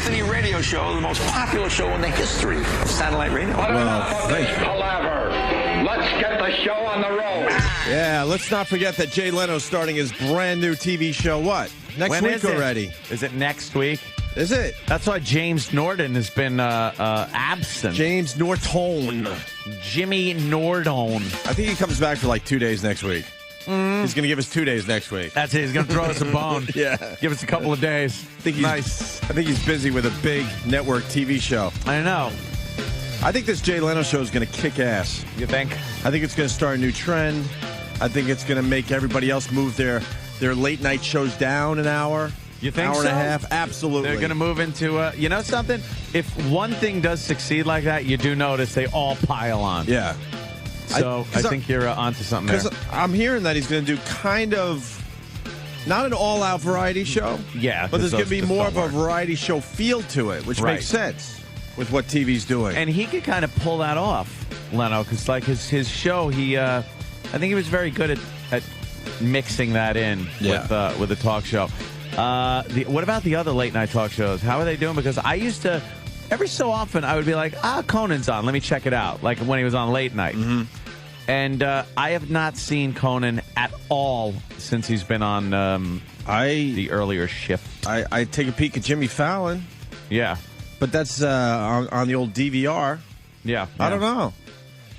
Anthony radio show, the most popular show in the history of satellite radio. Well, thank you. Palaver. Let's get the show on the road. Yeah, let's not forget that Jay Leno's starting his brand new TV show. What? Next week already. Is it next week? Is it? That's why James Norden has been absent. James Norton. Jimmy Nordone. I think he comes back for like 2 days next week. He's going to give us 2 days next week. That's it. He's going to throw us a bone. Yeah. Give us a couple of days. I think he's busy with a big network TV show. I know. I think this Jay Leno show is going to kick ass. You think? I think it's going to start a new trend. I think it's going to make everybody else move their late night shows down an hour. You think hour so? and a half? Absolutely. They're going to move into, you know something? If one thing does succeed like that, you do notice they all pile on. Yeah. So I think you're onto something there. Because I'm hearing that he's going to do kind of, not an all-out variety show. Yeah. But there's going to be more of a variety show feel to it, which makes sense with what TV's doing. And he could kind of pull that off, Leno, because like his show, I think he was very good at mixing that in with a talk show. What about the other late night talk shows? How are they doing? Because I used to, every so often, I would be like, Conan's on. Let me check it out. Like when he was on late night. Mm-hmm. And I have not seen Conan at all since he's been on the earlier shift. I take a peek at Jimmy Fallon. Yeah. But that's on the old DVR. Yeah. I don't know.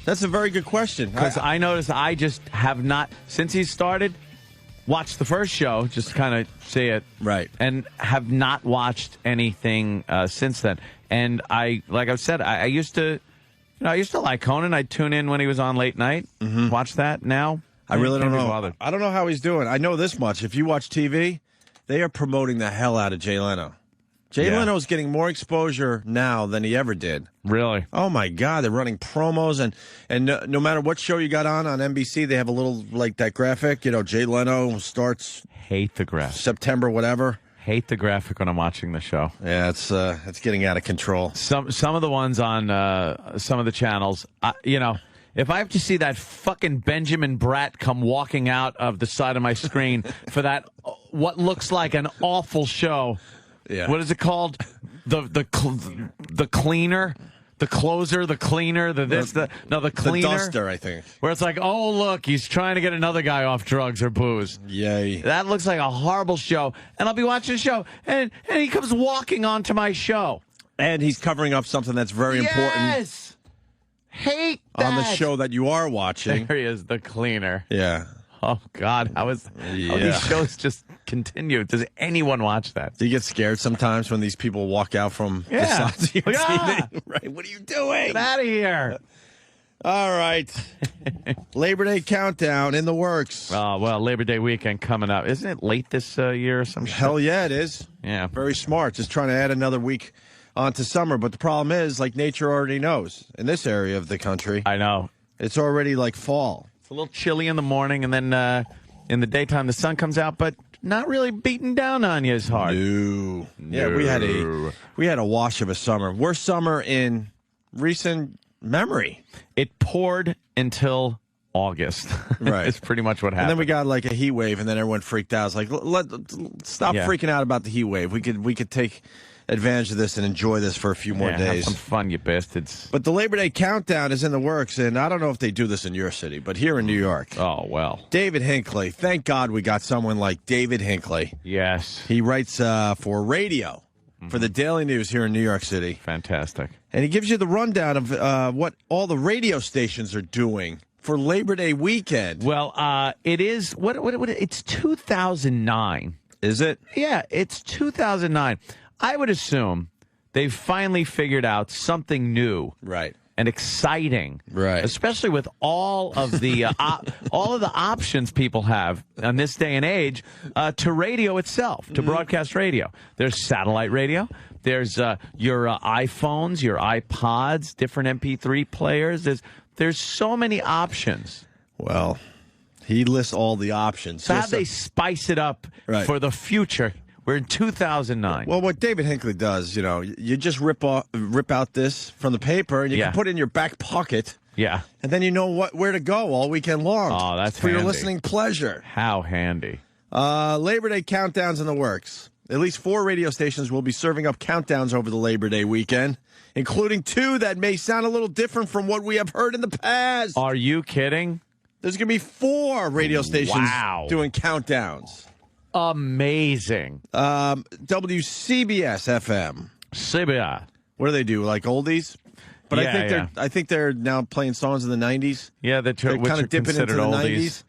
That's a very good question. Because I noticed I just have not, since he started, watched the first show, just to kind of see it. Right. And have not watched anything since then. And like I said, I used to, I used to like Conan. I'd tune in when he was on late night, watch that. Now, I really don't know. Bothered. I don't know how he's doing. I know this much. If you watch TV, they are promoting the hell out of Jay Leno. Jay Leno's getting more exposure now than he ever did. Really? Oh, my God. They're running promos, and no matter what show you got on NBC, they have a little, like, that graphic. Jay Leno starts... Hate the graphic. September, whatever. Hate the graphic when I'm watching the show. Yeah, it's getting out of control. Some of the ones on some of the channels, if I have to see that fucking Benjamin Bratt come walking out of the side of my screen for that, what looks like an awful show... Yeah. What is it called? The cleaner, the closer, the cleaner, the cleaner. The duster, I think. Where it's like, oh, look, he's trying to get another guy off drugs or booze. Yay. That looks like a horrible show. And I'll be watching the show, and he comes walking onto my show. And he's covering up something that's very important. Yes. Hate that. On the show that you are watching. There he is, the cleaner. Yeah. Oh, God. How these shows just continue? Does anyone watch that? Do you get scared sometimes when these people walk out from the sides of your TV? Right. What are you doing? Get out of here. All right. Labor Day countdown in the works. Oh, well, Labor Day weekend coming up. Isn't it late this year or some shit? Hell yeah, it is. Yeah. Very smart. Just trying to add another week onto summer. But the problem is, like nature already knows in this area of the country. I know. It's already like fall. It's a little chilly in the morning, and then in the daytime the sun comes out, but not really beating down on you as hard. No. Yeah, we had a wash of a summer. Worst summer in recent memory. It poured until August. Right. It's pretty much what happened. And then we got like a heat wave, and then everyone freaked out. It's like, stop freaking out about the heat wave. We could take advantage of this and enjoy this for a few more days. Have some fun, you bastards. But the Labor Day countdown is in the works, and I don't know if they do this in your city, but here in New York. Oh, well. David Hinckley. Thank God we got someone like David Hinckley. Yes. He writes for radio, for the Daily News here in New York City. Fantastic. And he gives you the rundown of what all the radio stations are doing for Labor Day weekend. Well, it is, it's 2009. Is it? Yeah, it's 2009. I would assume they've finally figured out something new, right, and exciting, right, especially with all of the all of the options people have on this day and age to radio itself, to broadcast radio. There's satellite radio. There's your iPhones, your iPods, different MP3 players. There's so many options. Well, he lists all the options. So how they spice it up for the future. We're in 2009. Well, what David Hinckley does, you just rip out this from the paper, and you can put it in your back pocket. Yeah. And then you know where to go all weekend long. Oh, that's for handy. Your listening pleasure. How handy. Labor Day countdowns in the works. At least 4 radio stations will be serving up countdowns over the Labor Day weekend, including 2 that may sound a little different from what we have heard in the past. Are you kidding? There's going to be 4 radio stations doing countdowns. Amazing. WCBS FM. CBS. What do they do? Like oldies? But I think they're now playing songs in the 90s. Yeah, they're kind of dipping into the oldies.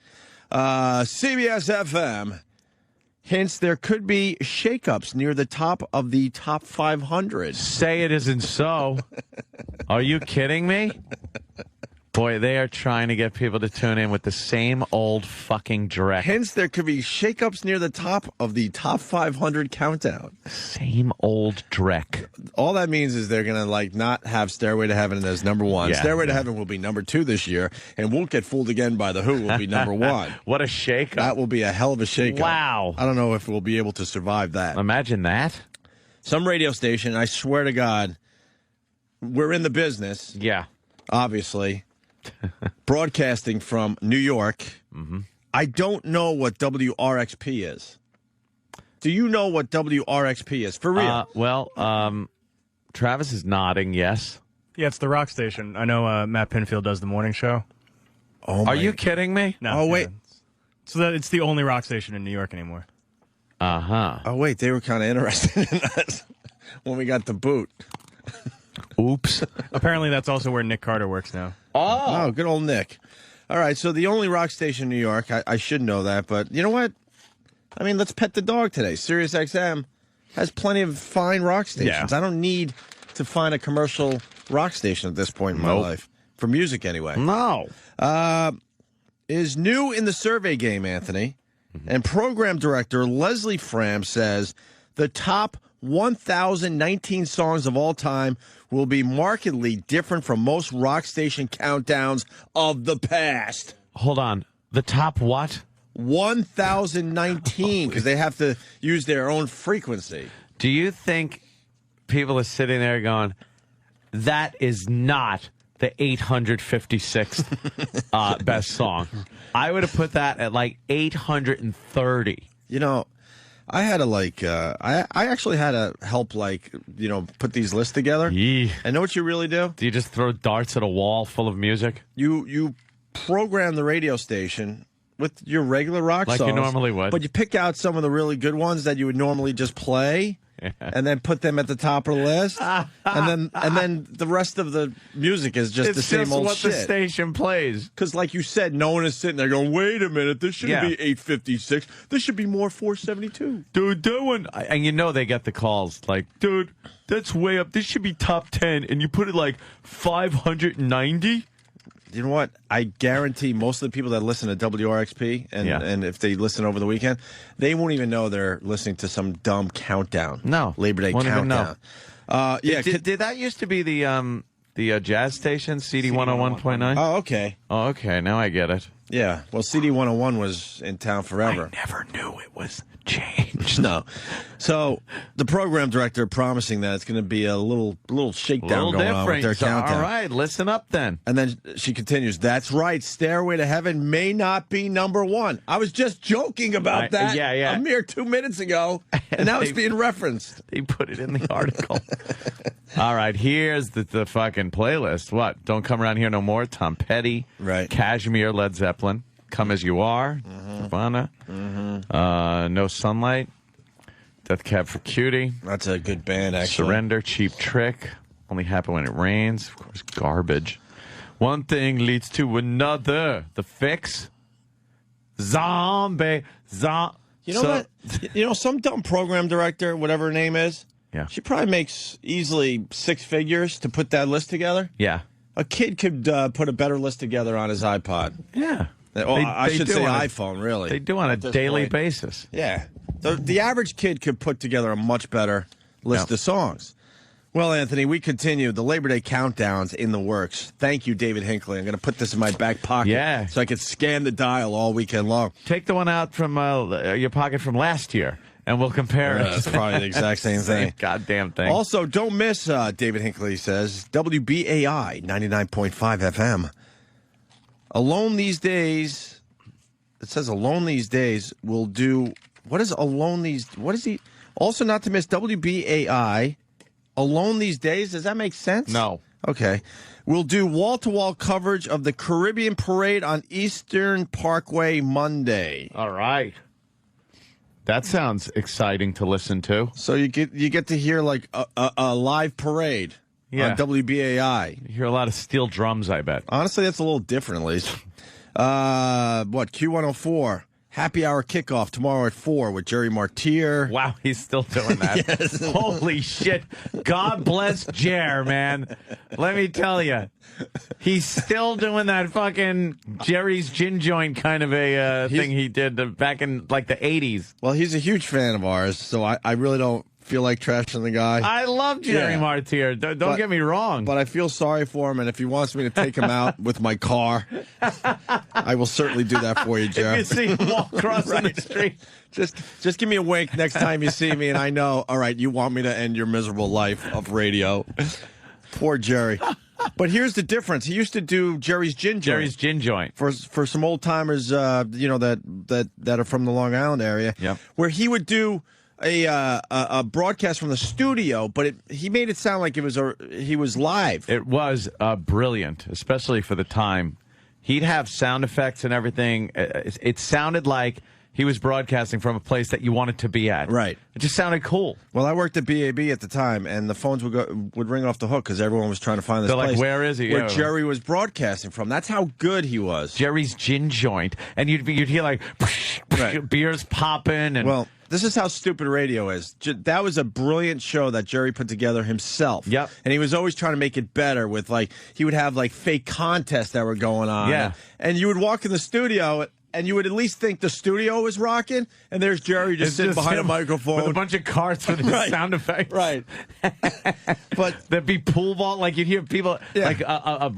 90s. CBS FM hints there could be shakeups near the top of the top 500. Say it isn't so. Are you kidding me? Boy, they are trying to get people to tune in with the same old fucking dreck. Hence, there could be shakeups near the top of the top 500 countdown. Same old dreck. All that means is they're going to not have Stairway to Heaven as number 1. Yeah, Stairway to Heaven will be number 2 this year, and Won't Get Fooled Again by The Who will be number 1. What a shakeup. That will be a hell of a shakeup. Wow. I don't know if we'll be able to survive that. Imagine that. Some radio station, I swear to God, we're in the business. Yeah. Obviously. Broadcasting from New York. Mm-hmm. I don't know what WRXP is. Do you know what WRXP is? For real? Travis is nodding, yes. Yeah, it's the rock station. I know Matt Pinfield does the morning show. Oh, Are you kidding me? No. Oh, wait. So it's the only rock station in New York anymore. Uh-huh. Oh, wait. They were kind of interested in us when we got the boot. Oops. Apparently, that's also where Nick Carter works now. Oh, good old Nick. All right, so the only rock station in New York, I should know that, but you know what? I mean, let's pet the dog today. Sirius XM has plenty of fine rock stations. Yeah. I don't need to find a commercial rock station at this point in my life. For music, anyway. No. Is new in the survey game, Anthony. Mm-hmm. And program director Leslie Fram says the top 1,019 songs of all time will be markedly different from most rock station countdowns of the past. Hold on. The top what? 1,019, because they have to use their own frequency. Do you think people are sitting there going, that is not the 856th best song? I would have put that at like 830. You know, I had to I actually had to help put these lists together. Yee. I know what you really do. Do you just throw darts at a wall full of music? You program the radio station with your regular rock songs. Like you normally would. But you pick out some of the really good ones that you would normally just play. Yeah. And then put them at the top of the list, and then the rest of the music is just the same old shit. It's just what the station plays. Because, like you said, no one is sitting there going, "Wait a minute, this shouldn't be 856. This should be more 472." Dude, that one, and you know they get the calls like, "Dude, that's way up. This should be top 10," and you put it like 590. You know what? I guarantee most of the people that listen to WRXP, and if they listen over the weekend, they won't even know they're listening to some dumb countdown. No. Labor Day won't countdown. Did that used to be the jazz station, CD 101.9? Oh, okay. Oh, okay. Now I get it. Yeah. Well, CD 101 was in town forever. I never knew it was changed. No. So the program director promising that it's going to be a little shakedown going on with their countdown. All right, listen up then. And then she continues, that's right, Stairway to Heaven may not be number 1. I was just joking about that a mere 2 minutes ago, and now it's being referenced. They put it in the article. All right, here's the fucking playlist. What? Don't Come Around Here No More, Tom Petty. Right. Kashmir, Led Zeppelin. Come As You Are, Nirvana. No Sunlight. Death Cab for Cutie. That's a good band, actually. Surrender, Cheap Trick. Only Happen When It Rains. Of course, Garbage. One Thing Leads to Another. The Fix. Zombie. You know what? You know, some dumb program director, whatever her name is, she probably makes easily 6 figures to put that list together. Yeah. A kid could put a better list together on his iPod. Yeah. I should say iPhone, really. They do on a daily basis. Yeah. The average kid could put together a much better list of songs. Well, Anthony, we continue. The Labor Day countdown's in the works. Thank you, David Hinckley. I'm going to put this in my back pocket so I can scan the dial all weekend long. Take the one out from your pocket from last year, and we'll compare it. It's probably the exact same thing. Goddamn thing. Also, don't miss, David Hinckley says, WBAI 99.5 FM. Alone These Days, it says Alone These Days will do, what is Alone These, what is he, Also, not to miss WBAI, Alone These Days. Does that make sense? No. Okay. We'll do wall-to-wall coverage of the Caribbean Parade on Eastern Parkway Monday. All right. That sounds exciting to listen to. So you get to hear like a live parade on WBAI. You hear a lot of steel drums, I bet. Honestly, that's a little different, at least. Q104. Happy hour kickoff tomorrow at 4 with Jerry Martyr. Wow, he's still doing that. Yes. Holy shit. God bless Jer, man. Let me tell you. He's still doing that fucking Jerry's Gin Joint kind of a thing he did back in like the 80s. Well, he's a huge fan of ours, so I really don't feel like trashing the guy. I love Jerry Martyr. Don't get me wrong. But I feel sorry for him, and if he wants me to take him out with my car, I will certainly do that for you, Jerry. If you see him walk crossing the street. Just give me a wink next time you see me, and I know, all right, you want me to end your miserable life of radio. Poor Jerry. But here's the difference. He used to do Jerry's Gin Joint. Jerry's Gin Joint. For some old timers, that are from the Long Island area, where he would do a broadcast from the studio, but he made it sound like he was live. It was brilliant, especially for the time. He'd have sound effects and everything. It sounded like he was broadcasting from a place that you wanted to be at. Right. It just sounded cool. Well, I worked at BAB at the time, and the phones would ring off the hook because everyone was trying to find this They're place. like, where is he? Where Jerry was broadcasting from. That's how good he was. Jerry's Gin Joint. And you'd hear like beers popping. And well, this is how stupid radio is. That was a brilliant show that Jerry put together himself. Yep. And he was always trying to make it better with, like, he would have, like, fake contests that were going on. Yeah. And you would walk in the studio, and you would at least think the studio was rocking, and there's Jerry just sitting behind a microphone. With a bunch of carts with sound effects. Right. But there'd be pool ball, like you'd hear people like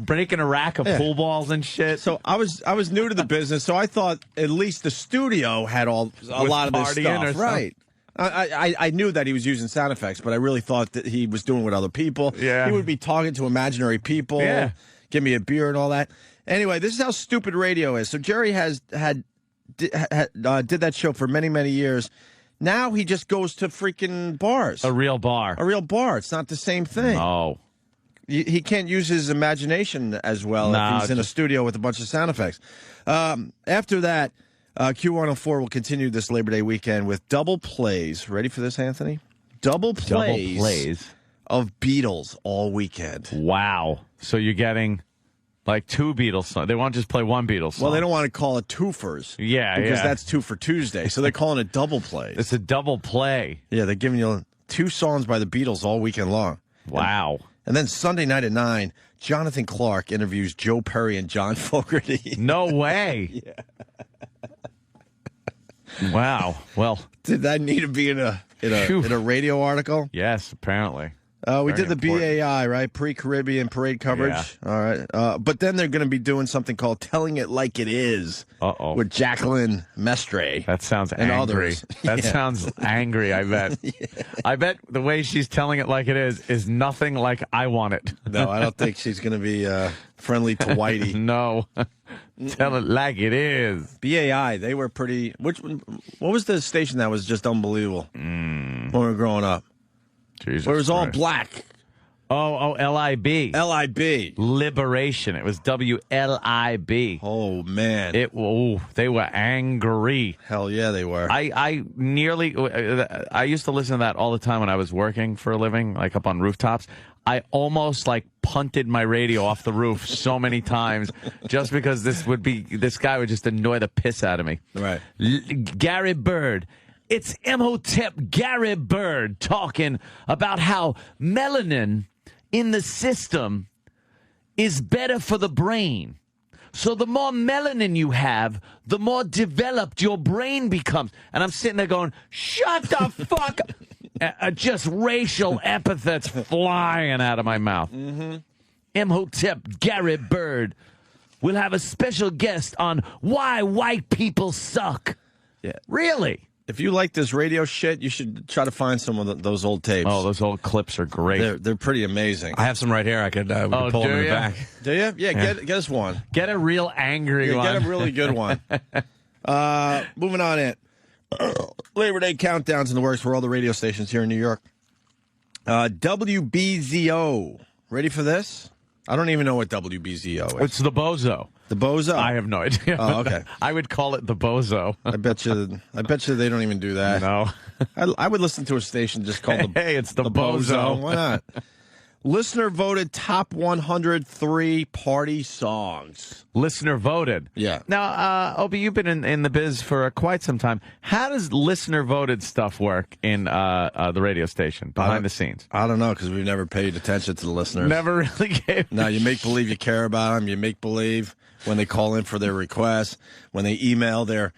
breaking a rack of pool balls and shit. So I was new to the business, so I thought at least the studio had a lot of this stuff. Right. I knew that he was using sound effects, but I really thought that he was doing it with other people. Yeah. He would be talking to imaginary people. Yeah. Give me a beer and all that. Anyway, this is how stupid radio is. So Jerry did that show for many, many years. Now he just goes to freaking bars. A real bar. A real bar. It's not the same thing. No. He can't use his imagination as well if he's in a studio with a bunch of sound effects. After that, Q104 will continue this Labor Day weekend with double plays. Ready for this, Anthony? Double plays of Beatles all weekend. Wow. So you're getting like two Beatles songs. They won't just play one Beatles song. Well, they don't want to call it twofers. Yeah, because that's two for Tuesday. So they're calling it double plays. It's a double play. Yeah, they're giving you two songs by the Beatles all weekend long. Wow. And then Sunday night at 9, Jonathan Clark interviews Joe Perry and John Fogerty. No way. Yeah. Wow. Well, did that need to be in a radio article? Yes, apparently. We did the BAI, right? Pre-Caribbean parade coverage. Yeah. All right. But then they're going to be doing something called Telling It Like It Is with Jacqueline Mestre. That sounds and angry. Others. That sounds angry, I bet. Yeah. I bet the way she's telling it like it is nothing like I want it. No, I don't think she's going to be friendly to Whitey. No. Tell it like it is. BAI, they were pretty... What was the station that was just unbelievable when we were growing up? Jesus Where it was Christ. all black. Oh, LIB. LIB. Liberation. It was WLIB. Oh, man. They were angry. Hell yeah, they were. I used to listen to that all the time when I was working for a living, like up on rooftops. I almost like punted my radio off the roof so many times just because this guy would just annoy the piss out of me. Right. Gary Bird. It's Imhotep Gary Bird talking about how melanin in the system is better for the brain. So the more melanin you have, the more developed your brain becomes. And I'm sitting there going, shut the fuck up. Just racial epithets flying out of my mouth. Mm-hmm. Imhotep Gary Bird will have a special guest on why white people suck. Yeah. Really? If you like this radio shit, you should try to find some of those old tapes. Oh, those old clips are great. They're pretty amazing. I have some right here. I could, we could pull them in the back. Do you? Yeah, get us one. Get a real angry one. Get a really good one. Moving on in. Labor Day countdowns in the works for all the radio stations here in New York. WBZO. Ready for this? I don't even know what WBZO is. It's the Bozo. The Bozo? I have no idea. Oh, okay. I would call it the Bozo. I bet you they don't even do that. No. I would listen to a station just called it's the Bozo. Why not? Listener voted top 103 party songs. Listener voted. Yeah. Now, Opie, you've been in the biz for quite some time. How does listener voted stuff work in the radio station behind the scenes? I don't know, because we've never paid attention to the listeners. Never really gave. No, you make believe you care about them. You make believe when they call in for their requests, when they email their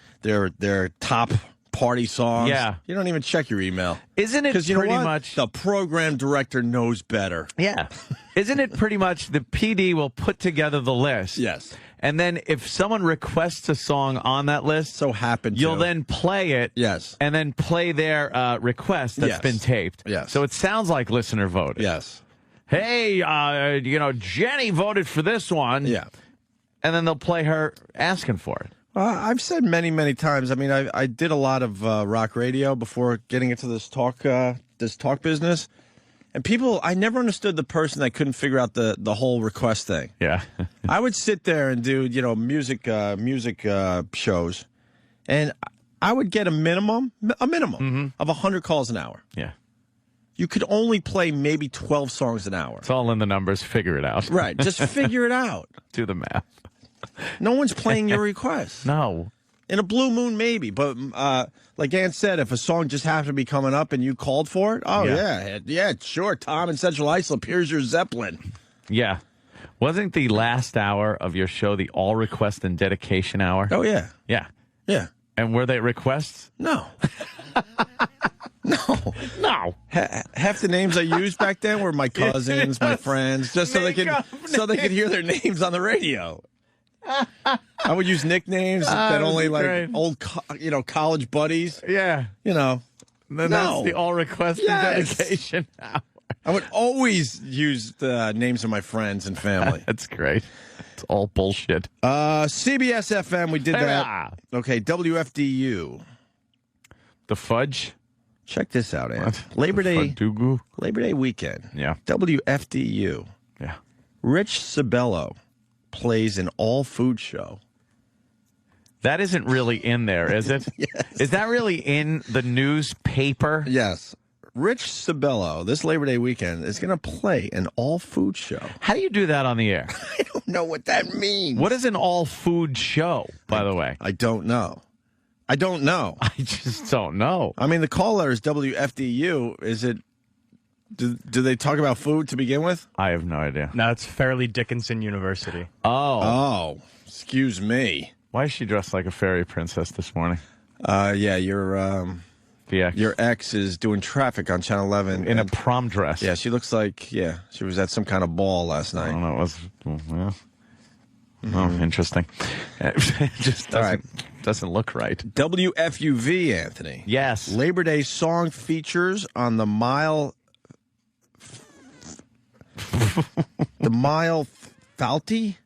top party songs. Yeah. You don't even check your email. Isn't it pretty pretty much the program director knows better? Yeah. Isn't it pretty much the PD will put together the list? Yes. And then if someone requests a song on that list, So happened to. you'll then play it. Yes. And then play their request that's Yes. been taped. Yes. So it sounds like listener voted. Yes. Hey, Jenny voted for this one. Yeah. And then they'll play her asking for it. I've said many, many times. I mean, I did a lot of rock radio before getting into this talk business, and I never understood the person that couldn't figure out the whole request thing. Yeah. I would sit there and do music shows, and I would get a minimum of 100 calls an hour. Yeah. You could only play maybe 12 songs an hour. It's all in the numbers. Figure it out. Right, just figure it out. Do the math. No one's playing your request. No. In a blue moon, maybe. But like Ann said, if a song just happened to be coming up and you called for it, yeah, sure, Tom in Central Islip, here's your Zeppelin. Yeah. Wasn't the last hour of your show the all request and dedication hour? Oh, yeah. Yeah. Yeah. And were they requests? No. No. Half the names I used back then were my cousins, my friends, just so they could hear their names on the radio. I would use nicknames that only like great. old, college buddies. Yeah. Then That's the all request and dedication hour. I would always use the names of my friends and family. That's great. It's all bullshit. CBS FM, we did that. Hurrah. Okay, WFDU. The fudge? Check this out, Ann. What? Labor The Day Fadugu? Labor Day weekend. Yeah. WFDU. Yeah. Rich Sabello plays an all-food show. That isn't really in there, is it? Yes. Is that really in the newspaper? Yes. Rich Sabello, this Labor Day weekend, is going to play an all-food show. How do you do that on the air? I don't know what that means. What is an all-food show, by the way? I don't know. I just don't know. I mean, the caller is WFDU. Is it... Do they talk about food to begin with? I have no idea. No, it's Fairleigh Dickinson University. Oh, excuse me. Why is she dressed like a fairy princess this morning? Yeah, your ex is doing traffic on Channel 11 in a prom dress. Yeah, she looks like she was at some kind of ball last night. I don't know. It was interesting. It just doesn't look right. WFUV, Anthony. Yes, Labor Day song features on the Mile Falty.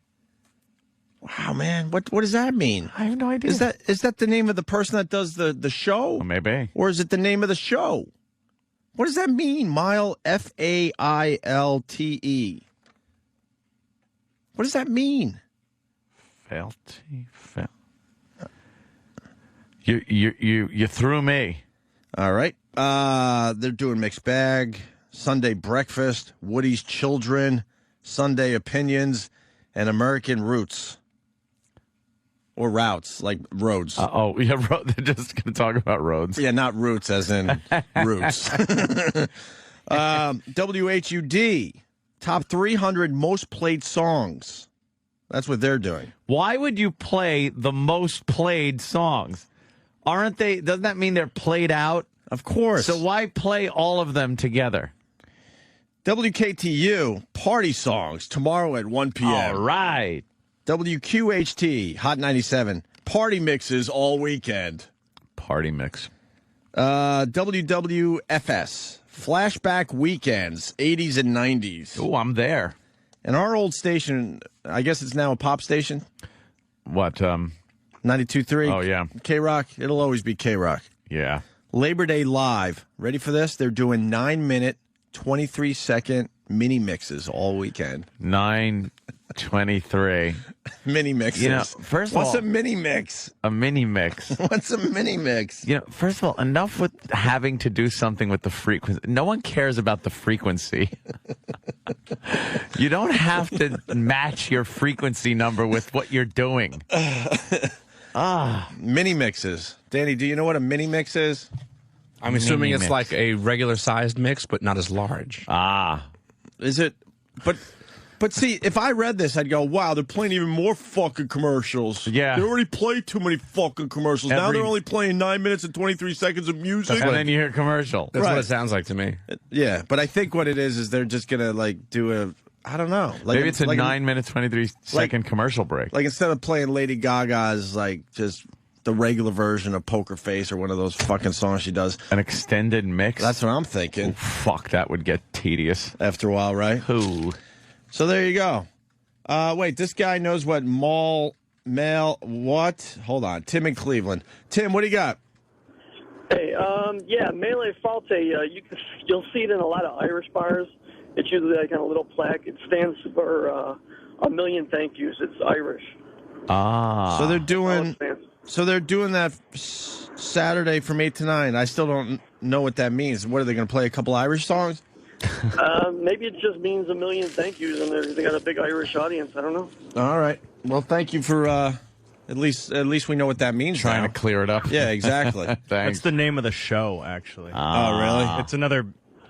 Wow, man, what does that mean? I have no idea. Is that the name of the person that does the show? Well, maybe. Or is it the name of the show? What does that mean? Mile Failte. What does that mean? Felty. You threw me. All right. They're doing mixed bag, Sunday breakfast, Woody's Children, Sunday opinions, and American Roots. Or routes, like roads. They're just going to talk about roads. Yeah, not roots as in roots. WHUD, top 300 most played songs. That's what they're doing. Why would you play the most played songs? Aren't they? Doesn't that mean they're played out? Of course. So why play all of them together? WKTU, party songs, tomorrow at 1 p.m. All right. WQHT, Hot 97, party mixes all weekend. Party mix. WWFS, flashback weekends, 80s and 90s. Oh, I'm there. And our old station, I guess it's now a pop station. What? 92.3. Oh, yeah. K-Rock. It'll always be K-Rock. Yeah. Labor Day Live. Ready for this? They're doing 9-minute, 23-second mini mixes all weekend. 9:23. Mini mixes. You know, first of What's all, a mini mix? a mini mix. What's a mini mix? You know, first of all, enough with having to do something with the frequency. No one cares about the frequency. You don't have to match your frequency number with what you're doing. Mini mixes. Danny, do you know what a mini mix is? I'm assuming Mini it's mix. like a regular sized mix, but not as large. Is it? But see, if I read this, I'd go, wow, they're playing even more fucking commercials. Yeah. They already played too many fucking commercials. Now they're only playing 9 minutes and 23 seconds of music. And then you hear commercial. That's Right. what it sounds like to me. Yeah, but I think what it is they're just going to, like, do a, I don't know. Like Maybe it's a 9-minute, 23-second commercial break. Like, instead of playing Lady Gaga's, like, just the regular version of Poker Face or one of those fucking songs she does. An extended mix? That's what I'm thinking. Fuck, that would get tedious. After a while, right? Ooh. So there you go. Wait, this guy knows what what? Hold on. Tim in Cleveland. Tim, what do you got? Hey, yeah, Mele Falte, you'll see it in a lot of Irish bars. It's usually like on a little plaque. It stands for a million thank yous. It's Irish. So they're doing Oh, it that Saturday from 8 to 9. I still don't know what that means. What are they going to play? A couple Irish songs? Maybe it just means a million thank yous, and they got a big Irish audience. I don't know. All right. Well, thank you for at least we know what that means. Trying now. to clear it up. Yeah, exactly. That's Thanks. the name of the show, actually. Oh, really?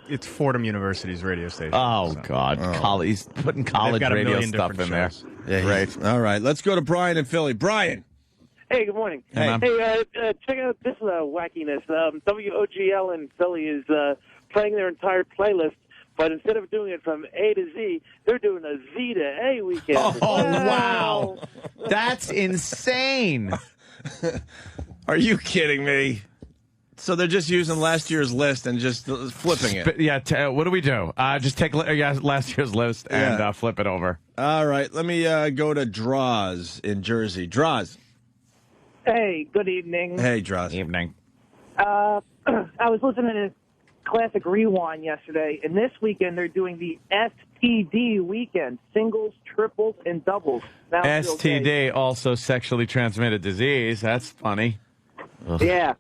It's Fordham University's radio station. Oh, so. God. He's putting college They've got a radio million stuff in different there. shows. Yeah, Great. All right. Let's go to Brian in Philly. Brian. Hey, good morning. Hey. Check out this wackiness. WOGL in Philly is playing their entire playlist, but instead of doing it from A to Z, they're doing a Z to A weekend. Oh, wow. That's insane. Are you kidding me? So they're just using last year's list and just flipping it. What do we do? Just take last year's list and flip it over. All right. Let me go to Draws in Jersey. Draws. Hey, good evening. Hey, Draws. Evening. I was listening to Classic Rewind yesterday, and this weekend they're doing the STD weekend, singles, triples, and doubles. STD, also sexually transmitted disease. That's funny. Yeah.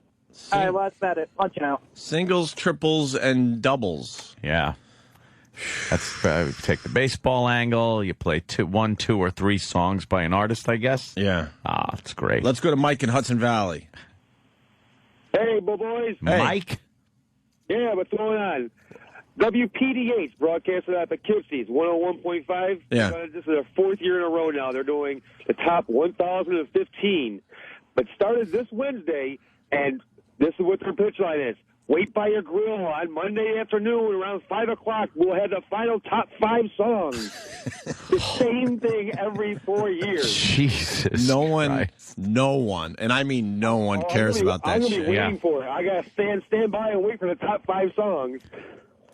All right, well, that's about it. Punching out. Singles, triples, and doubles. Yeah. That's take the baseball angle. You play one, two, or three songs by an artist, I guess. Yeah. That's great. Let's go to Mike in Hudson Valley. Hey, boys. Mike? Yeah, what's going on? WPDH broadcasting out the Poughkeepsie, 101.5. Yeah. This is their fourth year in a row now. They're doing the top 1,015. But started this Wednesday, and this is what their pitch line is. Wait by your grill on Monday afternoon around 5 o'clock. We'll have the final top 5 songs. The same thing every 4 years. Jesus. No one, and I mean no one cares about that I'm shit. going to be waiting for it. I got to stand by and wait for the top 5 songs.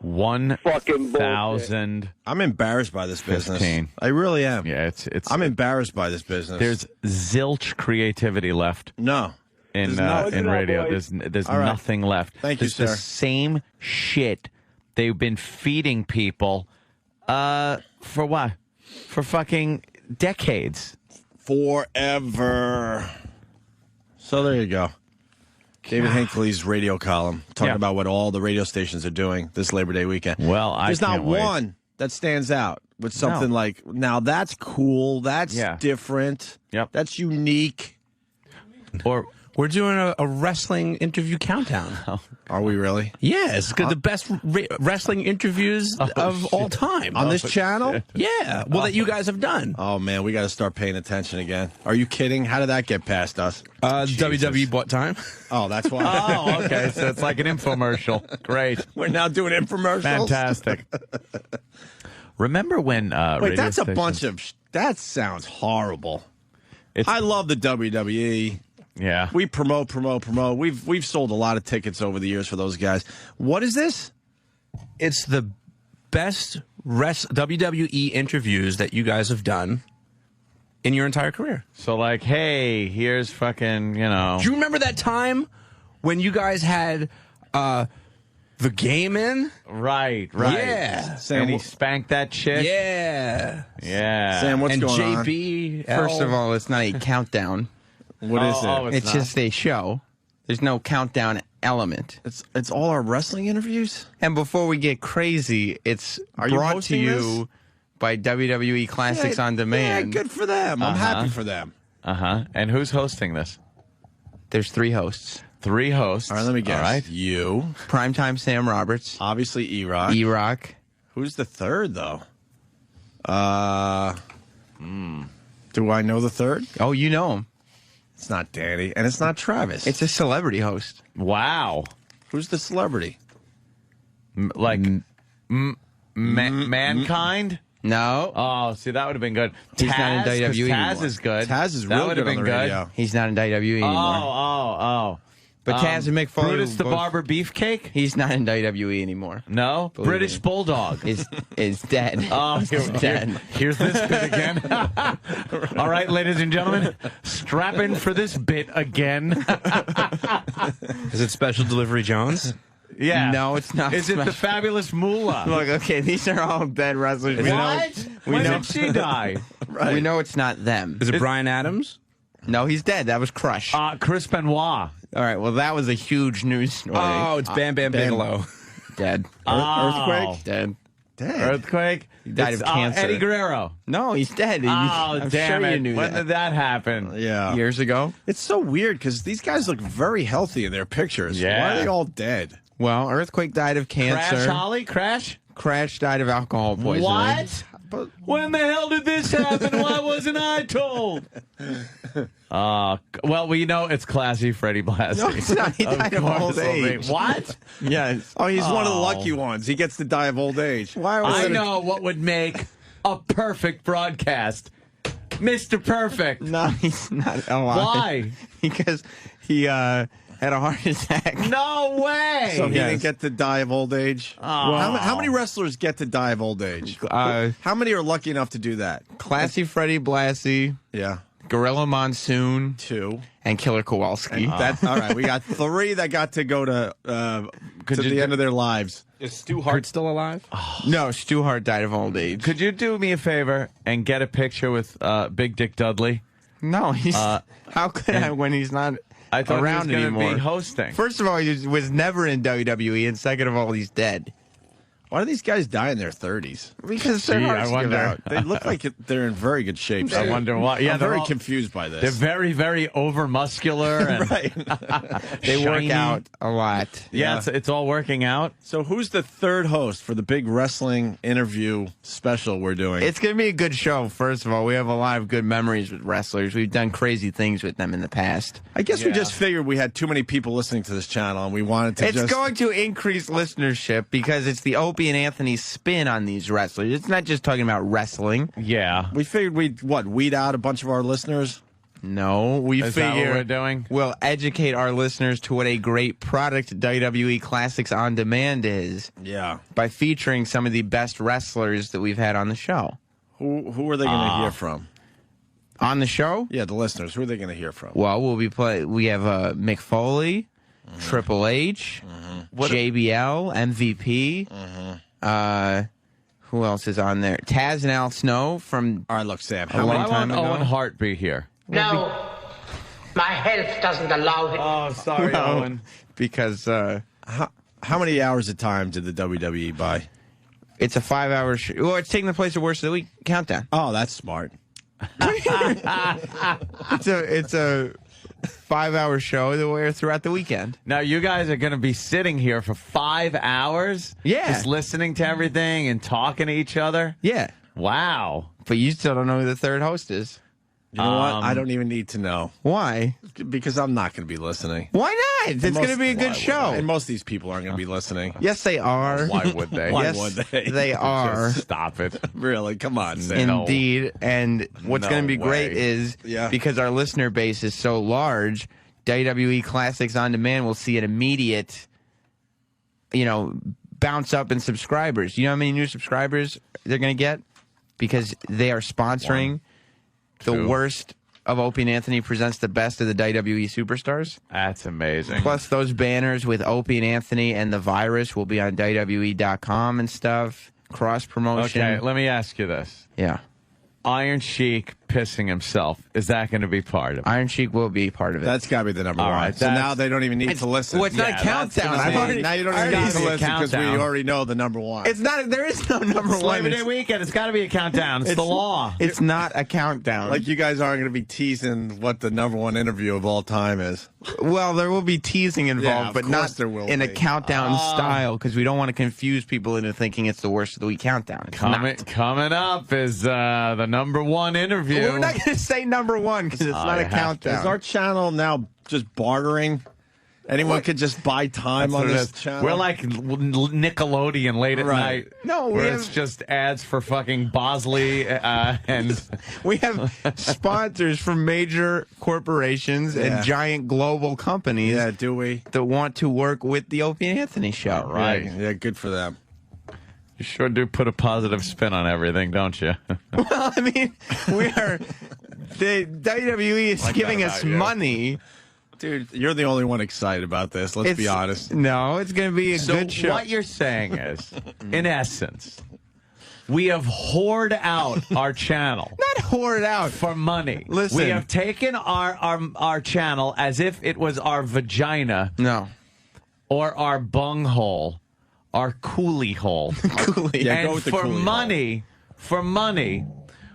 1,000. I'm embarrassed by this business. 15. I really am. Yeah, I'm embarrassed by this business. There's zilch creativity left. No. In There's radio, there's All right. nothing left. Thank you, It's sir. the same shit they've been feeding people for what? For fucking decades. Forever. So there you go. David Hinckley's radio column talking about what all the radio stations are doing this Labor Day weekend. Well, there's not one that stands out with something like, now that's cool, that's different, that's unique. Or we're doing a wrestling interview countdown. Are we really? Yes, the best wrestling interviews of all time. On this channel? Yeah, well, that you guys have done. Oh, man, we got to start paying attention again. Are you kidding? How did that get past us? WWE what time? Oh, that's why. Oh, okay, so it's like an infomercial. Great. We're now doing infomercials? Fantastic. Remember when wait, that's a bunch of... That sounds horrible. I love the WWE. Yeah. We promote. We've sold a lot of tickets over the years for those guys. What is this? It's the best WWE interviews that you guys have done in your entire career. So, like, hey, here's fucking, you know. Do you remember that time when you guys had the game in. Right. Yeah. Sam, and he spanked that chick. Yeah. Sam, what's and going on? JB. First of all, it's not a countdown. What is it? It's not. just a show. There's no countdown element. It's all our wrestling interviews. And before we get crazy, it's Are you brought to hosting you this? by WWE Classics on Demand. Yeah, good for them. I'm happy for them. And who's hosting this? There's 3 hosts. 3 hosts. All right, let me guess. All right. You, Primetime Sam Roberts. obviously E-Rock. E-Rock. Who's the third, though? Do I know the third? Oh, you know him. It's not Danny, and it's not Travis. It's a celebrity host. Wow. Who's the celebrity? Mankind? No. Oh, see, that would have been good. He's not in Taz, 'cause WWE Taz anymore. is good. Taz is that real would good have on been the radio. He's not in WWE anymore. Oh. But Taz and Mick Foley. Brutus the both- Barber Beefcake? He's not in WWE anymore. No. Believe British me. Bulldog. Is dead. Oh, here's this bit again. All right, ladies and gentlemen, strap in for this bit again. Is it Special Delivery Jones? Yeah. No, it's not Is it the special. Fabulous Moolah? Look, okay, these are all dead wrestlers. We What? When did she die? We know it's not them. Is it Brian Adams? No, he's dead. That was Crush. Chris Benoit. All right, well, that was a huge news story. Oh, it's Bam Bam Bigelow. Dead. Earthquake? Dead. Earthquake. He died of cancer. Eddie Guerrero. No, he's dead. Oh, I'm damn sure it. you knew When that. did that happen? Yeah. Years ago. It's so weird because these guys look very healthy in their pictures. Yeah. Why are they all dead? Well, Earthquake died of cancer. Crash Holly? Crash? Crash died of alcohol poisoning. What? When the hell did this happen? Why wasn't I told? Well, we know it's classy Freddie Blassie. No, it's not. He died of course old it'll be. age. What? Yes. Oh, he's one of the lucky ones. He gets to die of old age. Why? I know what would make a perfect broadcast. Mr. Perfect. No, he's not alive. Why? Because he had a heart attack. No way. So he Yes. didn't get to die of old age. How many wrestlers get to die of old age? How many are lucky enough to do that? Classy Freddie Blassie, Yeah, Gorilla Monsoon, 2. and Killer Kowalski. That all right. We got 3 that got to go to the end of their lives. Is Stu Hart still alive? No, Stu Hart died of old age. Could you do me a favor and get a picture with Big Dick Dudley? No, he's. How could I when he's not I thought around he was going to anymore? be hosting. First of all, he was never in WWE, and second of all, he's dead. Why do these guys die in their 30s? Because their Gee, hearts I wonder. give out. They look like they're in very good shape. I wonder why. Yeah, I'm they're very all- confused by They're this. very, very over muscular and Right. They work shiny. out a lot. Yeah, it's all working out. So who's the third host for the big wrestling interview special we're doing? It's going to be a good show, first of all. We have a lot of good memories with wrestlers. We've done crazy things with them in the past. I guess we Yeah. just figured we had too many people listening to this channel, and we wanted to It's just... going to increase listenership because it's the Opie and Anthony spin on these wrestlers. It's not just talking about wrestling. Yeah. We figured we'd, weed out a bunch of our listeners? No, we Is that what figure we're doing? we'll educate our listeners to what a great product WWE Classics on Demand is Yeah. by featuring some of the best wrestlers that we've had on the show. Who are they going to hear from? On the show? Yeah, the listeners. Who are they going to hear from? Well, we have Mick Foley, Triple H, JBL, MVP. Who else is on there? Taz and Al Snow from All right, look, Sam. A How long many, I time want ago. Owen Hart be here. No, my health doesn't allow it. Oh, sorry, Owen. because how many hours of time did the WWE buy? it's a 5-hour show. Well, it's taking the place of Worst of the Week countdown. Oh, that's smart. It's a 5-hour show that will air throughout the weekend. Now, you guys are going to be sitting here for 5 hours? Yeah. Just listening to everything and talking to each other? Yeah, Wow. but you still don't know who the third host is. You know what? I don't even need to know Why? because I'm not going to be listening. Why not? It's going to be a good show. And most of these people aren't going to be listening. Yes, they are. Why would they? Why Yes, would they? They are. Stop it. Really? Come on, Sam. Indeed. And what's No going to be great way. is Yeah. because our listener base is so large, WWE Classics on Demand will see an immediate, bounce up in subscribers. You know how many new subscribers they're going to get? Because they are sponsoring the Two. worst of Opie and Anthony presents the best of the WWE superstars. That's amazing. Plus those banners with Opie and Anthony and the virus will be on WWE.com and stuff. Cross promotion. Okay, let me ask you this. Yeah. Iron Sheik pissing himself. Is that going to be part of it? Iron Sheik will be part of it. That's got to be the number All one. right, So now they don't even need to listen. Well, it's not a countdown. Now you don't even need to listen because we already know the number one. It's not. There is no number It's one. Labor Day weekend. It's got to be a countdown. It's the law. It's not a countdown. Like you guys aren't going to be teasing what the number one interview of all time is. Well, there will be teasing involved, of but course not there will in a be. countdown style because we don't want to confuse people into thinking it's the worst of the week countdown. It's not. Coming up is the number one interview. We're not going to say number one because it's not a countdown. Is our channel now just bartering? Anyone could just buy time on this channel? We're like Nickelodeon late at night. No, where it's just ads for fucking Bosley and we have sponsors from major corporations and giant global companies. Yeah, do we? That want to work with the Opie and Anthony show. Right. Yeah, good for them. You sure do put a positive spin on everything, don't you? Well, I mean, the WWE is giving us money. Dude, you're the only one excited about this. Let's be honest. No, it's going to be a good show. What you're saying is, in essence, we have whored out our channel. Not whored out. For money. Listen. We have taken our channel as if it was our vagina. No. Or our bunghole. Our coolie hole. Coolie. Yeah, and go with the for coolie money,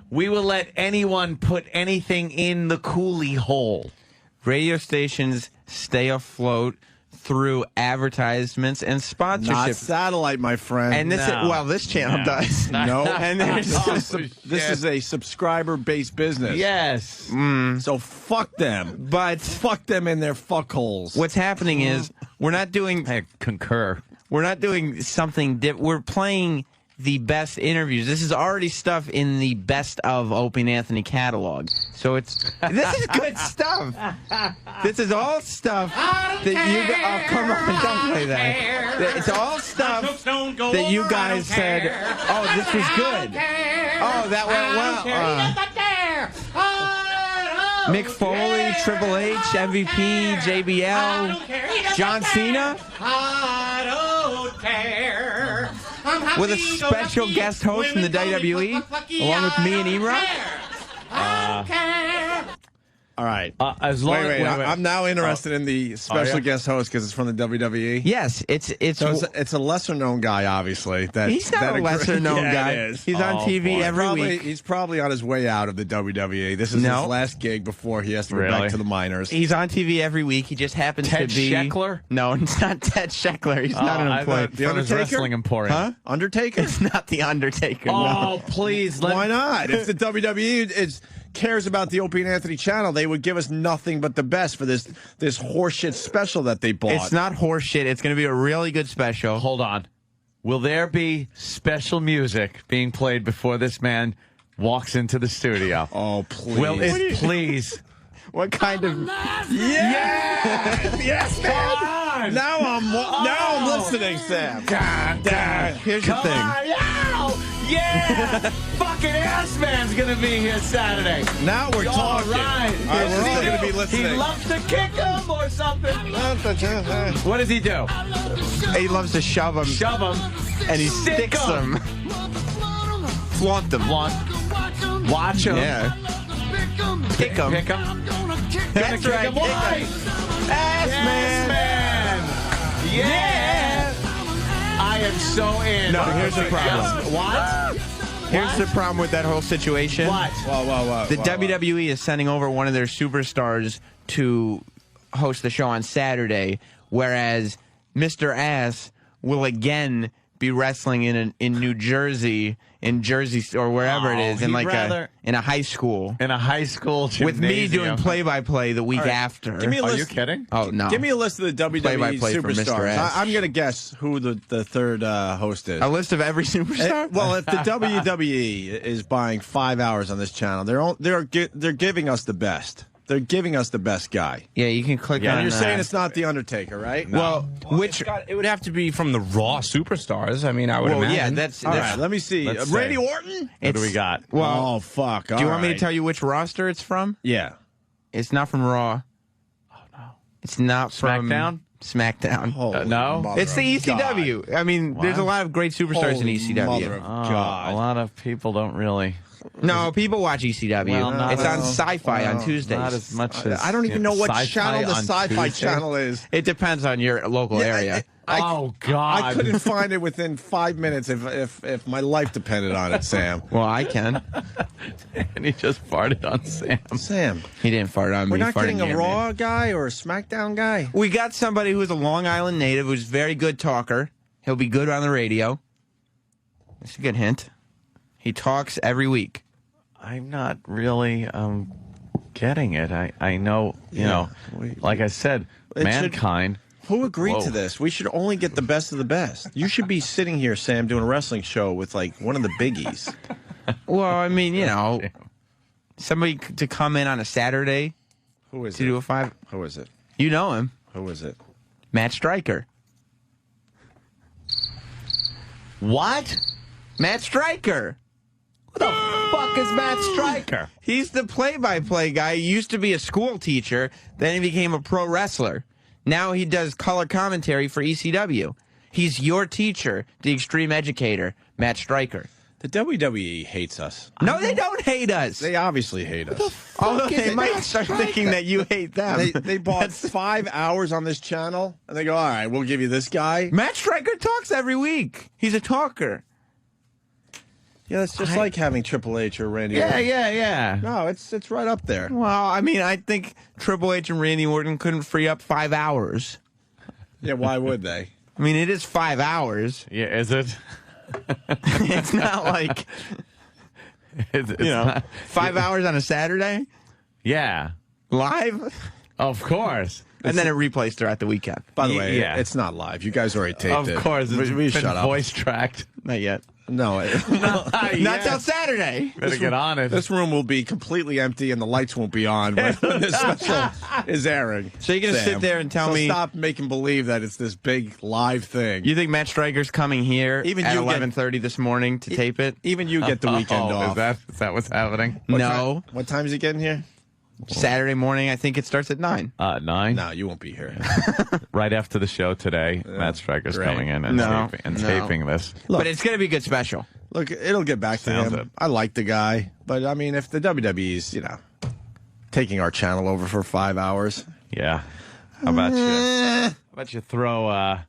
we will let anyone put anything in the coolie hole. Radio stations stay afloat through advertisements and sponsorships. Not satellite, my friend. And this channel does. No. And this is a subscriber-based business. Yes. So fuck them. But fuck them in their fuckholes. What's happening is we're not doing. I concur. We're not doing something. We're playing the best interviews. This is already stuff in the best of Opie and Anthony catalog. So this is good stuff. This is all stuff that you. Oh, come on! Don't play that. It's all stuff that you guys said. Oh, this was good. Oh, that went well. Mick Foley, Triple H, MVP, JBL, John Cena. With a special guest host from the WWE, along with me and E-Rock. All right. As long wait. wait. I'm now interested in the special guest host because it's from the WWE. Yes, it's a lesser known guy, obviously. He's not a lesser known guy. It is. He's on TV every week. He's probably on his way out of the WWE. This is his last gig before he has to go back to the minors. He's on TV every week. He just happens Ted to be Scheckler? No, it's not Ted Scheckler. He's not an employee. The Undertaker? Wrestling Emporium. Huh? Undertaker? It's not the Undertaker. Oh, no. please. Why not? If the WWE cares about the Opie and Anthony channel, they would give us nothing but the best for this horseshit special that they bought. It's not horseshit. It's going to be a really good special. Hold on. Will there be special music being played before this man walks into the studio? Oh, please. Will it please? What kind of... Yes, man! Now I'm listening, Sam. Here's the thing. Yeah! Fucking Ass Man's gonna be here Saturday. Now we're talking. All right. We're all gonna be listening. He loves to kick him or something. What does he do? He loves to shove him. Shove him. And he Stick sticks them. Flaunt them. Watch him. Yeah. Kick him. Pick him. That's right. Kick him. Why? Ass Man. Yeah. I am so in. No, here's the problem. What? Here's the problem with that whole situation. What? The WWE is sending over one of their superstars to host the show on Saturday, whereas Mr. Ass will again be wrestling in New Jersey, or wherever it is, in a high school. In a high school gymnasium. With me doing play-by-play the week after. Give me a list. Are you kidding? Oh, no. Give me a list of the WWE Play-by-play for Mr. superstars. S. I'm going to guess who the third host is. A list of every superstar? Well, if the WWE is buying 5 hours on this channel, they're giving us the best. They're giving us the best guy. Yeah, you can click on. And you're saying it's not the Undertaker, right? No. Well, it would have to be from the Raw superstars. I mean, I would imagine. Yeah, that's all right. Let me see. Let's Randy see. Orton. What do we got? Well, oh fuck. Do you want me to tell you which roster it's from? Yeah. It's not from Raw. Oh no. It's not from SmackDown. No, it's the ECW. I mean, there's a lot of great superstars in ECW. Mother of God. A lot of people don't really. No, people watch ECW. Well, it's on Sci-Fi on Tuesdays. Not as much as I don't even know what Sci-Fi channel the on Sci-Fi Tuesday. channel is. It depends on your local area. Oh God! I couldn't find it within 5 minutes if my life depended on it, Sam. Well, I can. And he just farted on Sam. Sam, he didn't fart on me. We're not He farted getting a near Raw me. guy or a SmackDown guy. We got somebody who's a Long Island native who's a very good talker. He'll be good on the radio. That's a good hint. He talks every week. I'm not really getting it. I know, you know, like I said, Mankind. Who agreed to this? We should only get the best of the best. You should be sitting here, Sam, doing a wrestling show with like one of the biggies. Well, I mean, you know, somebody to come in on a Saturday. Who is to it? do a 5? Who is it? You know him. Who is it? Matt Stryker. What? Matt Stryker. What the fuck is Matt Stryker? He's the play-by-play guy. He used to be a school teacher. Then he became a pro wrestler. Now he does color commentary for ECW. He's your teacher, the extreme educator, Matt Stryker. The WWE hates us. No, they don't hate us. They obviously hate us. Although they might start thinking that you hate them. They bought 5 hours on this channel, and they go, all right, we'll give you this guy. Matt Stryker talks every week. He's a talker. Yeah, it's just like having Triple H or Randy Yeah, Orton. yeah. No, it's right up there. Well, I mean, I think Triple H and Randy Orton couldn't free up 5 hours. Yeah, why would they? I mean, it is 5 hours. Yeah, is it? It's not like, It's you know, not- 5 hours on a Saturday Yeah, live, of course. and then it replays throughout the weekend. By the way, Yeah. it's not live. You guys already taped Of it. course, it's we been shut up. voice tracked. Not yet. No, Not till Saturday. Better get on it. this room will be completely empty and the lights won't be on when this special is airing. So you're going to Sam. sit there and tell So me... stop making believe that it's this big live thing. You think Matt Stryker's coming here Even at you get- 11:30 this morning to tape it? Even you get the weekend Oh, off. is that what's happening? No. What time is he getting here? Saturday morning, I think it starts at 9. 9. No, you won't be here. Right after the show today, Matt Stryker's great. coming in and, No, taping this. But it's going to be a good special. Look, it'll get back to Sounds him. it. I like the guy, but I mean, if the WWE's, you know, taking our channel over for 5 hours, Yeah. How about you? How about you throw a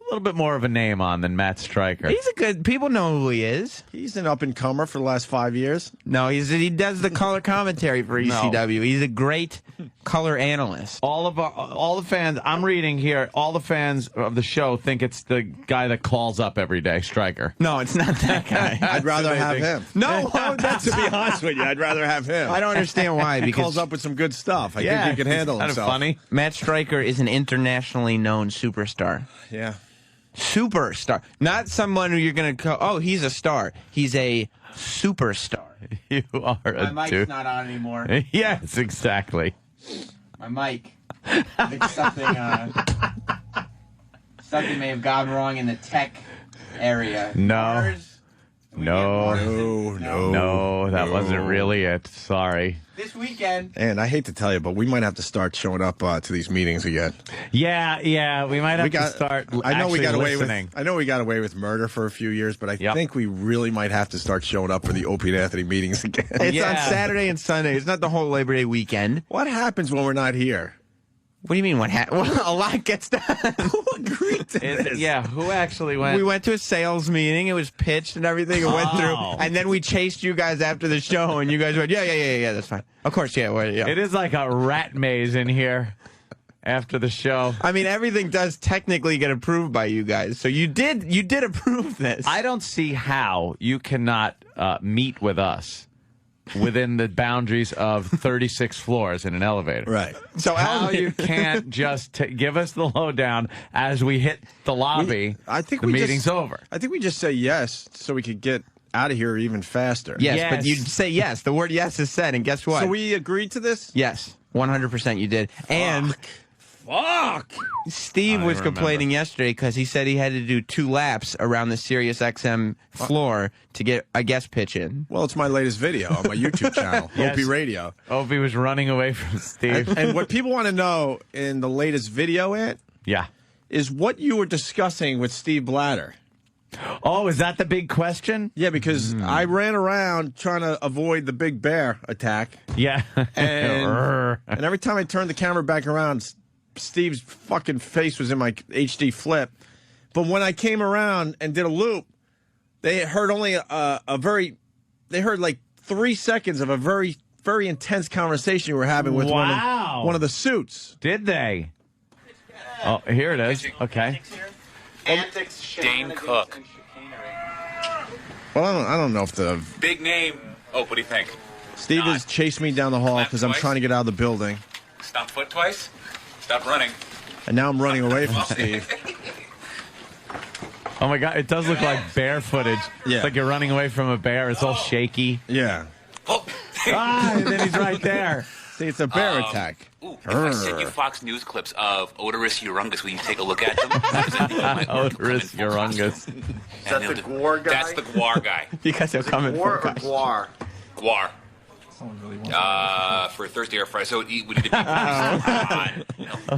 little bit more of a name on than Matt Stryker? He's a good... People know who he is. he's an up-and-comer for the last 5 years. No, he does the color commentary for ECW. He's a great color analyst. All the fans, I'm reading here, all the fans of the show think it's the guy that calls up every day, Stryker. No, it's not that guy. I'd rather have him. No, To be honest with you, I'd rather have him. I don't understand why. He Because calls up with some good stuff. I think he can handle kind himself. of funny. Matt Stryker is an internationally known superstar. Yeah. Superstar. Not someone who you're going to go, oh, he's a star. He's a superstar. You are a My mic's dude. not on anymore. Yes, exactly. My mic. I think something may have gone wrong in the tech area. No. Mars? No, No, that wasn't really it. Sorry. This weekend. And I hate to tell you, but we might have to start showing up to these meetings again. Yeah, we might have to start. I know we got away listening. with. I know we got away with murder for a few years, but I think we really might have to start showing up for the Opie and Anthony meetings again. It's on Saturday and Sunday. It's not the whole Labor Day weekend. What happens when we're not here? What do you mean what happened? Well, a lot gets done. Who agreed to this? Yeah, who actually went? We went to a sales meeting. It was pitched and everything. It went through. And then we chased you guys after the show, and you guys went, yeah, that's fine. Of course, yeah. It is like a rat maze in here after the show. I mean, everything does technically get approved by you guys. So you did approve this. I don't see how you cannot meet with us within the boundaries of 36 floors in an elevator. Right. So how you can't just give us the lowdown as we hit the lobby. I think the we meeting's just, over. I think we just say yes so we could get out of here even faster. Yes, but you say yes. The word yes is said, and guess what? So we agreed to this? Yes, 100% you did. And Fuck! Steve was complaining yesterday because he said he had to do 2 laps around the Sirius XM floor to get a guest pitch in. Well, it's my latest video on my YouTube channel, Yes. Opie Radio. Opie was running away from Steve. And what people want to know in the latest video, Ant, Yeah. is what you were discussing with Steve Blatter. Oh, is that the big question? Yeah, because I ran around trying to avoid the big bear attack. Yeah. And every time I turned the camera back around, Steve's fucking face was in my HD flip. But when I came around and did a loop, they heard only they heard like 3 seconds of a very, very intense conversation we were having with one of the suits. Did they? Oh, here it is. Okay. Dane Cook. Well, I don't know if the Big name. Oh, what do you think? Steve has chased me down the hall because I'm trying to get out of the building. Stop foot twice. Stop running. And now I'm running away from Steve. Oh, my God. It does look like bear footage. Yeah. It's like you're running away from a bear. It's all shaky. Yeah. Oh. And then he's right there. See, it's a bear attack. Ooh, if I send you Fox News clips of Odorus Urungus, will you take a look at them? Odorus Urungus. That's the GWAR guy? That's the GWAR guy. Because he'll come in GWAR for or GWAR? GWAR. For Thursday or Friday. So we need to be on.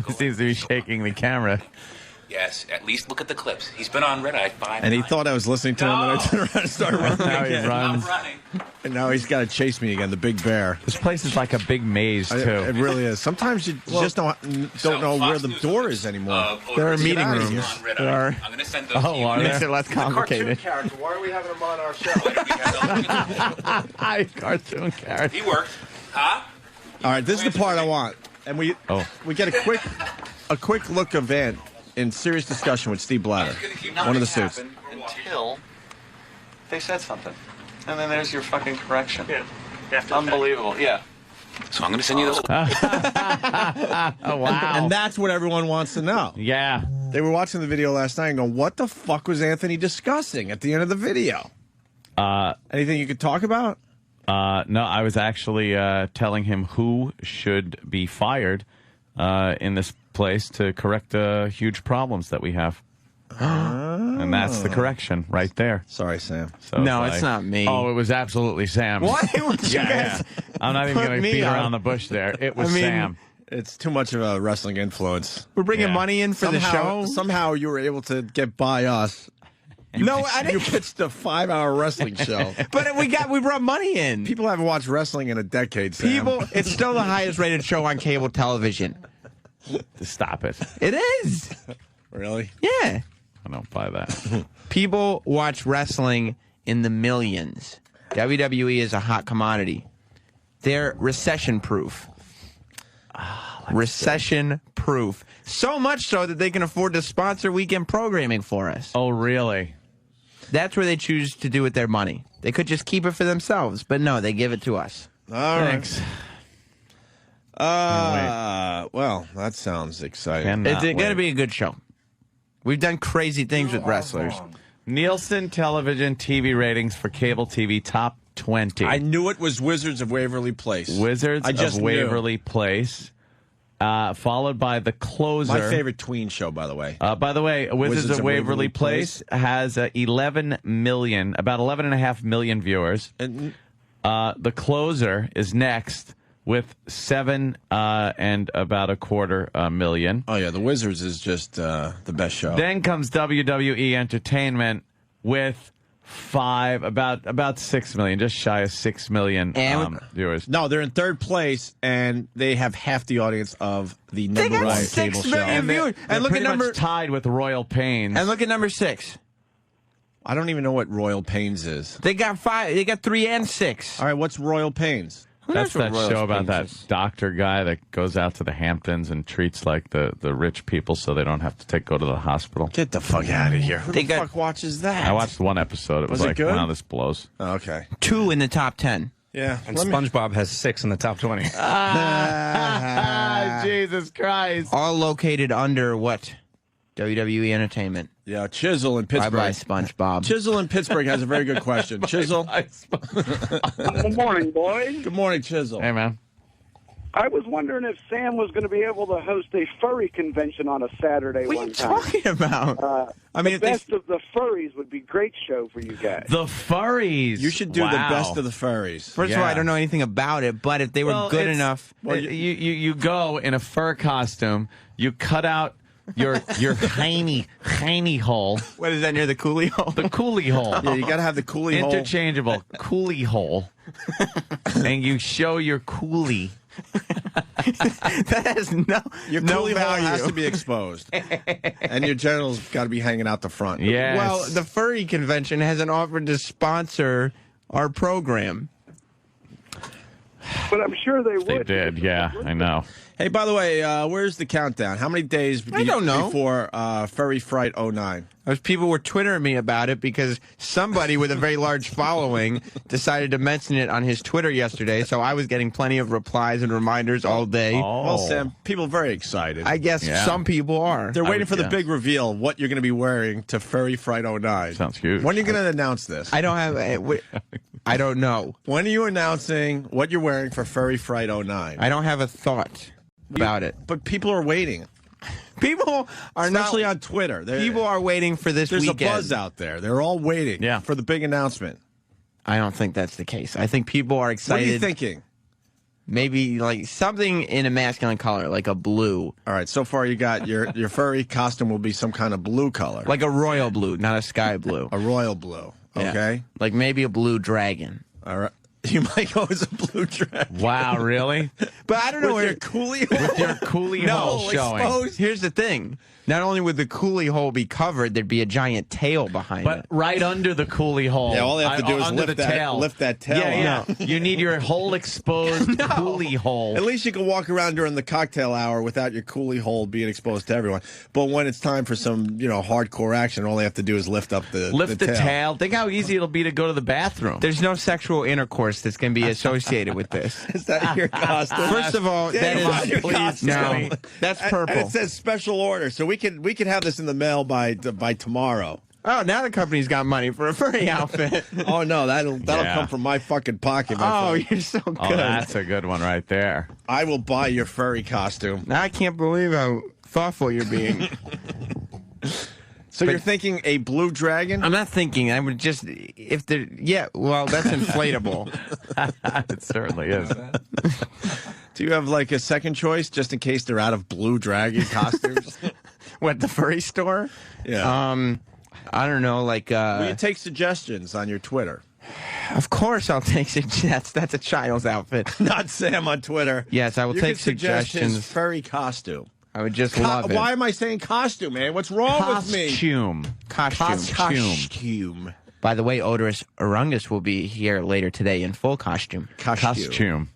He seems to be shaking the camera. Yes, at least look at the clips. He's been on Red Eye 5 And he times. thought I was listening to him, and I turned around and started running Now he again. runs. I'm running. And now he's got to chase me again, the big bear. This place is like a big maze, too. It really is. Sometimes you just don't know where the door is anymore. There are Odorus meeting Urungus rooms. on Red There Eye. are. I'm going to send those to you. are Makes there? it less complicated. character. Why are we having him on our show? Why do we have those? Hi, cartoon character. He worked. Huh? All right, this is the part I want. And we get a quick look of Ant in serious discussion with Steve Blatter, one of the suits. Until they said something. And then there's your fucking correction. Yeah. Unbelievable. Yeah. So I'm going to send you those. Oh, wow. And that's what everyone wants to know. Yeah. They were watching the video last night and going, what the fuck was Anthony discussing at the end of the video? Anything you could talk about? No, I was actually telling him who should be fired in this place to correct the huge problems that we have. And that's the correction right there. Sorry, Sam. So No, it's not me. Oh, it was absolutely Sam. Why would you Yeah. guys I'm not even put going to me beat on? around the bush there. It was I mean, Sam. It's too much of a wrestling influence. We're bringing Yeah. money in for the show? Somehow you were able to get by us. No, I You didn't. pitched a 5-hour wrestling show. But we brought money in. People haven't watched wrestling in a decade, Sam. It's still the highest rated show on cable television. Stop it. It is. Really? Yeah. I don't buy that. People watch wrestling in the millions. WWE is a hot commodity. They're recession proof. Recession proof. So much so that they can afford to sponsor weekend programming for us. Oh, really? That's where they choose to do with their money. They could just keep it for themselves, but no, they give it to us. All Thanks. Well, that sounds exciting. It's going to be a good show. We've done crazy things with wrestlers. Nielsen television TV ratings for cable TV top 20. I knew it was Wizards of Waverly Place. Wizards of Waverly Place. Followed by The Closer. My favorite tween show, by the way. By the way, Wizards of Waverly Place has 11 million, about 11.5 million viewers. And The Closer is next with 7 and about a quarter million. Oh, yeah, The Wizards is just the best show. Then comes WWE Entertainment with about 6 million, just shy of 6 million viewers. No, they're in third place, and they have half the audience of the They number got one 6 cable show. million viewers. They're And look at pretty number much tied with Royal Pains. and look at number 6. I don't even know what Royal Pains is. They got 5. They got 3 and 6. All right, what's Royal Pains? That's knows what that Royal show about Pains that is? doctor guy that goes out to the Hamptons and treats like the rich people so they don't have to go to the hospital. Get the fuck out of here. Who They the got- fuck watches that? I watched one episode. It was Was it like, good? wow, this blows. Oh, okay. 2 in the top 10. Yeah. And SpongeBob has 6 in the top 20. Jesus Christ. All located under what? WWE Entertainment. Yeah, Chisel in Pittsburgh. Bye-bye, SpongeBob. Chisel in Pittsburgh has a very good question. Chisel. Good morning, boys. Good morning, Chisel. Hey, man. I was wondering if Sam was going to be able to host a furry convention on a Saturday What are you talking about? I mean, the best of the furries would be a great show for you guys. The furries. You should do the best of the furries. First of all, I don't know anything about it, but if they were good enough, you go in a fur costume, you cut out your hiney hole. What is that near the coolie hole? The coolie hole. Yeah, you got to have the coolie hole. Interchangeable coolie hole. And you show your coolie. That has your coolie hole has to be exposed, and your genitals got to be hanging out the front. Yes. Well, the furry convention hasn't offered to sponsor our program. But I'm sure they They would. did, yeah, I know. Hey, by the way, where's the countdown? How many days I don't know. before Furry Fright 09? People were Twittering me about it because somebody with a very large following decided to mention it on his Twitter yesterday, so I was getting plenty of replies and reminders all day. Well, Sam, people are very excited. I guess some people are. They're waiting for the big reveal, what you're going to be wearing to Furry Fright 09. Sounds huge. When are you going to announce this? I don't have... I don't know. When are you announcing what you're wearing for Furry Fright 09? I don't have a thought about it. But people are waiting. People are Especially on Twitter. People are waiting for this There's weekend. a buzz out there. They're all waiting for the big announcement. I don't think that's the case. I think people are excited. What are you thinking? Maybe like something in a masculine color, like a blue. All right, so far you got your furry costume will be some kind of blue color. Like a royal blue, not a sky blue. A royal blue. Okay. Yeah. Like maybe a blue dragon. All right. You might go as a blue dragon. Wow, really? But I don't know With where your coolie hole? With your coolie hole showing. Exposed. Here's the thing. Not only would the coolie hole be covered, there'd be a giant tail behind it. But right under the coolie hole. Yeah, all they have to do is under lift the tail. that tail. Yeah, yeah. You need your whole exposed coolie hole. At least you can walk around during the cocktail hour without your coolie hole being exposed to everyone. But when it's time for some, hardcore action, all they have to do is lift up the tail. Think how easy it'll be to go to the bathroom. There's no sexual intercourse that's going to be associated with this. Is that your costume? First of all, that is costume. No, that's purple. And it says special order, so we can have this in the mail by tomorrow. Oh, now the company's got money for a furry outfit. Oh no, that'll come from my fucking pocket. You're so good. Oh, that's a good one right there. I will buy your furry costume. I can't believe how thoughtful you're being. So you're thinking a blue dragon? I'm not thinking. I would just if there. Yeah, well, that's inflatable. It certainly is. Do you have like a second choice just in case they're out of blue dragon costumes? What, the furry store? Yeah. I don't know. Like, will you take suggestions on your Twitter? Of course, I'll take suggestions. That's a child's outfit. Not Sam on Twitter. Yes, I will take suggestions. His furry costume. I would just love it. Why am I saying costume, man? What's wrong with me? Costume. By the way, Odorus Orungus will be here later today in full costume. Costume.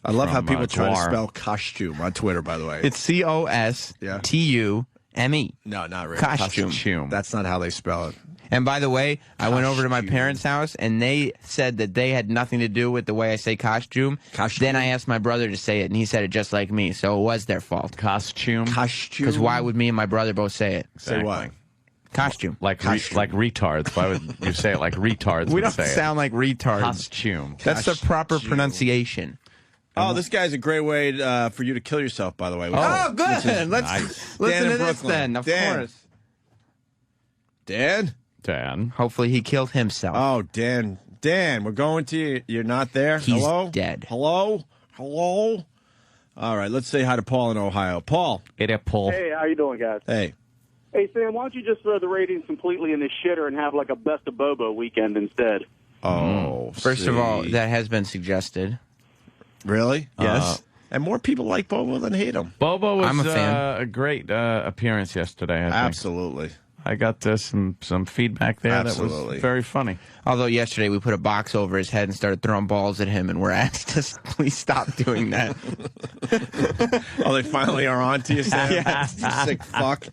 I love how people try to GWAR. spell costume on Twitter, by the way. It's COSTUME. No, not really. Costume. That's not how they spell it. And by the way, I went over to my parents' house, and they said that they had nothing to do with the way I say costume. Then I asked my brother to say it, and he said it just like me, so it was their fault. Costume. Because why would me and my brother both say it? Say what? Costume. Like retards. Why would you say it like retards? We would don't say sound like retards. Costume. That's the proper pronunciation. Oh, this guy's a great way for you to kill yourself, by the way. Oh, good. Let's listen to this then, of course. Dan? Hopefully he killed himself. Oh, Dan. Dan, we're going to you. You're not there? He's Hello? dead. Hello? Hello? All right, let's say hi to Paul in Ohio. Paul. Hey there, Paul. Hey, how you doing, guys? Hey. Hey, Sam, why don't you just throw the ratings completely in the shitter and have like a Best of Bobo weekend instead? Oh, First of all, that has been suggested. Really? Yes. And more people like Bobo than hate him. Bobo was I'm a fan. a great appearance yesterday, I think. Absolutely. I got some feedback there that was very funny. Although yesterday we put a box over his head and started throwing balls at him, and we're asked to please stop doing that. Oh, they finally are on to you, Sam? Yeah. You sick fuck.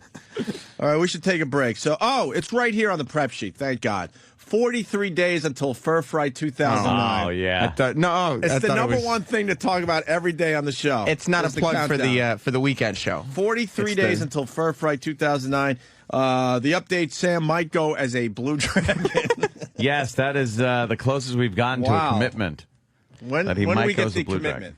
All right, we should take a break. So, it's right here on the prep sheet. Thank God. 43 days until Fur Fright 2009. Oh, yeah. It's the number one thing to talk about every day on the show. It's not a plug for the weekend show. 43 days until Fur Fright 2009. The update, Sam might go as a blue dragon. Yes, that is the closest we've gotten to a commitment. When that he do might we go get as the a blue commitment?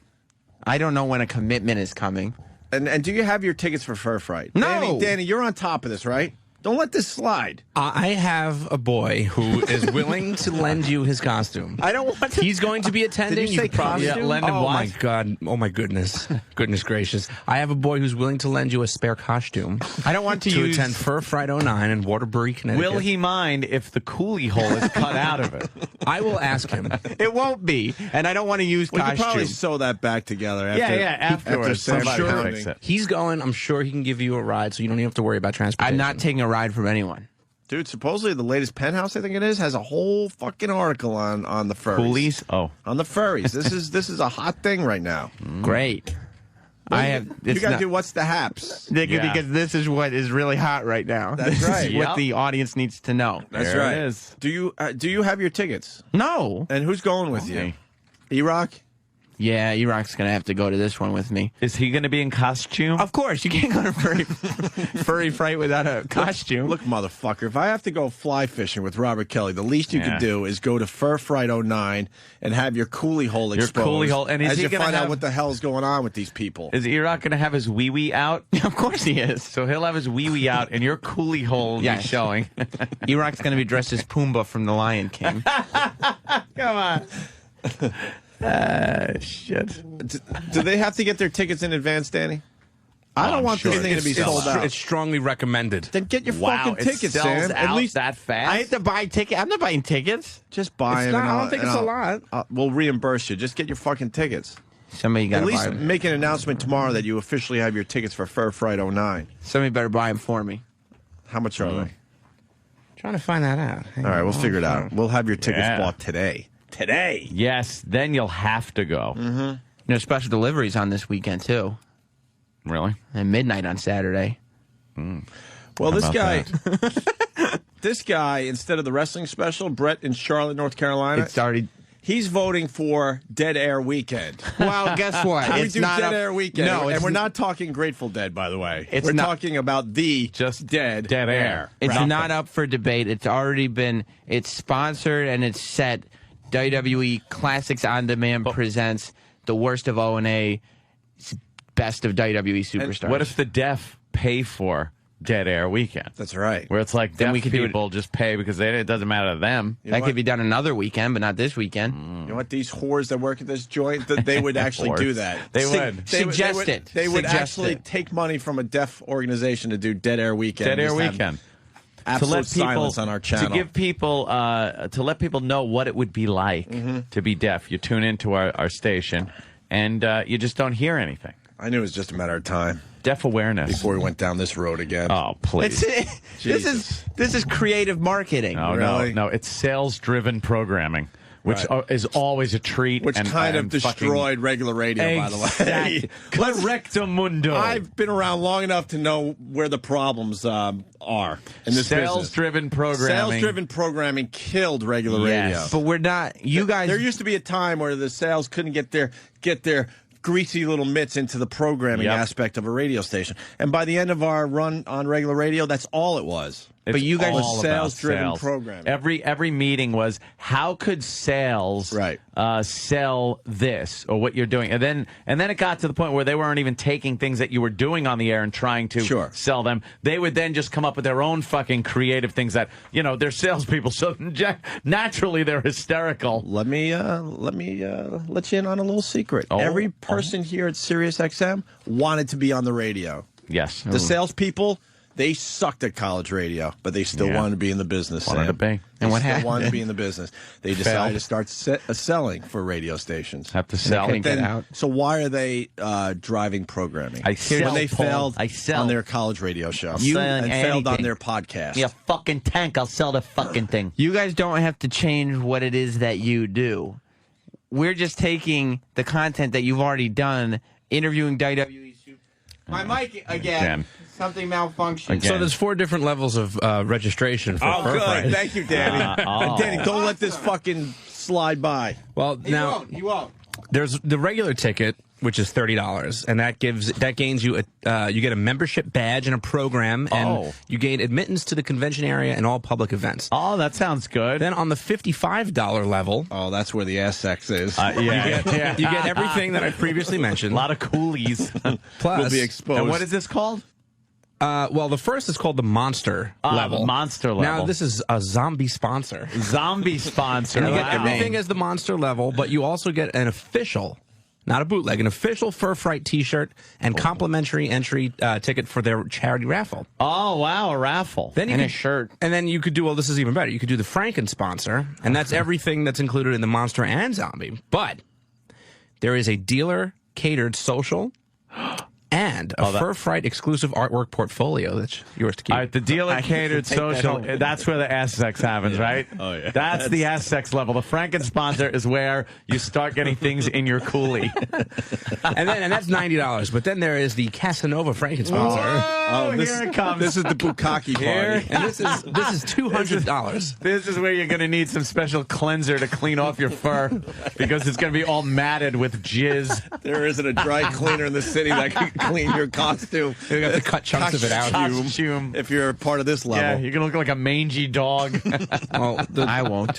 I don't know when a commitment is coming. And do you have your tickets for Fur Fright? No. Danny, you're on top of this, right? Don't let this slide. I have a boy who is willing to lend you his costume. I don't want to. He's going to be attending. Did you say probably costume? lend him. Oh, My God! Oh my goodness! Goodness gracious! I have a boy who's willing to lend you a spare costume. I don't want to to use. attend Fur Fright 09 in Waterbury, Connecticut. Will he mind if the coolie hole is cut out of it? I will ask him. It won't be, and I don't want to use We could costume. probably sew that back together. After, Afterwards, after somebody Sam will fix it. He's going. I'm sure he can give you a ride, so you don't even have to worry about transportation. I'm not taking a ride from anyone. Dude, supposedly the latest Penthouse, I think it is, has a whole fucking article on the furries. Coolies? Oh. On the furries. This is a hot thing right now. Great. I have. You got to do what's the haps. Because this is what is really hot right now. That's This right. is what the audience needs to know. That's There right. it is. Do you have your tickets? No. And who's going with you? E-Rock? Yeah, E-Rock's going to have to go to this one with me. Is he going to be in costume? Of course. You can't go to Furry Fright without a costume. Look, motherfucker, if I have to go fly fishing with Robert Kelly, the least you Yeah. could do is go to Fur Fright 09 and have your coolie hole Your exposed. coolie hole. And is as he you gonna find out have- what the hell's going on with these people. Is E-Rock going to have his wee-wee out? Of course he is. So he'll have his wee-wee out, and your coolie hole will Yes. be showing. E-Rock's going to be dressed as Pumbaa from The Lion King. Come on. Shit. Do they have to get their tickets in advance, Danny? I don't want this thing to be sold out. It's strongly recommended. Then get your Wow, fucking it tickets, sells Sam. At out least that fast? I have to buy tickets. I'm not buying tickets. just buy It's them. not- I don't think it's a lot. We'll reimburse you. Just get your fucking tickets. Somebody got At to buy least them. make an announcement tomorrow that you officially have your tickets for Fur Fright 09. Somebody better buy them for me. How much are they? Trying to find that out. All right, we'll figure it out. We'll have your tickets Yeah. bought today. Today. Yes, then you'll have to go. You know, special deliveries on this weekend, too. Really? And midnight on Saturday. Well, this about guy, this guy, instead of the wrestling special, Brett in Charlotte, North Carolina, It's already... he's voting for Dead Air Weekend. Well, guess what? We It's do not Dead a- Air Weekend, No, and it's we're not talking Grateful Dead, by the way. It's we're not- talking about the Just Dead Air. It's Right. not up for debate. It's already been... It's sponsored and it's set. WWE Classics On Demand presents the worst of O&A, best of WWE Superstars. What if the deaf pay for Dead Air Weekend? That's right. Where it's like Then deaf we could do it- people just pay because it doesn't matter to them. You know that what? could be done another weekend, but not this weekend. You know what? These whores that work at this joint, they would actually do Whores. that. They would. Suggest it. They would Suggest actually it. take money from a deaf organization to do Dead Air Weekend. Dead Air Just have Weekend. Absolute silence on our channel. To give people, to let people know what it would be like to be deaf. You tune into our station, and you just don't hear anything. I knew it was just a matter of time Deaf awareness. before we went down this road again. Oh, please. This is creative marketing. No, Really? no. It's sales-driven programming, which Right. is always a treat. Which and, kind of and destroyed regular radio, by the way. Exactly. Correcto mundo. I've been around long enough to know where the problems are in this business. Sales-driven programming. Sales-driven programming killed regular Yes. radio. But we're not. You guys. There used to be a time where the sales couldn't get their greasy little mitts into the programming Yep. aspect of a radio station. And by the end of our run on regular radio, that's all it was. It's But you guys- all about Sales-driven sales. programming. Every meeting was how could sales sell this or what you're doing, and then it got to the point where they weren't even taking things that you were doing on the air and trying to sell them. They would then just come up with their own fucking creative things that they're salespeople, so naturally they're hysterical. Let me let you in on a little secret. Every person here at SiriusXM wanted to be on the radio. Yes, The salespeople. They sucked at college radio, but they still wanted to be in the business. Wanted Sam. to be. They And what still happened? wanted to be in the business. They decided Failed. to start selling for radio stations. Have to sell. couldn't get out. So why are they driving programming? I sell, when they Paul. failed I sell. on their college radio show. You- and selling failed on anything. their podcast. Yeah, fucking tank. I'll sell the fucking thing. You guys don't have to change what it is that you do. We're just taking the content that you've already done, interviewing WWE. My mic again. Something malfunctioned. So there's 4 different levels of registration for Oh, Fur good. Fright. Thank you, Danny. Oh. Danny, don't let this fucking slide by. Well, now He won't. there's the regular ticket which is $30, and that gains you you get a membership badge and a program, and you gain admittance to the convention area and all public events. Oh, that sounds good. Then on the $55 level, that's where the ass sex is. you get everything that I previously mentioned. A lot of coolies. Plus, will be exposed. And what is this called? Well, the first is called the monster level. The monster level. Now, this is a zombie sponsor. Zombie sponsor. And you get everything as the monster level, but you also get an official, not a bootleg, an official Fur Fright T-shirt and complimentary entry ticket for their charity raffle. Oh, wow, a raffle. Then a shirt. And then you could do, well, this is even better. You could do the Franken sponsor, and that's everything that's included in the monster and zombie. But there is a dealer-catered social and a Fur Fright exclusive artwork portfolio that's yours to keep. All right, the dealer catered social, that's where the ass sex happens, right? Oh, yeah. That's the ass sex level. The Franken sponsor is where you start getting things in your coolie. and that's $90. But then there is the Casanova Franken sponsor. Oh, here it comes. This is the bukkake party. And this is $200. This is where you're going to need some special cleanser to clean off your fur because it's going to be all matted with jizz. There isn't a dry cleaner in the city that can clean your costume. You have to cut chunks of it out. Costume. If you're part of this level. Yeah, you're going to look like a mangy dog. Well, I won't.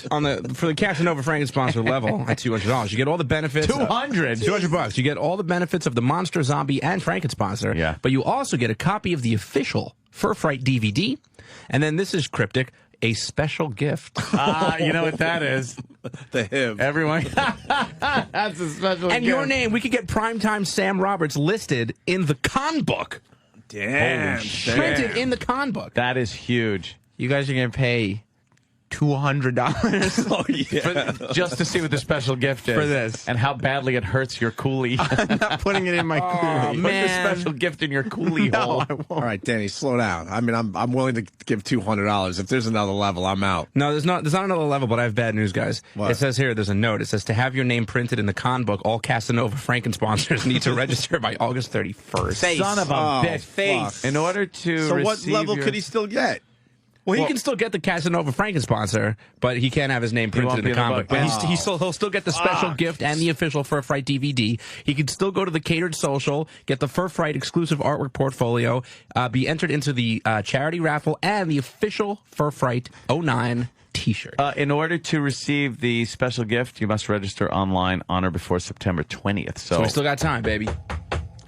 For the Casanova Franken sponsor level at $200, you get all the benefits. $200 You get all the benefits of the monster, zombie, and Franken sponsor. Yeah. But you also get a copy of the official Fur Fright DVD. And then this is cryptic. A special gift. You know what that is? The HIV. Everyone. That's a special And gift. your name, we could get Primetime Sam Roberts listed in the con book. Damn. Printed in the con book. That is huge. You guys are going to pay $200 Oh, yeah. Just to see what the special gift is. For this. And how badly it hurts your coolie. I'm not putting it in my coolie. Put the special gift in your coolie hole. I won't. All right, Danny, slow down. I mean, I'm willing to give $200. If there's another level, I'm out. No, there's not another level, but I have bad news, guys. What? It says here, there's a note. It says, to have your name printed in the con book, all Casanova Franken sponsors need to register by August 31st. Son of a bitch. Fuck. In order to So what receive level your- could he still get? Well, he can still get the Casanova Franken sponsor, but he can't have his name printed won't in the be in the comic book. book. But he'll still get the special gift and the official Fur Fright DVD. He can still go to the catered social, get the Fur Fright exclusive artwork portfolio, be entered into the charity raffle, and the official Fur Fright 09 T-shirt. In order to receive the special gift, you must register online on or before September 20th. So we still got time, baby.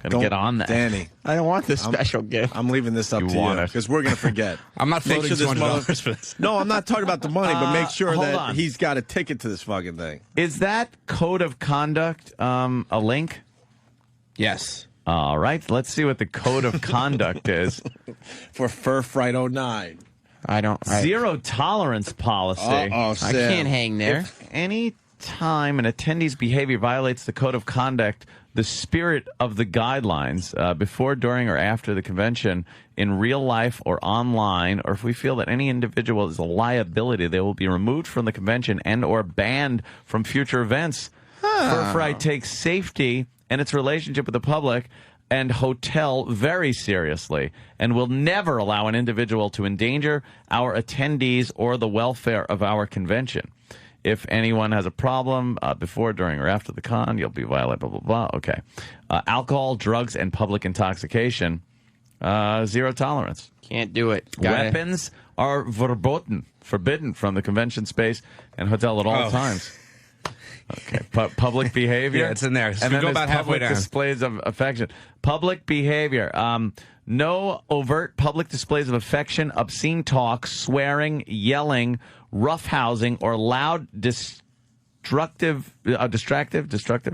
Gotta get on that. Danny. I don't want this special gift. I'm leaving this up You to you want it. because we're going to forget. I'm not Make floating sure this $200 for this. No, I'm not talking about the money, but make sure hold that on. he's got a ticket to this fucking thing. Is that code of conduct a link? Yes. All right. Let's see what the code of conduct is. For Fur Fright 09. I don't. Zero tolerance policy. Uh-oh, I Sam. can't hang there. If any time an attendee's behavior violates the code of conduct, the spirit of the guidelines before, during, or after the convention, in real life or online, or if we feel that any individual is a liability, they will be removed from the convention and or banned from future events. Fur Fright takes safety and its relationship with the public and hotel very seriously and will never allow an individual to endanger our attendees or the welfare of our convention. If anyone has a problem before, during, or after the con, you'll be violated, blah, blah, blah. Okay. Alcohol, drugs, and public intoxication, zero tolerance. Can't do it. Got it. Weapons are forbidden from the convention space and hotel at all times. Okay. Public behavior. Yeah, it's in there. So And we then go there's about halfway public down. displays of affection. Public behavior. No overt public displays of affection, obscene talk, swearing, yelling, roughhousing, or loud destructive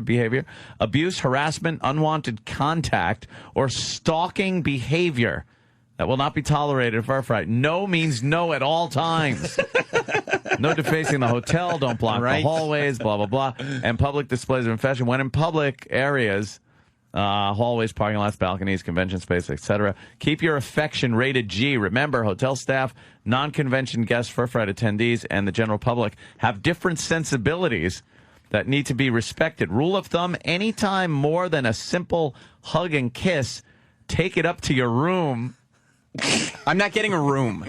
behavior, abuse, harassment, unwanted contact, or stalking behavior that will not be tolerated at Fur Fright. No means no at all times. No defacing the hotel, don't block the hallways, blah, blah, blah. And public displays of affection. When in public areas, hallways, parking lots, balconies, convention space, etc. Keep your affection rated G. Remember, hotel staff, non-convention guests, Fur Fright attendees, and the general public have different sensibilities that need to be respected. Rule of thumb, anytime more than a simple hug and kiss, take it up to your room. I'm not getting a room.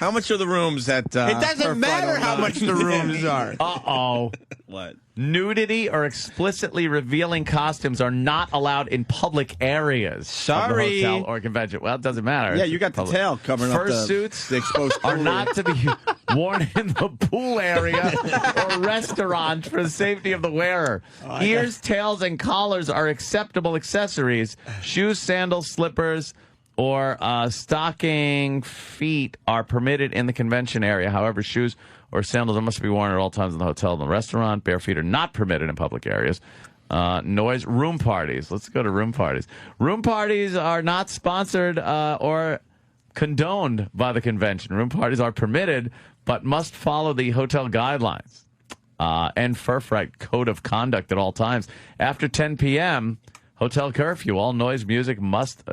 How much are the rooms at? It doesn't matter how much the rooms are. Uh-oh. What? Nudity or explicitly revealing costumes are not allowed in public areas. Sorry. Of the hotel or convention. Well, it doesn't matter. Yeah, you got the tail covering up Fursuits the exposed are not to be worn in the pool area or restaurant for the safety of the wearer. Ears, tails, and collars are acceptable accessories. Shoes, sandals, slippers, or stocking feet are permitted in the convention area. However, shoes or sandals must be worn at all times in the hotel and the restaurant. Bare feet are not permitted in public areas. Room parties. Let's go to room parties. Room parties are not sponsored or condoned by the convention. Room parties are permitted, but must follow the hotel guidelines and Furfright code of conduct at all times. After 10 p.m., hotel curfew. All noise music must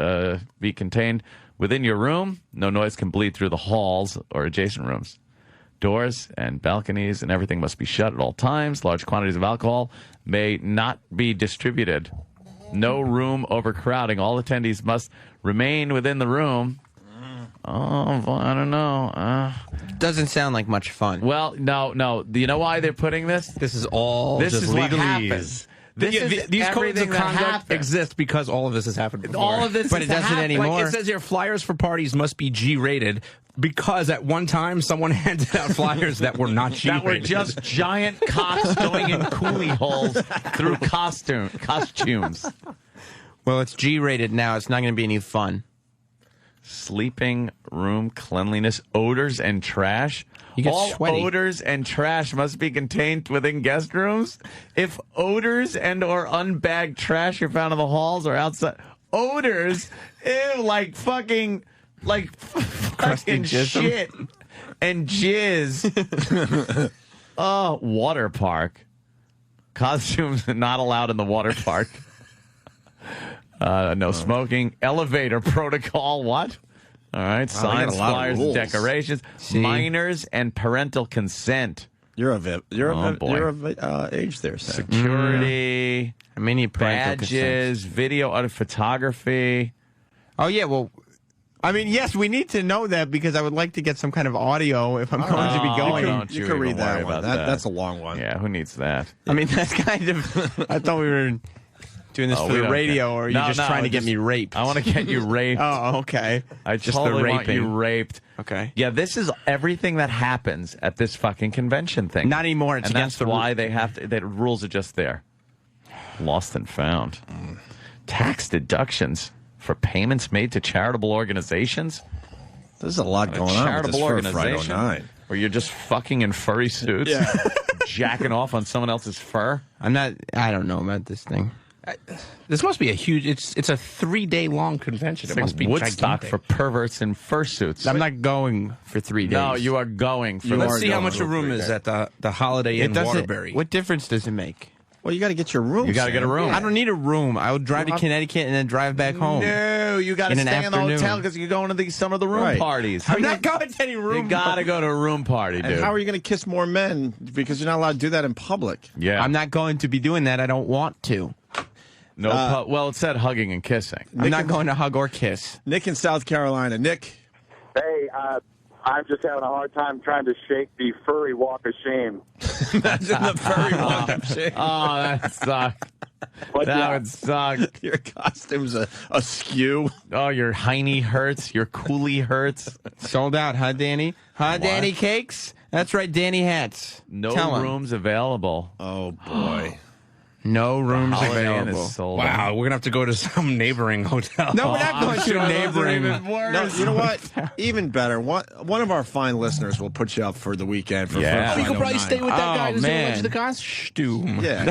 be contained within your room. No noise can bleed through the halls or adjacent rooms. Doors and balconies and everything must be shut at all times. Large quantities of alcohol may not be distributed. No room overcrowding. All attendees must remain within the room. Oh, well, I don't know. Doesn't sound like much fun. Well, no. Do you know why they're putting this? This is all This just is what legalese. happens. These codes of conduct exist because all of this has happened before. All of this but it doesn't anymore. Like it says here, flyers for parties must be G-rated because at one time someone handed out flyers that were not G-rated. That were just giant cocks going in coolie holes through costumes. Well, it's G-rated now. It's not going to be any fun. Sleeping room cleanliness, odors, and trash. You get All sweaty. odors and trash must be contained within guest rooms. If odors and or unbagged trash are found in the halls or outside, odors, ew, like fucking shit and jizz. Oh, water park. Costumes not allowed in the water park. No smoking. Elevator protocol. What? All right. Signs, flyers, and decorations. See? Minors and parental consent. You're of age there, Sam. Security. I mean, you parental Badges. consent. Video, photography. Oh, yeah, well, I mean, yes, we need to know that because I would like to get some kind of audio if I'm going to be going. Don't You you can even read that worry one. about that. That's a long one. Yeah, who needs that? I mean, that's kind of. I thought we were doing this for we the don't radio, care. or are you No, just trying to get me raped? I want to get you raped. Oh, okay. I Just totally the want raping. you raped. Okay. Yeah, this is everything that happens at this fucking convention thing. Not anymore. It's and against that's the why they have to. The rules are just there. Lost and found. Tax deductions for payments made to charitable organizations. There's a lot going on with Charitable this organization 09. where you're just fucking in furry suits, jacking off on someone else's fur. I don't know about this thing. This must be a huge. It's a 3-day long convention. It's It must be Woodstock gigantic. for perverts in fursuits. I'm not going for 3 days. No, you are going for. Let's see how much a room is at the Holiday Inn Waterbury. What difference does it make? Well, you got to get your room. You got to get a room. I don't need a room. I would drive to Connecticut and then drive back home. No, you got to In an stay in the afternoon. hotel because you're going to some of the room Right. parties. I'm not going to any room. You got to go to a room party, dude. And how are you going to kiss more men? Because you're not allowed to do that in public. Yeah, I'm not going to be doing that. I don't want to. no. Well, it said hugging and kissing. I'm not going to hug or kiss. Nick in South Carolina. Nick. Hey, I'm just having a hard time trying to shake the furry walk of shame. Imagine the furry walk of shame. Oh, that sucked. But That would suck. Your costume's askew. Oh, your hiney hurts. Your coolie hurts. Sold out, huh, Danny? Huh, What? Danny Cakes? That's right, Danny Hats. No Tell 'em. rooms available. Oh, boy. No rooms Holiday Inn available. is sold Wow, out. we're gonna have to go to some neighboring hotel. No, we're not going to a neighboring. No, you know what? Even better. One of our fine listeners will put you up for the weekend. For Yeah. Fun You could probably 09. stay with that guy that's man. in the costume. Yeah.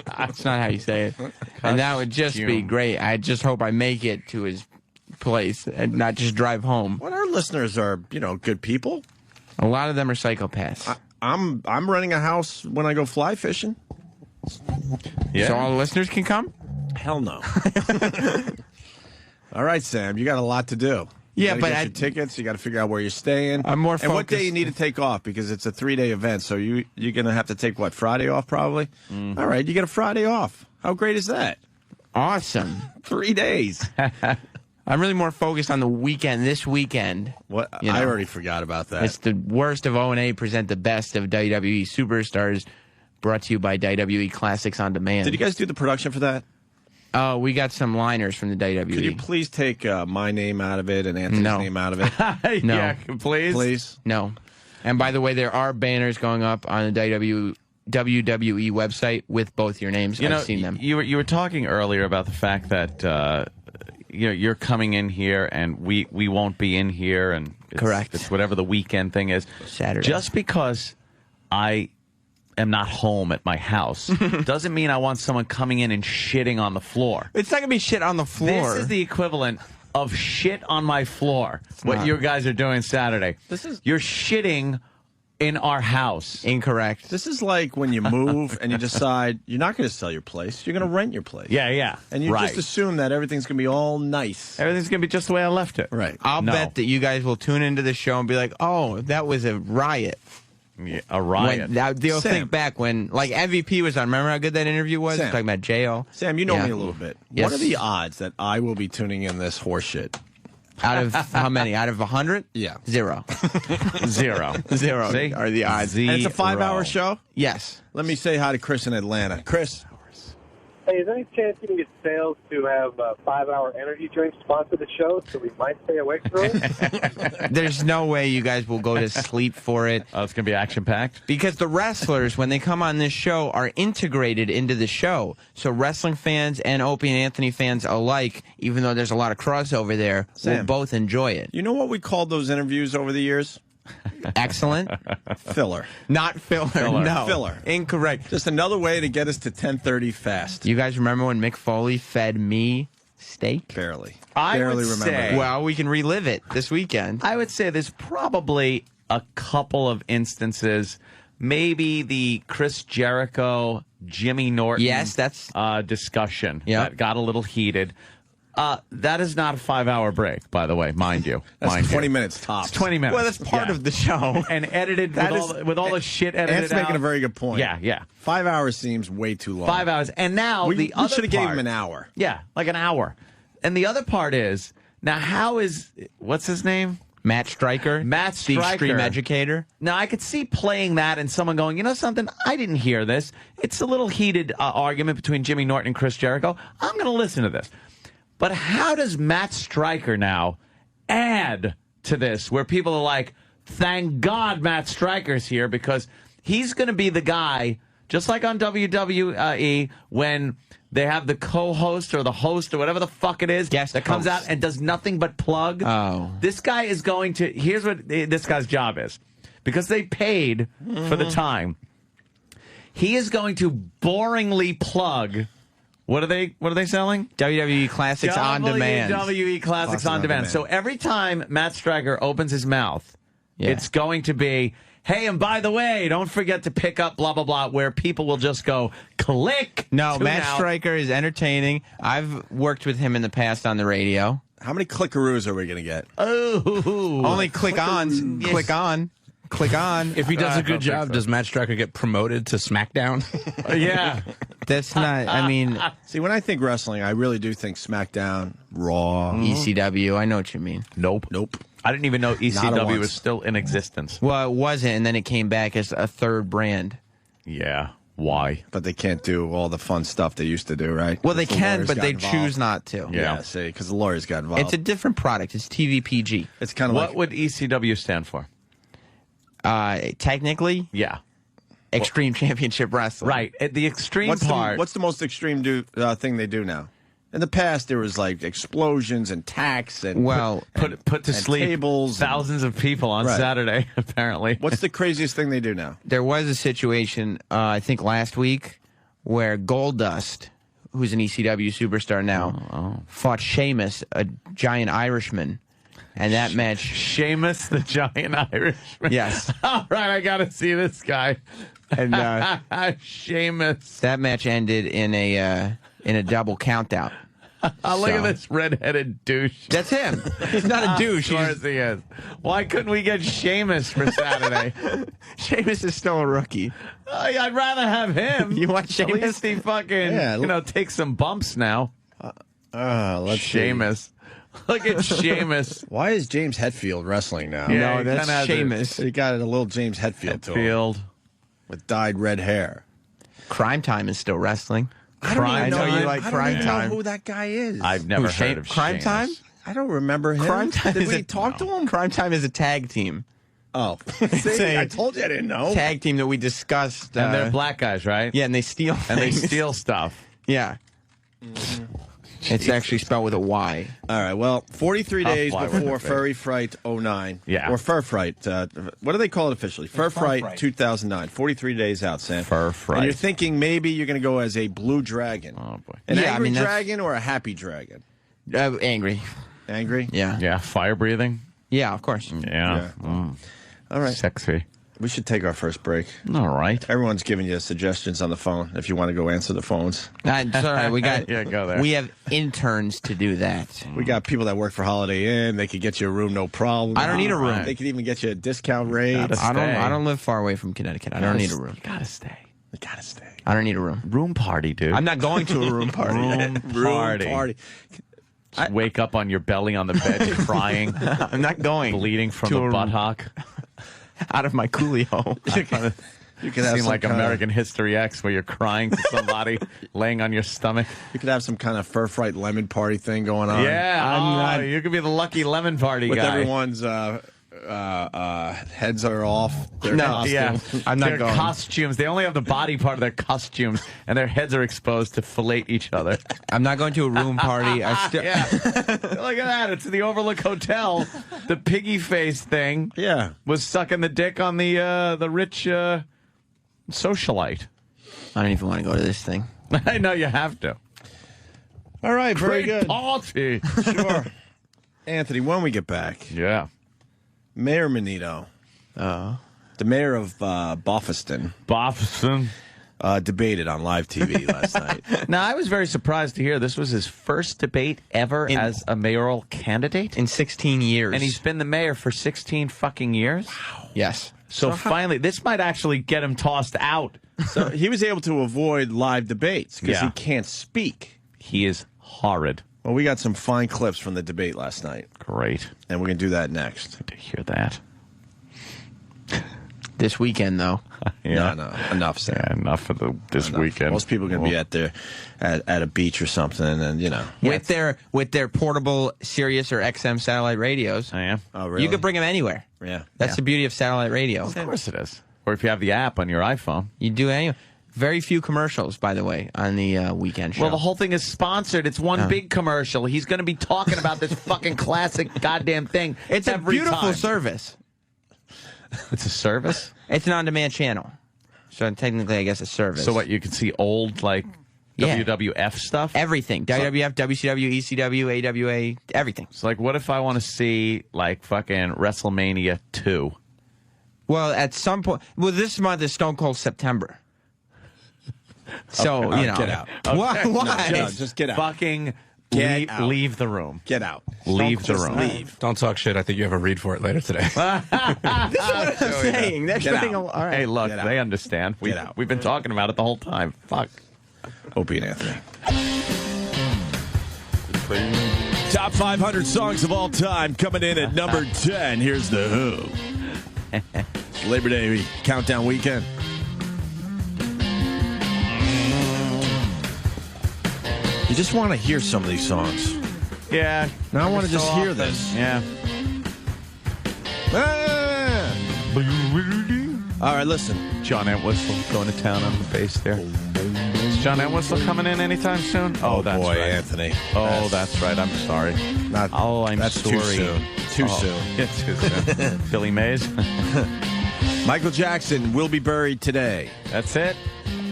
That's not how you say it. And that would just be Costume. great. I just hope I make it to his place and not just drive home. Well, our listeners are, good people. A lot of them are psychopaths. I'm renting a house when I go fly fishing. Yeah. So all the listeners can come? Hell no. All right, Sam, you got a lot to do. You Yeah, gotta but get I- your tickets. You got to figure out where you're staying. I'm more And what day focused- you need to take off because it's a 3-day event. So you're going to have to take Friday off probably. All right, you get a Friday off. How great is that? Awesome. 3 days. I'm really more focused on the weekend. This weekend. What? You know, I already forgot about that. It's the worst of O&A present the best of WWE Superstars, brought to you by WWE Classics on Demand. Did you guys do the production for that? We got some liners from the WWE. Could you please take my name out of it and Anthony's name out of it? No. Yeah, please. Please? No. And by the way, there are banners going up on the WWE website with both your names. I've seen them. You were talking earlier about the fact that you're coming in here and we won't be in here, and correct. It's whatever the weekend thing is. Saturday. Just because I am not home at my house doesn't mean I want someone coming in and shitting on the floor. It's not gonna be shit on the floor. This is the equivalent of shit on my floor. What you guys are doing Saturday. You're shitting in our house. Incorrect. This is like when you move and you decide you're not going to sell your place. You're going to rent your place. Yeah. And you just assume that everything's going to be all nice. Everything's going to be just the way I left it. Right. I'll bet that you guys will tune into the show and be like, oh, that was a riot. Yeah, a riot. They'll think back when, like, MVP was on. Remember how good that interview was? Sam. Talking about jail. Sam, you know me a little bit. Yes. What are the odds that I will be tuning in this horse shit? Out of how many? Out of 100? Yeah. 0. Zero. Zero See? are the odds. And it's a 5-hour show? Yes. Let me say hi to Chris in Atlanta. Chris. Hey, is there any chance you can get sales to have a 5-hour energy drink sponsor the show so we might stay awake through it? There's no way you guys will go to sleep for it. Oh, it's going to be action-packed? Because the wrestlers, when they come on this show, are integrated into the show. So wrestling fans and Opie and Anthony fans alike, even though there's a lot of crossover there, will Sam. both enjoy it. You know what we called those interviews over the years? Excellent. Filler. Not filler. No. Filler. Incorrect. Just another way to get us to 10:30 fast. You guys remember when Mick Foley fed me steak? Barely. I Barely would remember say- that. Well, we can relive it this weekend. I would say there's probably a couple of instances, maybe the Chris Jericho, Jimmy Norton discussion that got a little heated. That is not a 5-hour break, by the way, mind you. That's 20 minutes tops. It's 20 minutes. Well, that's part of the show. And edited with all the shit edited Ant's making out. a very good point. Yeah. 5 hours seems way too long. 5 hours. And now we other should have gave part- him an hour. Yeah, like an hour. And the other part is, now what's his name? Matt Stryker. Matt The Stryker. Extreme Educator. Now, I could see playing that and someone going, you know something, I didn't hear this. It's a little heated argument between Jimmy Norton and Chris Jericho. I'm going to listen to this. But how does Matt Stryker now add to this where people are like, thank God Matt Stryker's here because he's going to be the guy, just like on WWE, when they have the co-host or the host or whatever the fuck it is that comes out and does nothing but plug. Oh. This guy is going to, here's what this guy's job is. Because they paid for the time, he is going to boringly plug. What are they selling? WWE Classics on Demand. WWE Classics on Demand. So every time Matt Stryker opens his mouth, it's going to be, hey, and by the way, don't forget to pick up blah, blah, blah, where people will just go, click. No, Matt Stryker is entertaining. I've worked with him in the past on the radio. How many clickaroos are we going to get? Oh. Only click-ons. Click on. Click on. If he does a good job, does Matt Stryker get promoted to SmackDown? Yeah. That's not, I mean... See, when I think wrestling, I really do think SmackDown, Raw. ECW, I know what you mean. Nope. I didn't even know ECW was still in existence. Well, it wasn't, and then it came back as a third brand. Yeah. Why? But they can't do all the fun stuff they used to do, right? Well, they The can, lawyers but got they involved. choose not to. Yeah, see, because the lawyers got involved. It's a different product. It's TVPG. It's kind of What like... would ECW stand for? Technically, Yeah. Extreme Championship Wrestling. Right. At the extreme What's part. what's the most extreme thing they do now? In the past, there was like explosions and tacks and put to and sleep tables, thousands of people on Right. Saturday. Apparently. What's the craziest thing they do now? There was a situation, I think last week, where Goldust, who's an ECW superstar now, fought Sheamus, a giant Irishman. And that match... Sheamus, the giant Irishman. Yes. All right, I got to see this guy. And Sheamus. that match ended in a double countout. Look at this redheaded douche. That's him. He's not a douche. Of course he is. Why couldn't we get Sheamus for Saturday? Sheamus is still a rookie. I'd rather have him. You want At Sheamus? least he fucking, take some bumps now. Let's Sheamus. Look at Sheamus. Why is James Hetfield wrestling now? Yeah, No, that's Sheamus. He got a little James Hetfield to him Hetfield. with dyed red hair. Crime Time is still wrestling. I know you like Crime I Time. don't know who that guy is. I've never heard of Crime Sheamus. Time? I don't remember him. Crime Time Did is we talk to him? Crime Time is a tag team. Oh. It's See, a I told you I didn't know. Tag team that we discussed. And they're black guys, right? Yeah, and they steal And they things. steal stuff. Yeah. It's actually spelled with a Y. All right, well, 43 I'll days fly with before it, babe. Furry Fright 09. Yeah. Or Fur Fright. What do they call it officially? Fur Fright 2009. 43 days out, Sam. Fur Fright. And you're thinking maybe you're going to go as a blue dragon. Oh, boy. An Yeah, I angry mean, that's- dragon or a happy dragon? Angry. Angry? Yeah. Yeah, fire breathing. Yeah, of course. Yeah. Mm. All right. Sexy. We should take our first break. All right. Everyone's giving you suggestions on the phone if you want to go answer the phones. It's all right. We got. Yeah, go there. We have interns to do that. We got people that work for Holiday Inn. They could get you a room, no problem. I don't need a room. They could even get you a discount rate. I don't live far away from Connecticut. I don't need a room. You gotta stay. You gotta stay. I don't need a room. Room party, dude. I'm not going to a room party. Room party. Just wake up on your belly on the bed crying. I'm not going. Bleeding from to the a room. buttock. Out of my coolio. You could have Seem some like kind American History X where you're crying to somebody laying on your stomach. You could have some kind of Fur Fright lemon party thing going on. Yeah, you could be the lucky lemon party with guy. everyone's heads are off. Their costumes. Yeah, I'm not their going. costumes. They only have the body part of their costumes, and their heads are exposed to fillet each other. I'm not going to a room party. I still. Yeah, look at that. It's the Overlook Hotel. The piggy face thing. Yeah, was sucking the dick on the rich socialite. I don't even want to go to this thing. I know you have to. All right, very Great good. party. Sure. Anthony, when we get back, Yeah. Mayor Menino, the mayor of Boston, debated on live TV last night. Now, I was very surprised to hear this was his first debate ever as a mayoral candidate. In 16 years. And he's been the mayor for 16 fucking years? Wow. Yes. So finally, this might actually get him tossed out. So he was able to avoid live debates because he can't speak. He is horrid. Well, we got some fine clips from the debate last night. Great. And we're going to do that next. To hear that. This weekend, though. Yeah. No, enough, Sam. Yeah, enough for this weekend. Most people are going to be at a beach or something, and you know, With their portable Sirius or XM satellite radios. I am. Oh, really? You could bring them anywhere. Yeah. That's the beauty of satellite radio. Of course it is. Or if you have the app on your iPhone. You do anyway. Very few commercials, by the way, on the weekend show. Well, the whole thing is sponsored. It's one big commercial. He's going to be talking about this fucking classic goddamn thing. It's a every beautiful time. service. It's a service? It's an on-demand channel. So technically, I guess a service. So what, you can see old, like, Yeah. WWF stuff? Everything. WWF, WCW, ECW, AWA, everything. It's like, what if I want to see, like, fucking WrestleMania 2? Well, at some point... Well, this month is Stone Cold September. So, Okay, you know. get out. Why? No, just get out. Fucking Get out. leave the room. Get out. Leave the Just room. Leave. Don't talk shit. I think you have a read for it later today. This is what I'm saying. They're Get putting out. all right. Hey, look, Get out. they understand. Get out. We've been talking about it the whole time. Fuck. Opie and Anthony. Top 500 songs of all time coming in at number 10. Here's the Who. Labor Day countdown weekend. You just want to hear some of these songs. Yeah. Now I want to Every just so hear often. this. Yeah. All right, listen. John Entwistle going to town on the bass there. Is John Entwistle coming in anytime soon? Oh, that's boy, right. Anthony. Oh, that's right. I'm sorry. I'm that's sorry. too soon. Too soon. Yeah, too soon. Billy Mays. Michael Jackson will be buried today. That's it.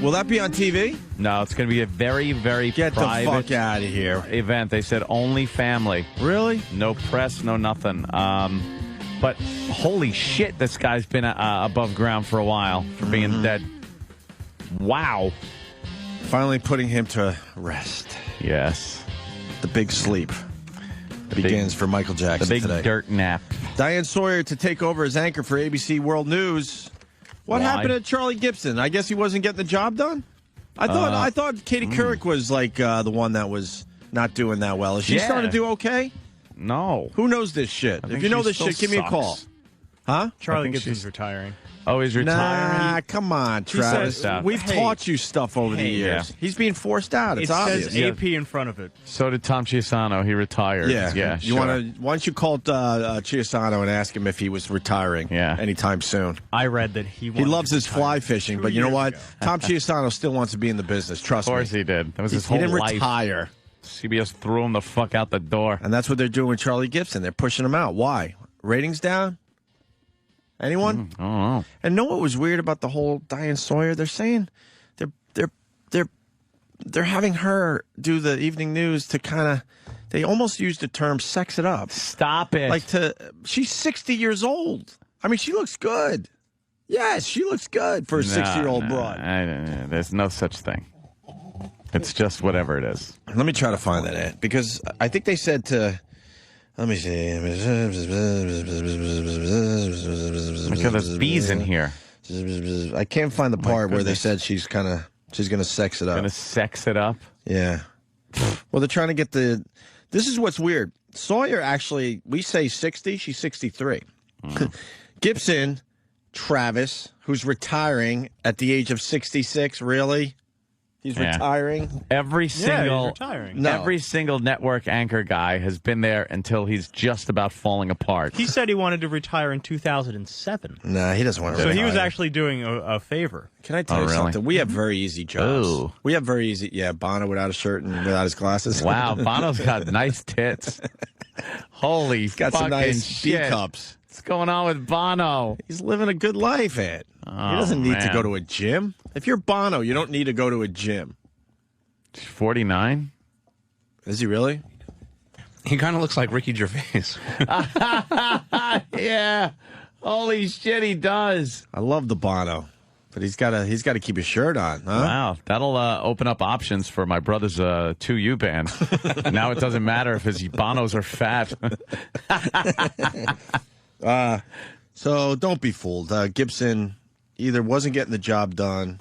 Will that be on TV? No, it's going to be a very, very Get private the fuck out of here. event. They said only family. Really? No press, no nothing. But holy shit, this guy's been above ground for a while for being dead. Wow. Finally putting him to rest. Yes. The big sleep begins for Michael Jackson The big today. dirt nap. Diane Sawyer to take over as anchor for ABC World News. What Why? happened to Charlie Gibson? I guess he wasn't getting the job done? I thought Katie Couric was like the one that was not doing that well. Is she starting to do okay? No. Who knows this shit? If you know this shit, give me a call. Huh? Charlie Gibson's retiring. Oh, he's retiring? Nah, come on, Travis. We've taught you stuff over the years. Yeah. He's being forced out. It's it obvious. says AP in front of it. So did Tom Chiasano. He retired. Yeah. You want to? Why don't you call Chiasano and ask him if he was retiring? Anytime soon. I read that he loves his fly fishing, but you know what? Tom Chiasano still wants to be in the business. Trust me. Of course he did. That was his whole life. He didn't life. retire. CBS threw him the fuck out the door. And that's what they're doing with Charlie Gibson. They're pushing him out. Why? Ratings down? Anyone? I don't know. And know what was weird about the whole Diane Sawyer? They're saying they're having her do the evening news to kind of. They almost used the term "sex it up." Stop it! She's 60 years old. I mean, she looks good. Yes, she looks good for a 60-year-old broad. There's no such thing. It's just whatever it is. Let me try to find that ad because I think they said to. Let me see. Look at there's bees in here. I can't find the part where they said she's going to sex it up. Going to sex it up? Yeah. Well, they're trying to get the. This is what's weird. Sawyer actually, we say 60, she's 63. Gibson, Travis, who's retiring at the age of 66, really? He's retiring. Every single he's retiring. No. Every single network anchor guy has been there until he's just about falling apart. He said he wanted to retire in 2007. Nah, he doesn't want to So retire. he was actually doing a favor. Can I tell you something? We have very easy jobs. Ooh. We have very easy. Yeah, Bono without a shirt and without his glasses. Wow, Bono's got nice tits. Holy He's got fucking some nice shit. B-cups. What's going on with Bono? He's living a good life, Ed. He doesn't need to go to a gym. If you're Bono, you don't need to go to a gym. 49? Is he really? He kind of looks like Ricky Gervais. Yeah. Holy shit, he does. I love the Bono, but he's got to keep his shirt on. Huh? Wow, that'll open up options for my brother's 2U band. Now it doesn't matter if his Bonos are fat. So don't be fooled. Gibson either wasn't getting the job done.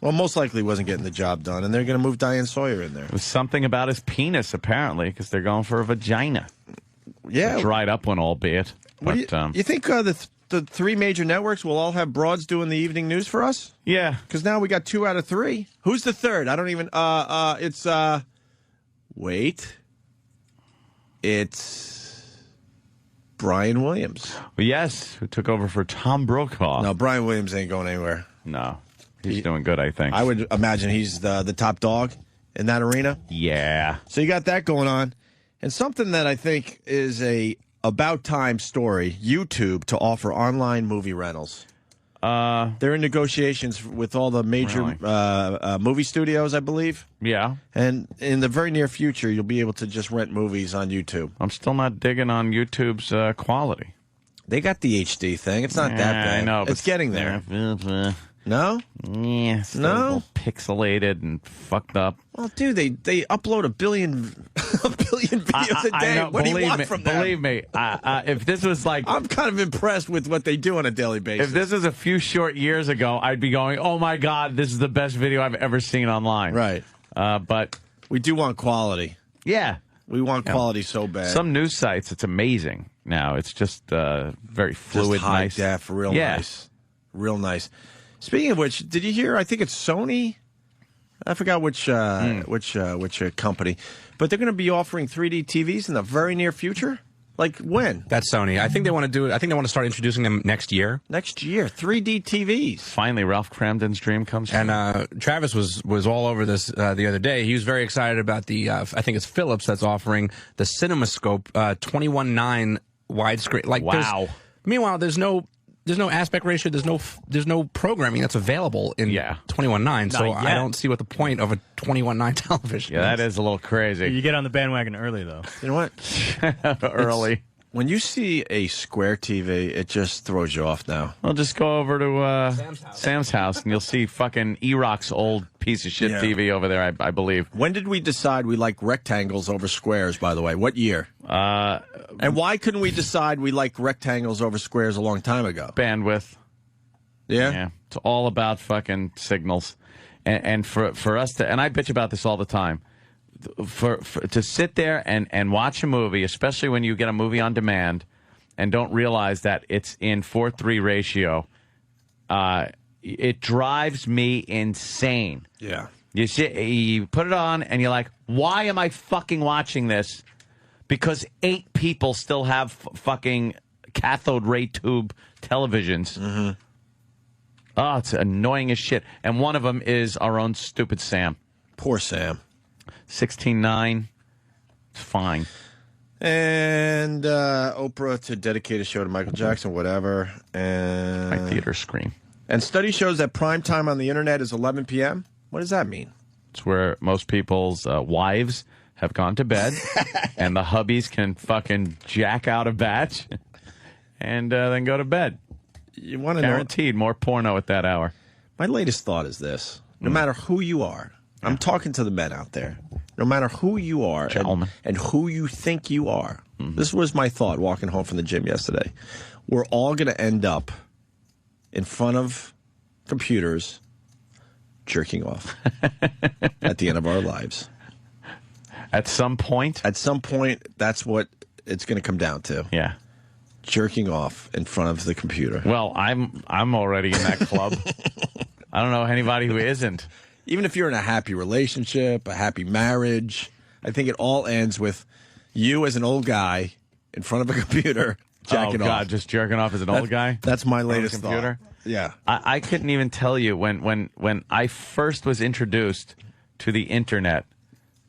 Well, most likely wasn't getting the job done, and they're going to move Diane Sawyer in there. It was something about his penis, apparently, because they're going for a vagina. Yeah. A dried up one, albeit. What But, do you think the three major networks will all have broads doing the evening news for us? Yeah. Because now we got 2 out of 3. Who's the third? I don't even... It's... Wait. It's... Brian Williams. Yes, who took over for Tom Brokaw. No, Brian Williams ain't going anywhere. No. He's doing good, I think. I would imagine he's the top dog in that arena. Yeah. So you got that going on. And something that I think is a about-time story, YouTube to offer online movie rentals. They're in negotiations with all the major movie studios, I believe. Yeah. And in the very near future, you'll be able to just rent movies on YouTube. I'm still not digging on YouTube's quality. They got the HD thing. It's not that bad. I know. It's getting there. No? Yeah. No? Pixelated and fucked up. Well, dude, they upload a billion videos a day. Know, What do you want from them? Believe me, if this was like... I'm kind of impressed with what they do on a daily basis. If this was a few short years ago, I'd be going, oh, my God, this is the best video I've ever seen online. Right. But... we do want quality. Yeah. We want quality so bad. Some news sites, it's amazing now. It's just very fluid, just high nice. def, real nice. Real nice. Speaking of which, did you hear? I think it's Sony. I forgot which company, but they're going to be offering 3D TVs in the very near future. Like when? That's Sony. I think they want to do it. I think they want to start introducing them next year. Next year, 3D TVs. Finally, Ralph Cramden's dream comes true. And Travis was all over this the other day. He was very excited about the. I think it's Philips that's offering the CinemaScope 21:9 widescreen. Like, wow. Meanwhile, there's no aspect ratio. There's no programming that's available in 21:9. So I don't see what the point of a 21:9 television. Yeah, that is a little crazy. You get on the bandwagon early, though. You know what? Early. When you see a square TV, it just throws you off now. Well, just go over to Sam's house, and you'll see fucking E-Rock's old piece of shit TV over there, I believe. When did we decide we like rectangles over squares, by the way? What year? And why couldn't we decide we like rectangles over squares a long time ago? Bandwidth. Yeah? It's all about fucking signals. And for us to, and I bitch about this all the time, to sit there and watch a movie, especially when you get a movie on demand and don't realize that it's in 4:3 ratio, it drives me insane. Yeah. You put it on and you're like, why am I fucking watching this? Because 8 people still have fucking cathode ray tube televisions. Mm-hmm. Oh, it's annoying as shit. And one of them is our own stupid Sam. Poor Sam. 16:9. It's fine. And Oprah to dedicate a show to Michael Jackson, whatever. And My theater screen. And study shows that prime time on the internet is 11 p.m. What does that mean? It's where most people's wives have gone to bed, and the hubbies can fucking jack out a batch and then go to bed. You want to know? Guaranteed more porno at that hour. My latest thought is this. No matter who you are, I'm talking to the men out there. No matter who you are and who you think you are, this was my thought walking home from the gym yesterday. We're all going to end up in front of computers jerking off at the end of our lives. At some point? At some point, that's what it's going to come down to. Yeah. Jerking off in front of the computer. Well, I'm already in that club. I don't know anybody who isn't. Even if you're in a happy relationship, a happy marriage, I think it all ends with you as an old guy in front of a computer jacking off. Oh, God, just jerking off as an old guy? That's my latest computer? thought. Yeah. I couldn't even tell you when I first was introduced to the Internet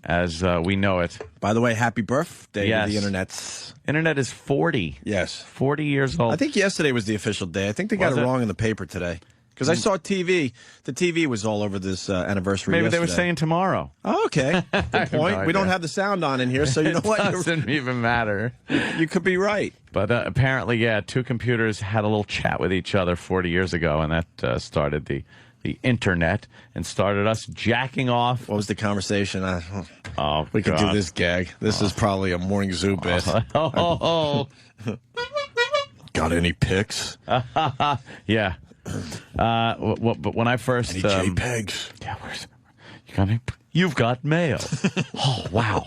as we know it. By the way, happy birthday Yes. to the Internet's. Internet is 40. Yes. 40 years old. I think yesterday was the official day. I think they got Was it it? wrong in the paper today. Because I saw TV. The TV was all over this anniversary Maybe yesterday. they were saying tomorrow. Oh, okay. Good have point. no We don't idea. have the sound on in here, so you know what? It doesn't even matter. You could be right. But apparently, yeah, 2 computers had a little chat with each other 40 years ago, and that started the Internet and started us jacking off. What was the conversation? We could do God. this gag. This is probably a morning zoo bit. Got any pics? Yeah. But when I first... Any JPEGs? Yeah, you've got mail. Oh, wow.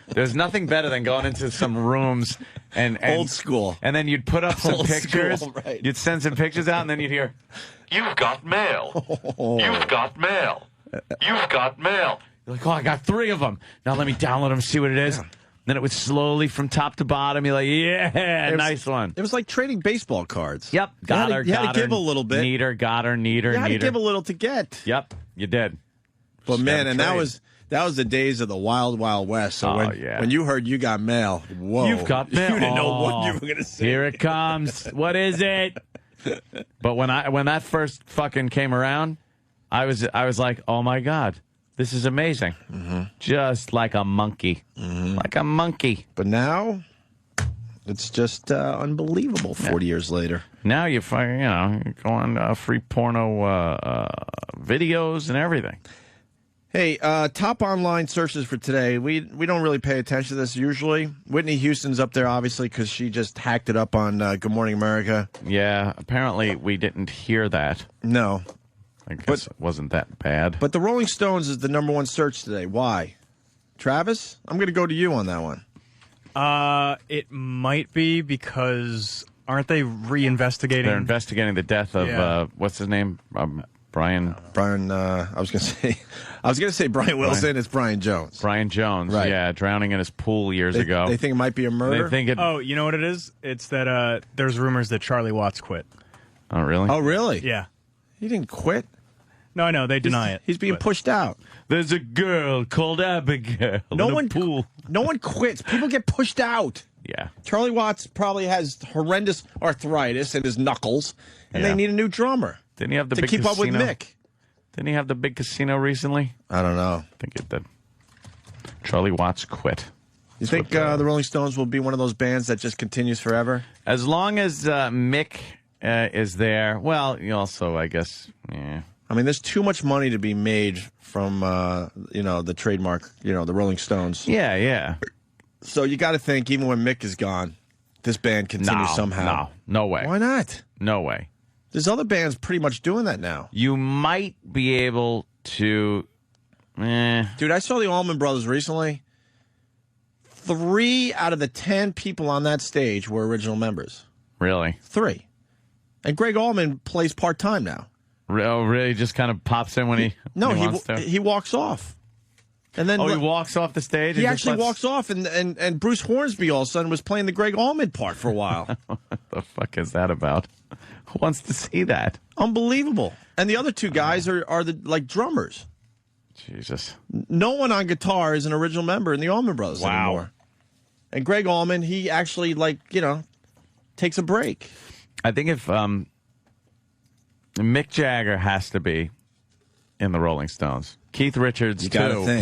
There's nothing better than going into some rooms and Old school. And then you'd put up some Old pictures. school, right. You'd send some pictures out, and then you'd hear, you've got mail. You've got mail. You've got mail. You're like, oh, I got 3 of them. Now let me download them, see what it is. Then it would slowly, from top to bottom, you're like, yeah, nice one. It was like trading baseball cards. Yep. Got her, you had to give a little bit. Neater, got her, neater, You had to neater. give a little to get. Yep, you did. But Just man, gotta and trade. that was the days of the wild, wild west. So when you heard you got mail, whoa. You've got mail. You didn't know what you Oh, were going to say. Here it comes. What is it? But when that first fucking came around, I was like, oh my God, this is amazing. Mm-hmm. Just like a monkey. Like a monkey. But now, it's just unbelievable 40 years later. Now you go on free porno videos and everything. Hey, top online searches for today. We don't really pay attention to this usually. Whitney Houston's up there, obviously, because she just hacked it up on Good Morning America. Yeah, apparently we didn't hear that. No. I guess it wasn't that bad. But the Rolling Stones is the #1 search today. Why? Travis, I'm going to go to you on that one. It might be because aren't they reinvestigating? They're investigating the death of what's his name? Brian. I was going to say Brian Wilson. It's Brian Jones. Brian Jones. Right. Yeah, drowning in his pool years ago. They think it might be a murder. They think it. Oh, you know what it is? It's that there's rumors that Charlie Watts quit. Oh, really? Oh, really? Yeah. He didn't quit. No, I know they deny it. He's being pushed out. There's a girl called Abigail. No in a one pool. No one quits. People get pushed out. Yeah. Charlie Watts probably has horrendous arthritis in his knuckles, and Yeah. they need a new drummer. Didn't he have the to big keep up with casino? Mick? Didn't he have the big casino recently? I don't know. I think it did. Charlie Watts quit. You think the Rolling Stones will be one of those bands that just continues forever? As long as Mick is there. Well, you also, I guess, yeah. I mean, there's too much money to be made from, the trademark, the Rolling Stones. Yeah, yeah. So you got to think, even when Mick is gone, this band continues somehow. No way. Why not? No way. There's other bands pretty much doing that now. You might be able to Dude, I saw the Allman Brothers recently. 3 out of the 10 people on that stage were original members. Really? 3. And Greg Allman plays part-time now. Oh, really? Just kind of pops in when he wants to? He walks off. And then he walks off the stage? He actually walks off, and Bruce Hornsby all of a sudden was playing the Greg Allman part for a while. What the fuck is that about? Who wants to see that? Unbelievable. And the other 2 guys are the drummers. Jesus. No one on guitar is an original member in the Allman Brothers anymore. And Greg Allman, he actually, takes a break. I think if Mick Jagger has to be in the Rolling Stones. Keith Richards too,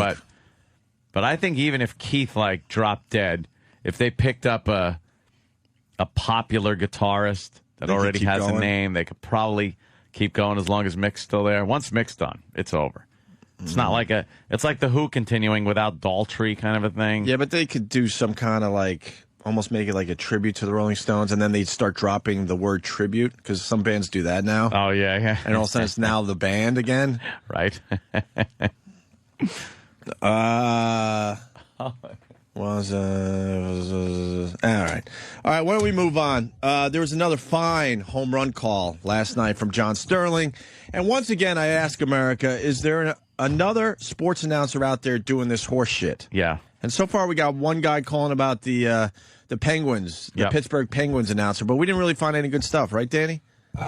but I think even if Keith dropped dead, if they picked up a popular guitarist that already has a name, they could probably keep going as long as Mick's still there. Once Mick's done, it's over. It's not like it's like the Who continuing without Daltrey kind of a thing. Yeah, but they could do some kind of almost make it like a tribute to the Rolling Stones, and then they'd start dropping the word tribute, because some bands do that now. Oh, yeah. And all of a sudden it's now the band again. Right. All right, why don't we move on? There was another fine home run call last night from John Sterling. And once again, I ask America, is there another sports announcer out there doing this horse shit? Yeah. And so far, we got one guy calling about the Penguins, the Pittsburgh Penguins announcer, but we didn't really find any good stuff, right, Danny?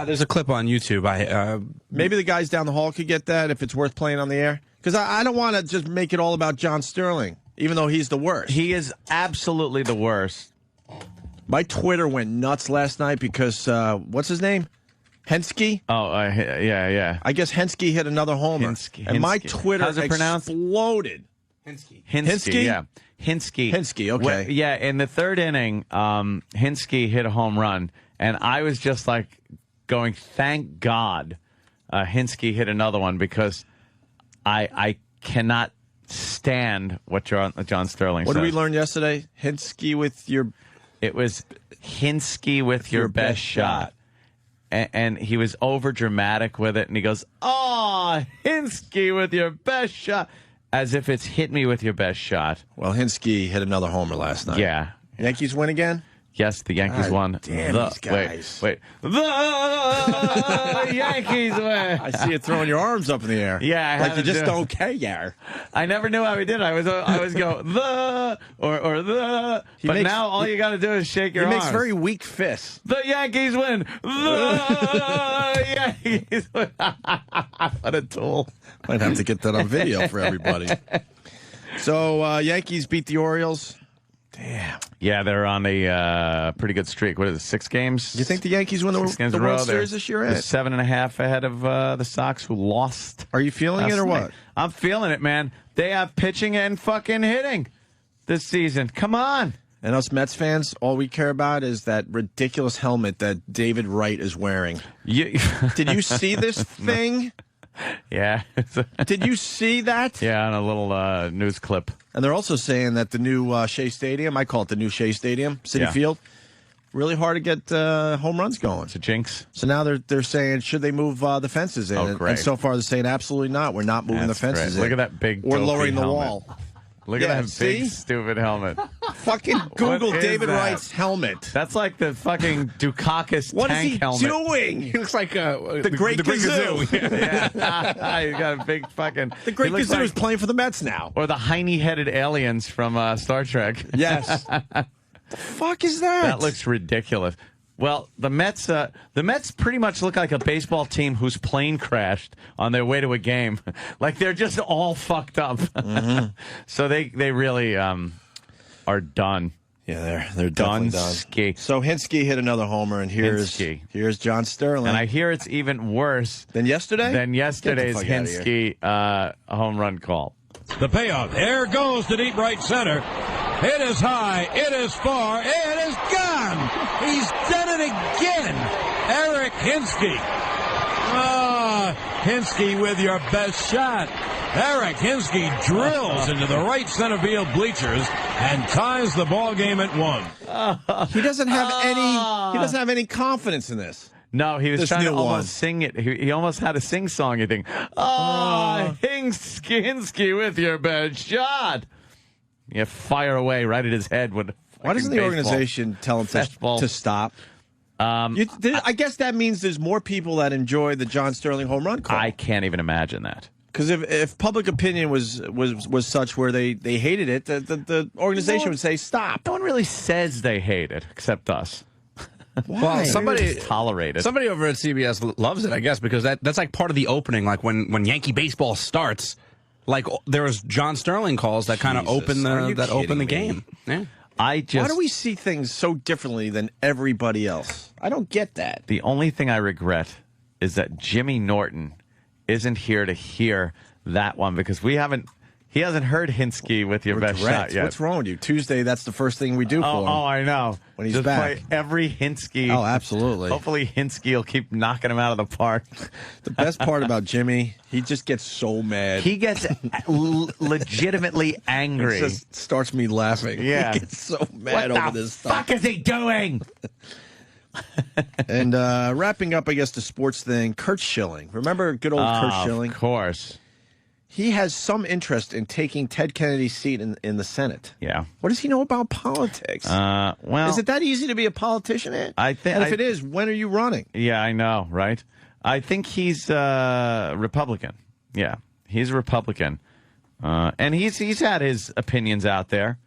There's a clip on YouTube. Maybe the guys down the hall could get that if it's worth playing on the air. Because I don't want to just make it all about John Sterling, even though he's the worst. He is absolutely the worst. My Twitter went nuts last night because, what's his name? Henske? Oh, yeah. I guess Henske hit another homer. And my Twitter exploded. Hinske, yeah. Hinske, okay. Yeah, in the third inning, Hinske hit a home run, and I was just going, thank God Hinske hit another one, because I cannot stand what John Sterling says. What did we learn yesterday? Hinske with your... It was Hinske with your best shot. And he was over dramatic with it, and he goes, "Oh, Hinske with your best shot," as if it's hit me with your best shot. Well, Hinske hit another homer last night. Yeah. Yankees win again? Yes, the Yankees won. Damn these guys. Wait. The Yankees win. I see you throwing your arms up in the air. Yeah, you just don't care. I never knew how he did. I was go the or the. But now all you got to do is shake your arms. He makes very weak fists. The Yankees win. The Yankees win. What a tool. Might have to get that on video for everybody. So Yankees beat the Orioles. Damn. Yeah, they're on a pretty good streak. What is it, 6 games? You think the Yankees win the World Series this year? They're 7.5 ahead of the Sox, who lost. Are you feeling it or what? I'm feeling it, man. They have pitching and fucking hitting this season. Come on. And us Mets fans, all we care about is that ridiculous helmet that David Wright is wearing. Did you see this thing? Yeah. Did you see that? Yeah, on a little news clip. And they're also saying that the new Shea Stadium, I call it the new Shea Stadium, Citi Field, really hard to get home runs going. It's a jinx. So now they're saying, should they move the fences in? Oh, great. And so far they're saying, absolutely not. We're not moving the fences in. Look at that big or lowering the helmet. wall. Look at that big, stupid helmet. Fucking Google David Wright's helmet. That's like the fucking Dukakis tank helmet. What is he doing? He looks like the Great Gazoo. Yeah. He's got a big fucking... The Great Gazoo is playing for the Mets now. Or the hiney-headed aliens from Star Trek. Yes. The fuck is that? That looks ridiculous. Well, the Mets pretty much look like a baseball team whose plane crashed on their way to a game. Like they're just all fucked up. Mm-hmm. So they really are done. Yeah, they're definitely done. So Hinske hit another homer, and here's John Sterling. And I hear it's even worse than yesterday. Than yesterday's Hinske home run call. The payoff. There goes to deep right center. It is high. It is far. It is gone. He's done it again. Eric Hinske. Hinske with your best shot. Eric Hinske drills into the right center field bleachers and ties the ball game at 1. He doesn't have any. He doesn't have any confidence in this. No, he was This trying to new almost one. sing it. He almost had a sing-song. You think, Hinsky with your bad shot. You fire away right at his head. Why doesn't the organization tell him to stop? I guess that means there's more people that enjoy the John Sterling home run call. I can't even imagine that. Because if public opinion was such where they hated it, the organization would say stop. No one really says they hate it, except us. Well, somebody tolerate it. Somebody over at CBS loves it, I guess, because that's like part of the opening. Like when Yankee baseball starts, like there was John Sterling calls that kind of open the game. Yeah. Why do we see things so differently than everybody else? I don't get that. The only thing I regret is that Jimmy Norton isn't here to hear that one because he hasn't heard Hinsky with your best shot yet. What's wrong with you? Tuesday, that's the first thing we do for him. Oh, I know. When he's Just back. play every Hinsky. Oh, absolutely. Hopefully Hinsky will keep knocking him out of the park. The best part about Jimmy, he just gets so mad. He gets legitimately angry. It just starts me laughing. Yeah. He gets so mad over this stuff. What the fuck is he doing? And wrapping up, I guess, the sports thing, Kurt Schilling. Remember good old Kurt Schilling? Of course. He has some interest in taking Ted Kennedy's seat in the Senate. Yeah. What does he know about politics? Well, is it that easy to be a politician, Ed? I think. And if it is, when are you running? Yeah, I know, right? I think he's Republican. Yeah, he's a Republican, and he's had his opinions out there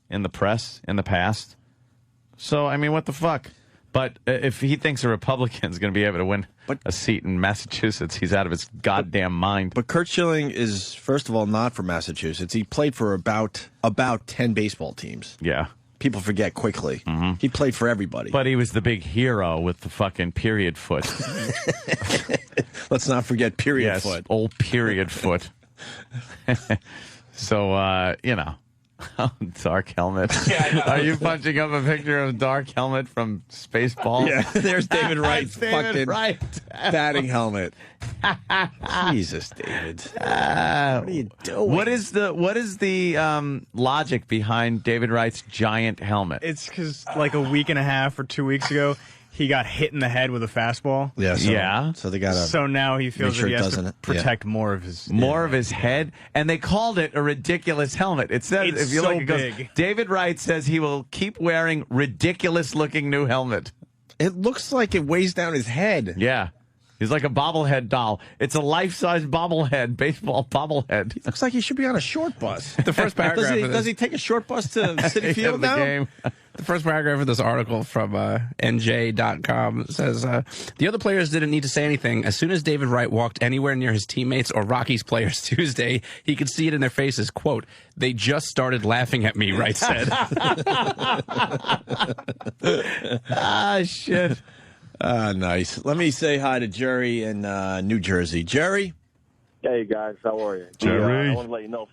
in the press in the past. So I mean, what the fuck? But if he thinks a Republican's going to be able to win a seat in Massachusetts, he's out of his goddamn mind. But Kurt Schilling is, first of all, not from Massachusetts. He played for about 10 baseball teams. Yeah. People forget quickly. Mm-hmm. He played for everybody. But he was the big hero with the fucking period foot. Let's not forget period foot. Old period foot. So, you know. Dark Helmet. Yeah, are you punching up a picture of Dark Helmet from Spaceballs? Yeah, there's David Wright's fucking Wright. batting helmet. Jesus, David. What are you doing? What is the logic behind David Wright's giant helmet? It's because like a week and a half or 2 weeks ago, he got hit in the head with a fastball. Yeah. So they got to. So now he feels sure that he it has to doesn't- protect more of his head, and they called it a ridiculous helmet. It says It's if you so look, it goes, big. David Wright says he will keep wearing ridiculous-looking new helmet. It looks like it weighs down his head. Yeah. He's like a bobblehead doll. It's a life-size bobblehead, baseball bobblehead. Looks like he should be on a short bus. The first paragraph of this- does he take a short bus to City Field now? Game. The first paragraph of this article from NJ.com says, the other players didn't need to say anything. As soon as David Wright walked anywhere near his teammates or Rockies players Tuesday, he could see it in their faces. Quote, they just started laughing at me, Wright said. Shit. Nice. Let me say hi to Jerry in New Jersey. Jerry? Hey, guys. How are you? Jerry. I want to let you know,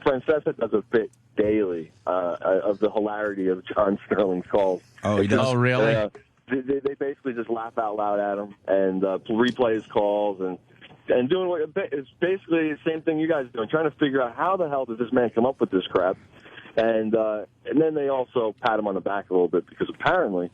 Francesa does a bit daily of the hilarity of John Sterling's calls. Oh, he does? Oh, really? They basically just laugh out loud at him and replay his calls and doing what it's basically the same thing you guys are doing, trying to figure out how the hell did this man come up with this crap. And then they also pat him on the back a little bit because apparently,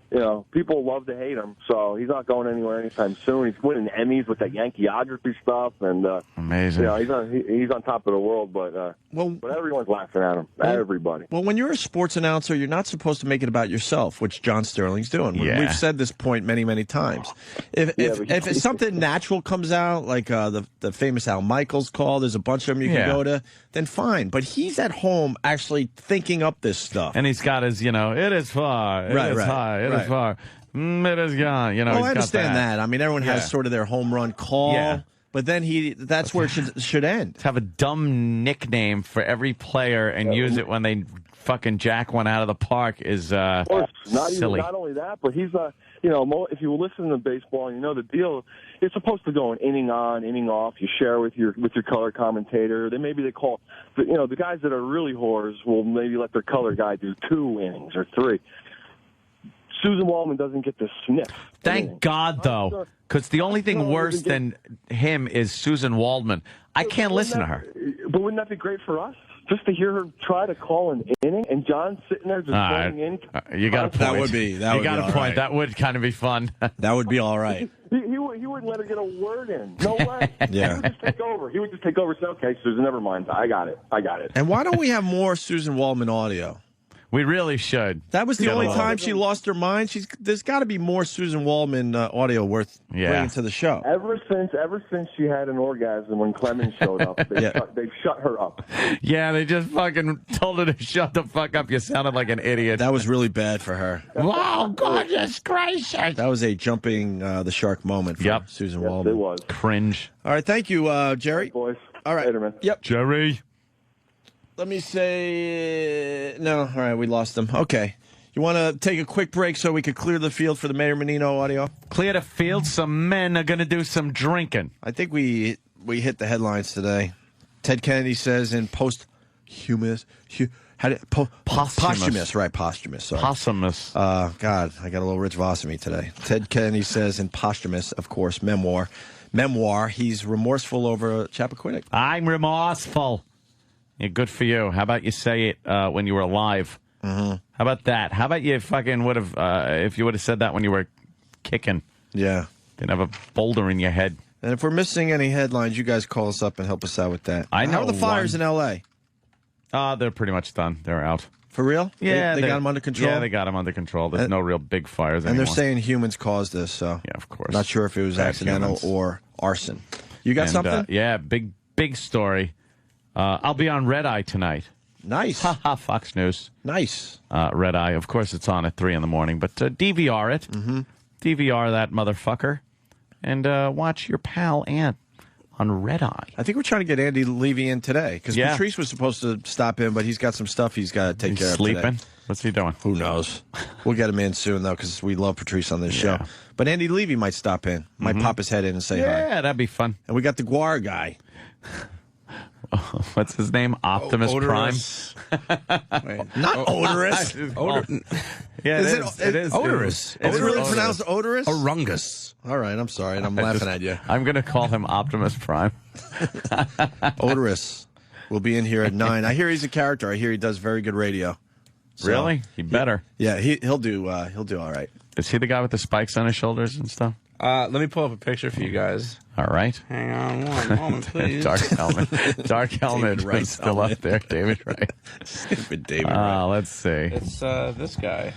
you know, people love to hate him, so he's not going anywhere anytime soon. He's winning Emmys with that Yankeeography stuff, and amazing. You know, he's on top of the world, but everyone's laughing at him. Everybody. Well, when you're a sports announcer, you're not supposed to make it about yourself, which John Sterling's doing. Yeah. We've said this point many, many times. If something natural comes out, like the famous Al Michaels call, there's a bunch of them you can go to, then fine. But he's at home actually thinking up this stuff. And he's got his, you know, it is far, it is high, it is far, it is gone. You know, well, he's I understand got that. I mean, everyone has sort of their home run call. Yeah. But then that's where it should end. To have a dumb nickname for every player and use it when they fucking jack one out of the park is Not silly. Not only that, but he's you know, if you listen to baseball, you know the deal. It's supposed to go an inning on, inning off. You share with your color commentator. Then maybe they call, you know, the guys that are really whores will maybe let their color guy do 2 innings or 3. Susan Waldman doesn't get to sniff. Thank God, though, because the only thing worse than him is Susan Waldman. I can't listen to her. But wouldn't that be great for us? just to hear her try to call an inning, and John sitting there just going in. You got a point. That would be. You got a point. Right. That would kind of be fun. That would be all right. He wouldn't let her get a word in. No way. Yeah. He would just take over. He would just take over and say, okay, Susan, never mind. I got it. And why don't we have more Susan Waldman audio? We really should. That was the only time she lost her mind. There's got to be more Susan Waldman audio worth bringing to the show. Ever since she had an orgasm when Clemens showed up, they've shut her up. Yeah, they just fucking told her to shut the fuck up. You sounded like an idiot. That was really bad for her. Wow, goodness gracious. That was a jumping the shark moment for Susan Waldman. It was. Cringe. All right, thank you, Jerry. Boys. All right. Later, man. Yep. Jerry. Let me say no. All right, we lost him. Okay. You want to take a quick break so we could clear the field for the Mayor Menino audio? Clear the field. Some men are going to do some drinking. I think we hit the headlines today. Ted Kennedy says in posthumous. Posthumous, right? Posthumous. Sorry. Posthumous. God, I got a little Rich Voss in me today. Ted Kennedy says in posthumous, of course, memoir. He's remorseful over Chappaquiddick. I'm remorseful. Yeah, good for you. How about you say it when you were alive? Mm-hmm. How about that? How about you fucking would have, if you would have said that when you were kicking? Yeah. Didn't have a boulder in your head. And if we're missing any headlines, you guys call us up and help us out with that. I know. How are the fires in L.A.? They're pretty much done. They're out. For real? Yeah. They got them under control? Yeah, they got them under control. There's no real big fires anymore. And they're saying humans caused this, so. Yeah, of course. Not sure if it was accidental or arson. You got something? Yeah, big story. I'll be on Red Eye tonight. Nice. Fox News. Nice. Red Eye. Of course, it's on at 3 in the morning, but DVR it. Mm-hmm. DVR that motherfucker. And watch your pal Ant on Red Eye. I think we're trying to get Andy Levy in today, because Yeah. Patrice was supposed to stop in, but he's got some stuff he's got to take care of sleeping? today. What's he doing? Who knows? We'll get him in soon, though, because we love Patrice on this show. But Andy Levy might stop in. Might pop his head in and say hi. Yeah, that'd be fun. And we got the GWAR guy. What's his name? Optimus Odorus. Prime? Not Odorus. Yeah, it is. Odorus. Is it really pronounced Odorus? Orungus. All right, I'm sorry, and I'm laughing at you. I'm going to call him Optimus Prime. Odorus will be in here at 9. I hear he's a character. I hear he does very good radio. So, Really? He better. Yeah, he'll do all right. Is he the guy with the spikes on his shoulders and stuff? Let me pull up a picture for you guys. All right. Hang on one moment, please. Dark helmet Wright is still up there. David Wright. Stupid David Wright. Let's see. It's this guy.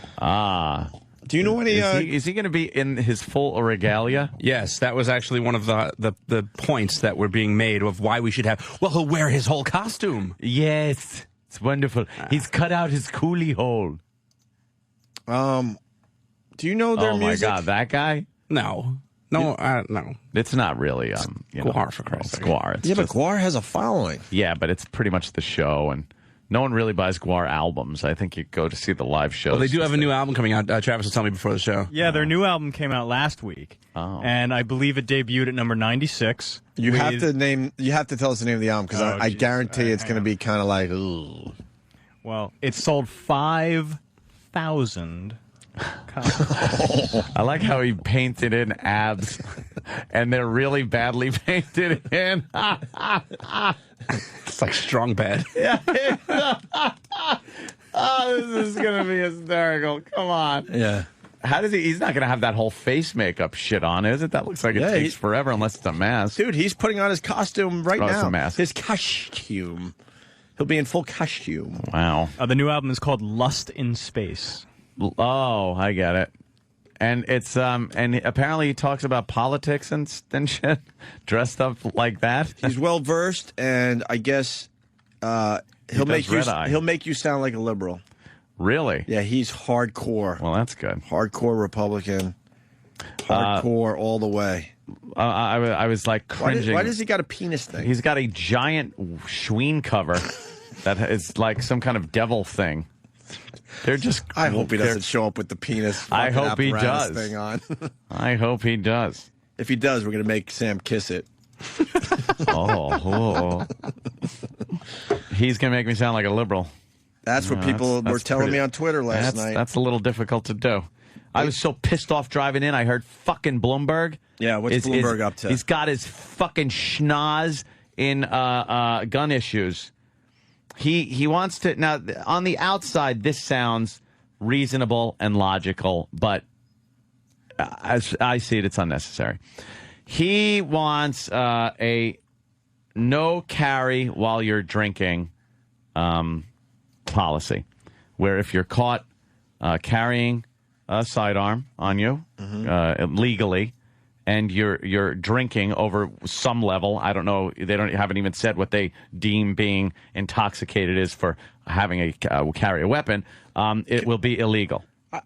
Do you know any? Is he going to be in his full regalia? Yes, that was actually one of the points that were being made of why we should have. Well, he'll wear his whole costume. Yes, it's wonderful. He's cut out his coolie hole. Do you know their music? Oh my God, that guy? No. No. It's not really GWAR, for Christ's sake. GWAR. It's Yeah, just, but GWAR has a following. Yeah, but it's pretty much the show, and no one really buys GWAR albums. I think you go to see the live shows. Well, they do have a new album coming out. Travis was telling me before the show. Yeah, their new album came out last week, and I believe it debuted at number 96. You have to tell us the name of the album, because I guarantee it's going to be kind of like, ooh. Well, it sold 5,000 copies. I like how he painted in abs, and they're really badly painted in. It's like strong bad. Yeah. Oh, this is going to be hysterical. Come on. Yeah. How does he? He's not going to have that whole face makeup shit on, is it? That looks like it takes forever unless it's a mask. Dude, he's putting on his costume right now. It's a mask. His costume. He'll be in full costume. Wow. The new album is called Lust in Space. Oh, I get it. And it's and apparently he talks about politics and shit, dressed up like that. He's well versed, and I guess he'll make you sound like a liberal. Really? Yeah, he's hardcore. Well, that's good. Hardcore Republican. Hardcore all the way. I was like cringing. Why does he got a penis thing? He's got a giant Schween cover that is like some kind of devil thing. They're just. I hope he doesn't show up with the penis. I hope he does. Thing on. I hope he does. If he does, we're gonna make Sam kiss it. Oh. He's gonna make me sound like a liberal. That's what people were telling me on Twitter last night. That's a little difficult to do. I was so pissed off driving in. I heard fucking Bloomberg. Yeah, what's Bloomberg up to? He's got his fucking schnoz in gun issues. He wants to now. On the outside, this sounds reasonable and logical, but as I see it, it's unnecessary. He wants a no carry while you're drinking policy, where if you're caught carrying a sidearm on you legally, and you're drinking over some level, I don't know, haven't even said what they deem being intoxicated is for having carry a weapon, it will be illegal.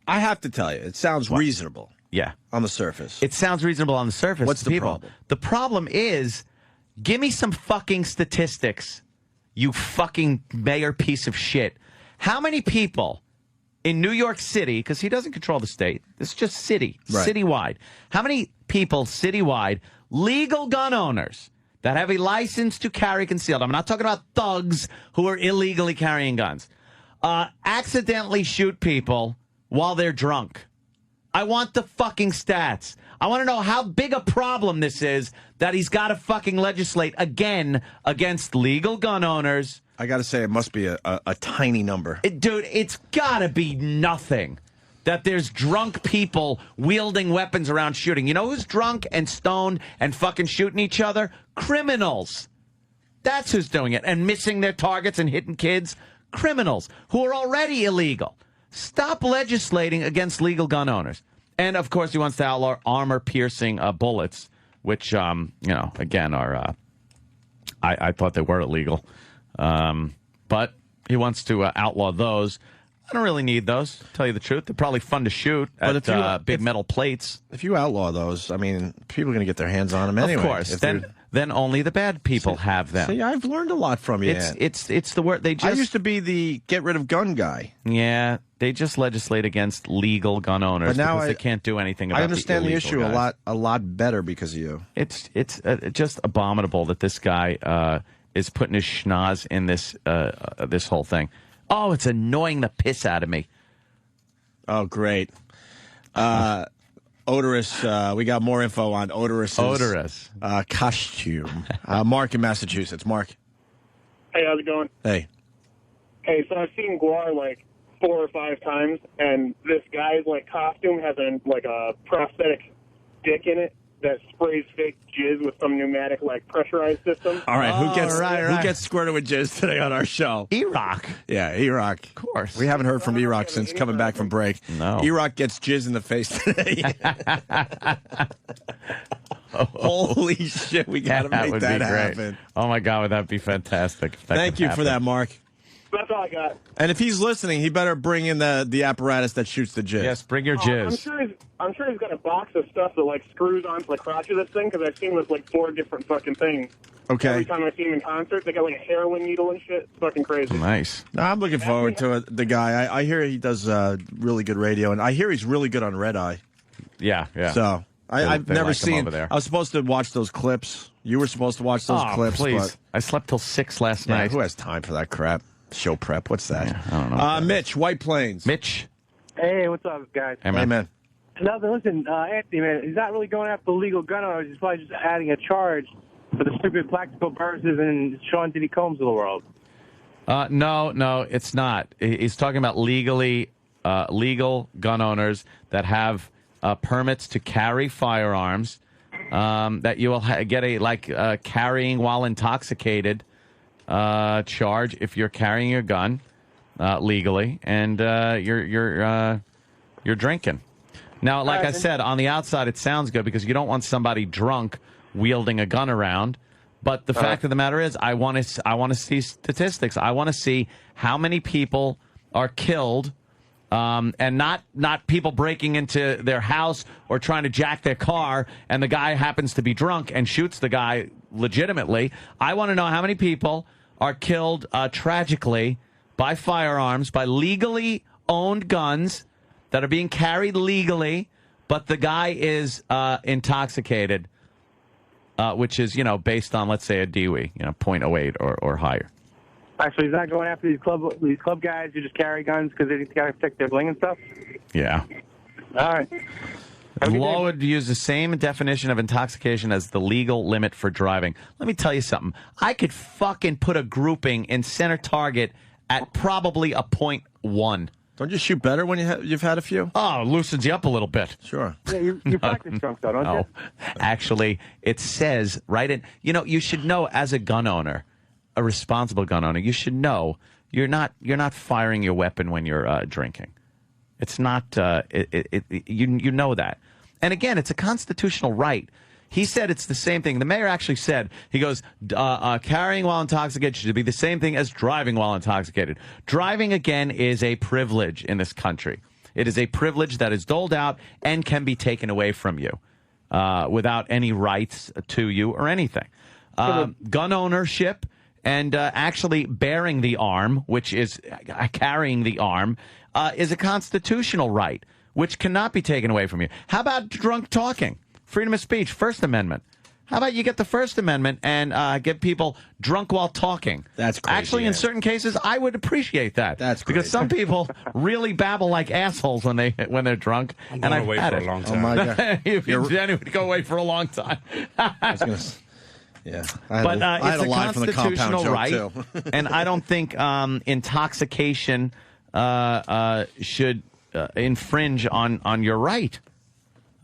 I have to tell you, it sounds reasonable. Yeah. On the surface. It sounds reasonable on the surface. What's the problem? The problem is, give me some fucking statistics, you fucking mayor piece of shit. How many people in New York City, because he doesn't control the state, this is just citywide. How many people citywide, legal gun owners that have a license to carry concealed, I'm not talking about thugs who are illegally carrying guns, accidentally shoot people while they're drunk? I want the fucking stats. I want to know how big a problem this is that he's got to fucking legislate again against legal gun owners. I got to say, it must be a tiny number. Dude, it's got to be nothing that there's drunk people wielding weapons around shooting. You know who's drunk and stoned and fucking shooting each other? Criminals. That's who's doing it. And missing their targets and hitting kids. Criminals who are already illegal. Stop legislating against legal gun owners. And, of course, he wants to outlaw armor-piercing bullets, which, again, are, I thought they were illegal. But he wants to outlaw those. I don't really need those, to tell you the truth. They're probably fun to shoot at big metal plates. If you outlaw those, I mean, people are going to get their hands on them anyway. Of course. Then only the bad people have them. See, I've learned a lot from you. It's the word they just. I used to be the get rid of gun guy. Yeah, they just legislate against legal gun owners but now because they can't do anything about it. I understand the issue guys. a lot better because of you. It's just abominable that this guy is putting his schnoz in this whole thing. Oh, it's annoying the piss out of me. Oh, great. Odorus, we got more info on Odorus' costume. Mark in Massachusetts. Mark. Hey, how's it going? Hey. Hey, so I've seen GWAR like 4 or 5 times, and this guy's like costume has a prosthetic dick in it that sprays fake jizz with some pneumatic like pressurized system. All right, who gets squirted with jizz today on our show? E-Rock. Yeah, E-Rock. Of course. We haven't heard from E-Rock since coming back from break. No. E-Rock gets jizz in the face today. Holy shit, we got to make that happen. Oh, my God, would that be fantastic? Thank you for that, Mark. That's all I got. And if he's listening, he better bring in the apparatus that shoots the jizz. Yes, bring your jizz. I'm sure he's got a box of stuff that like screws onto the crotch of this thing because I've seen this like 4 different fucking things. Okay. Every time I see him in concert, they got like a heroin needle and shit. It's fucking crazy. Nice. No, I'm looking forward to the guy. I hear he does really good radio, and I hear he's really good on Red Eye. Yeah. So I've never like seen. over there. I was supposed to watch those clips. You were supposed to watch those clips. Please. But I slept till 6 last night. Who has time for that crap? Show prep. What's that? Yeah, I don't know. Mitch, White Plains. Mitch. Hey, what's up, guys? Hey, man. Nothing. Listen, Anthony, man, he's not really going after the legal gun owners. He's probably just adding a charge for the stupid Plaxico Burses and Sean Diddy Combs of the world. No, it's not. He's talking about legal gun owners that have permits to carry firearms. That you will get a carrying while intoxicated charge if you're carrying your gun legally and you're drinking. Now, like I said, on the outside it sounds good because you don't want somebody drunk wielding a gun around. But the fact of the matter is, I want to see statistics. I want to see how many people are killed, and not people breaking into their house or trying to jack their car, and the guy happens to be drunk and shoots the guy legitimately. I want to know how many people are killed tragically by firearms, by legally owned guns that are being carried legally, but the guy is intoxicated. Which is, based on, let's say, a DWI, 0.08 or higher. Actually, he's not going after these club guys who just carry guns because they got to protect their bling and stuff? Yeah. All right. The law would use the same definition of intoxication as the legal limit for driving. Let me tell you something. I could fucking put a grouping in center target at probably a .1. Don't you shoot better when you've had a few? Oh, it loosens you up a little bit. Sure. Yeah, you practice drunk, though, don't you? Actually, it says right in. You know, you should know as a gun owner, a responsible gun owner, you should know you're not firing your weapon when you're drinking. It's not. You know that. And again, it's a constitutional right. He said it's the same thing. The mayor actually said, he goes, carrying while intoxicated should be the same thing as driving while intoxicated. Driving, again, is a privilege in this country. It is a privilege that is doled out and can be taken away from you without any rights to you or anything. Gun ownership and actually bearing the arm, which is carrying the arm, is a constitutional right, which cannot be taken away from you. How about drunk talking? Freedom of speech, First Amendment. How about you get the First Amendment and get people drunk while talking? That's crazy. Actually, in certain cases, I would appreciate that. That's crazy. Because some people really babble like assholes when they're drunk. I'm and going I've away had for it. a long time. Oh, my God. Danny would go away for a long time. Yeah. But it's a lie from the compound constitutional joke, right, too. and I don't think intoxication should infringe on your right.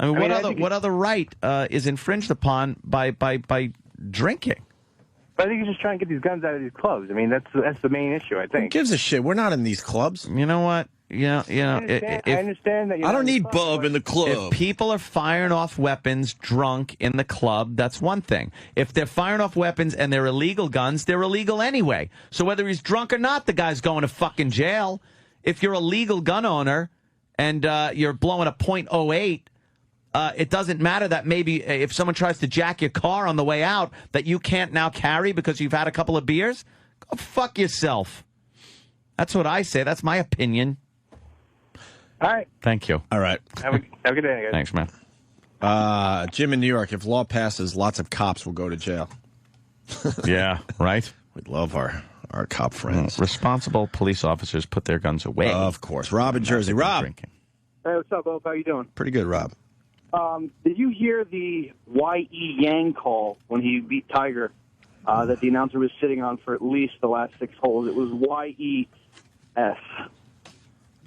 I mean, what other right is infringed upon by drinking? I think he's just trying to get these guns out of these clubs. I mean, that's the main issue, I think. Who gives a shit? We're not in these clubs. You know what? I understand that. I don't need Bub in the club. If people are firing off weapons drunk in the club, that's one thing. If they're firing off weapons and they're illegal guns, they're illegal anyway. So whether he's drunk or not, the guy's going to fucking jail. If you're a legal gun owner and you're blowing a .08, it doesn't matter that maybe if someone tries to jack your car on the way out that you can't now carry because you've had a couple of beers. Go fuck yourself. That's what I say. That's my opinion. All right. Thank you. All right. Have a good day, guys. Thanks, man. Jim in New York, if law passes, lots of cops will go to jail. Yeah, right? We love our cop friends. Responsible police officers put their guns away. Of course. Rob in Jersey. Rob. Hey, what's up, Bob? How you doing? Pretty good, Rob. Did you hear the Y.E. Yang call when he beat Tiger that the announcer was sitting on for at least the last 6 holes? It was Y.E.S.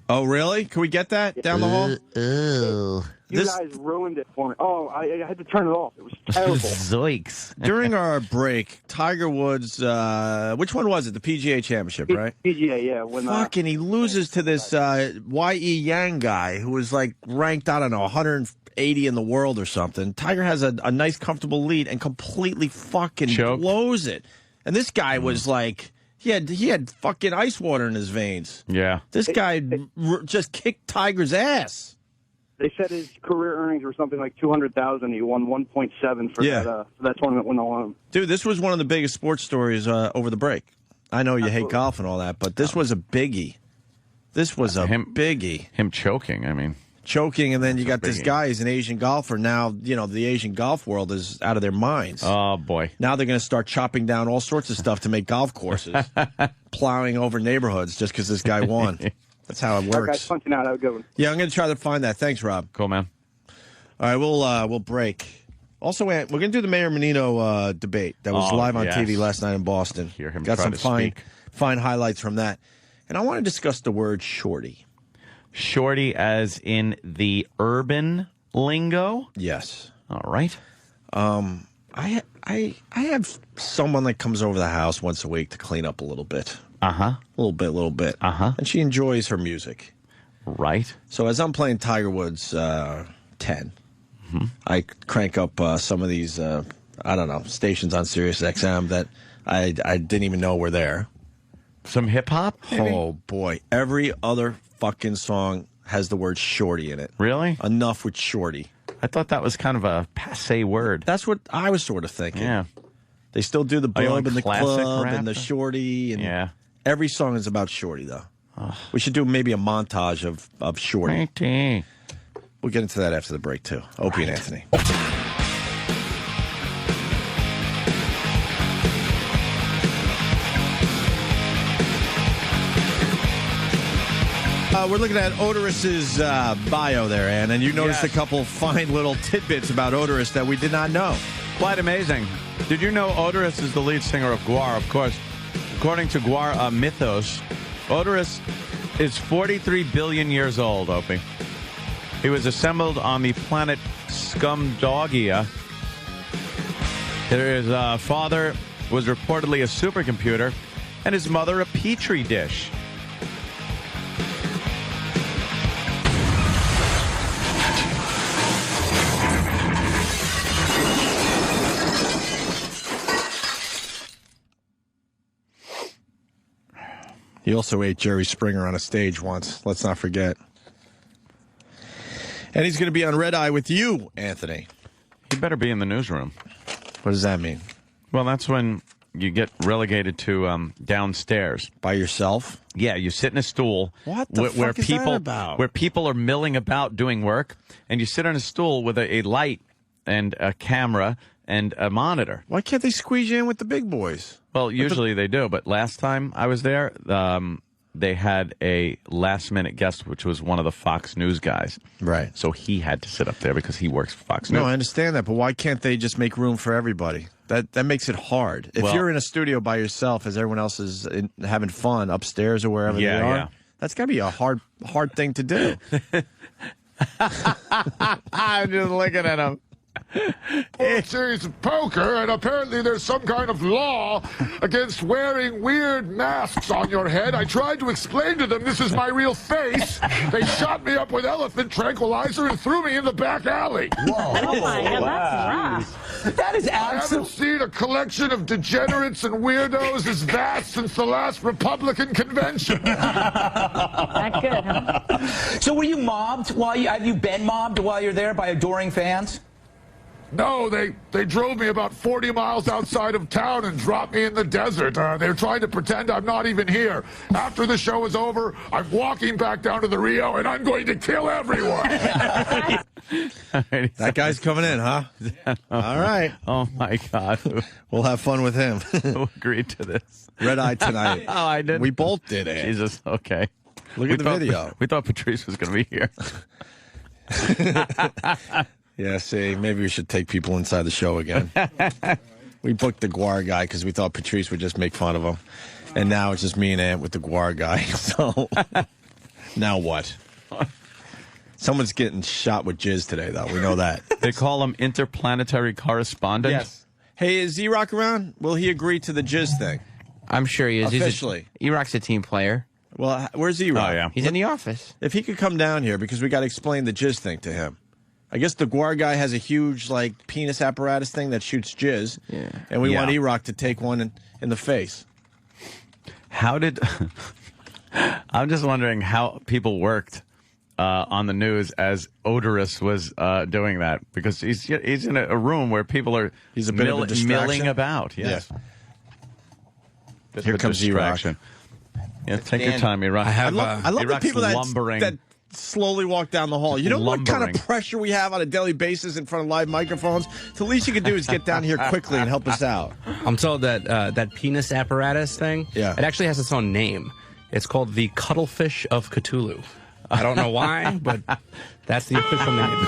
Oh, really? Can we get that down the hall? You guys ruined it for me. Oh, I had to turn it off. It was terrible. Zoinks. During our break, Tiger Woods, which one was it? The PGA Championship, right? PGA, yeah. When, Fucking, he loses to this Y.E. Yang guy who was like ranked, I don't know, 180 in the world or something. Tiger has a nice, comfortable lead and completely fucking blows it. And this guy was like, he had fucking ice water in his veins. Yeah. This guy just kicked Tiger's ass. They said his career earnings were something like $200,000. He won 1.7 for that tournament win alone. Dude, this was one of the biggest sports stories over the break. I know you hate golf and all that, but this was a biggie. This was a biggie. Him choking, I mean. Choking, and then you got this guy, he's an Asian golfer. Now, you know, the Asian golf world is out of their minds. Oh, boy. Now they're going to start chopping down all sorts of stuff to make golf courses, plowing over neighborhoods just because this guy won. That's how it works. All right, guys, punching out. Have a good one. Yeah, I'm going to try to find that. Thanks, Rob. Cool, man. All right, we'll break. Also, we're going to do the Mayor Menino debate that was live on TV last night in Boston. Hear him got try some to fine highlights from that. And I want to discuss the word shorty. Shorty as in the urban lingo? Yes. All right. I have someone that comes over the house once a week to clean up a little bit. Uh-huh. A little bit. Uh-huh. And she enjoys her music. Right. So as I'm playing Tiger Woods 10, I crank up some of these, I don't know, stations on Sirius XM that I didn't even know were there. Some hip-hop? Oh, boy. Every other fucking song has the word shorty in it. Really? Enough with shorty. I thought that was kind of a passé word. That's what I was sort of thinking. Yeah. They still do the bub and the club rap? and the shorty. And yeah. Every song is about shorty, though. We should do maybe a montage of shorty. We'll get into that after the break, too. Opie and Anthony. We're looking at Odorus's bio there, Ann, and you noticed Yes. a couple fine little tidbits about Odorus that we did not know. Quite amazing. Did you know Odorus is the lead singer of GWAR? Of course, according to GWAR mythos, Odorus is 43 billion years old, Opie. He was assembled on the planet Scumdogia. His father was reportedly a supercomputer, and his mother a petri dish. He also ate Jerry Springer on a stage once. Let's not forget. And he's going to be on Red Eye with you, Anthony. He better be in the newsroom. What does that mean? Well, that's when you get relegated to downstairs. By yourself? Yeah, you sit in a stool. What the fuck is that about? Where people are milling about doing work, and you sit on a stool with a light and a camera and a monitor. Why can't they squeeze you in with the big boys? Well, usually they do, but last time I was there, they had a last-minute guest, which was one of the Fox News guys. Right. So he had to sit up there because he works for Fox News. No, I understand that, but why can't they just make room for everybody? That makes it hard. If Well- you're in a studio by yourself as everyone else is having fun upstairs or wherever they are, yeah. that's got to be a hard thing to do. I'm just looking at him. World Series of Poker, and apparently there's some kind of law against wearing weird masks on your head. I tried to explain to them this is my real face. They shot me up with elephant tranquilizer and threw me in the back alley. Whoa. Oh my God, that's rough. That is I haven't seen a collection of degenerates and weirdos as vast since the last Republican convention. Not good, huh? So were you mobbed have you been mobbed while you're there by adoring fans? No, they drove me about 40 miles outside of town and dropped me in the desert. They're trying to pretend I'm not even here. After the show is over, I'm walking back down to the Rio, and I'm going to kill everyone. That guy's coming in, huh? All right. Oh, my God. We'll have fun with him. Who agreed to this? Red Eye tonight. Oh, I didn't. We both did it. Jesus, okay. Look at the video. We thought Patrice was going to be here. Yeah, see, maybe we should take people inside the show again. We booked the GWAR guy because we thought Patrice would just make fun of him. And now it's just me and Ant with the GWAR guy. So now what? Someone's getting shot with jizz today, though. We know that. They call him interplanetary correspondent? Yes. Hey, is E-Rock around? Will he agree to the jizz thing? I'm sure he is. Officially. E-Rock's a team player. Well, where's E-Rock? Oh, yeah. He's in the office. If he could come down here, because we got to explain the jizz thing to him. I guess the GWAR guy has a huge, like, penis apparatus thing that shoots jizz. Yeah. And we want E-Rock to take one in the face. How did... I'm just wondering how people worked on the news as Odorus was doing that. Because he's in a room where people are He's a bit of a distraction. milling about. Yes. Yeah. Here comes E-Rock. Yeah, take your time, E-Rock. I love the E-Rock's people lumbering. that slowly walk down the hall. You know what kind Lumbering. of pressure we have on a daily basis in front of live microphones? The least you can do is get down here quickly and help us out. I'm told that that penis apparatus thing, Yeah. it actually has its own name. It's called the Cuttlefish of Cthulhu. I don't know why, but that's the official name.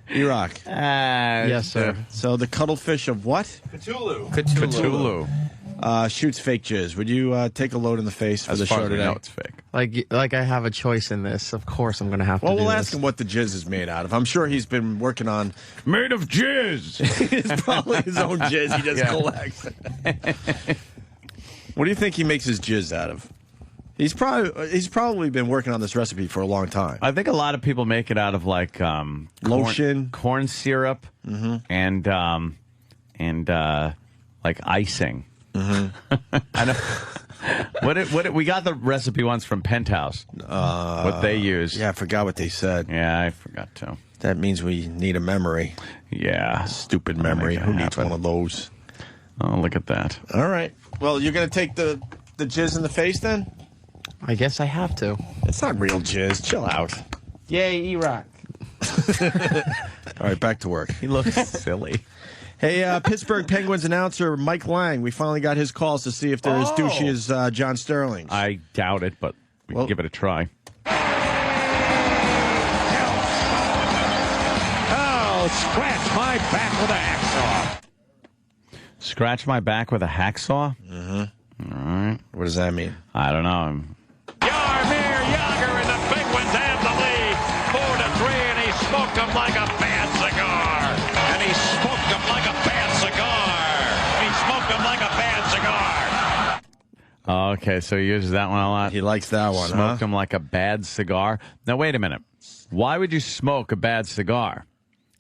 E-Rock. Yes, sir. So the cuttlefish of what? Cthulhu. Shoots fake jizz. Would you take a load in the face for As the far show as we today? know, it's fake. Like I have a choice in this. Of course I'm going to have to Well, do we'll this. ask him what the jizz is made out of. I'm sure he's been working on... Made of jizz. It's probably his own jizz he just collects. What do you think he makes his jizz out of? He's probably been working on this recipe for a long time. I think a lot of people make it out of like Lotion, corn syrup, and like icing. I know. What we got the recipe once from Penthouse. What they use. Yeah, I forgot what they said. Yeah, I forgot too. That means we need a memory. Yeah. Stupid memory. Who needs one of those? Oh, look at that. All right. Well, you're going to take the jizz in the face then? I guess I have to. It's not real jizz. Chill out. Yay, E-Rock. All right, back to work. He looks silly. Hey, Pittsburgh Penguins announcer Mike Lang. We finally got his calls to see if they're as douchey as John Sterling's. I doubt it, but We can give it a try. Oh, scratch my back with a hacksaw. Scratch my back with a hacksaw? Mm-hmm. All right. What does that mean? I don't know. Yarmir Yager and the Penguins have the lead. 4-3, and he smoked them like a bad cigar. And he smoked them like a bad cigar. He smoked them like a bad cigar. Oh, okay, so he uses that one a lot. He likes that one, Smoked him like a bad cigar. Now, wait a minute. Why would you smoke a bad cigar?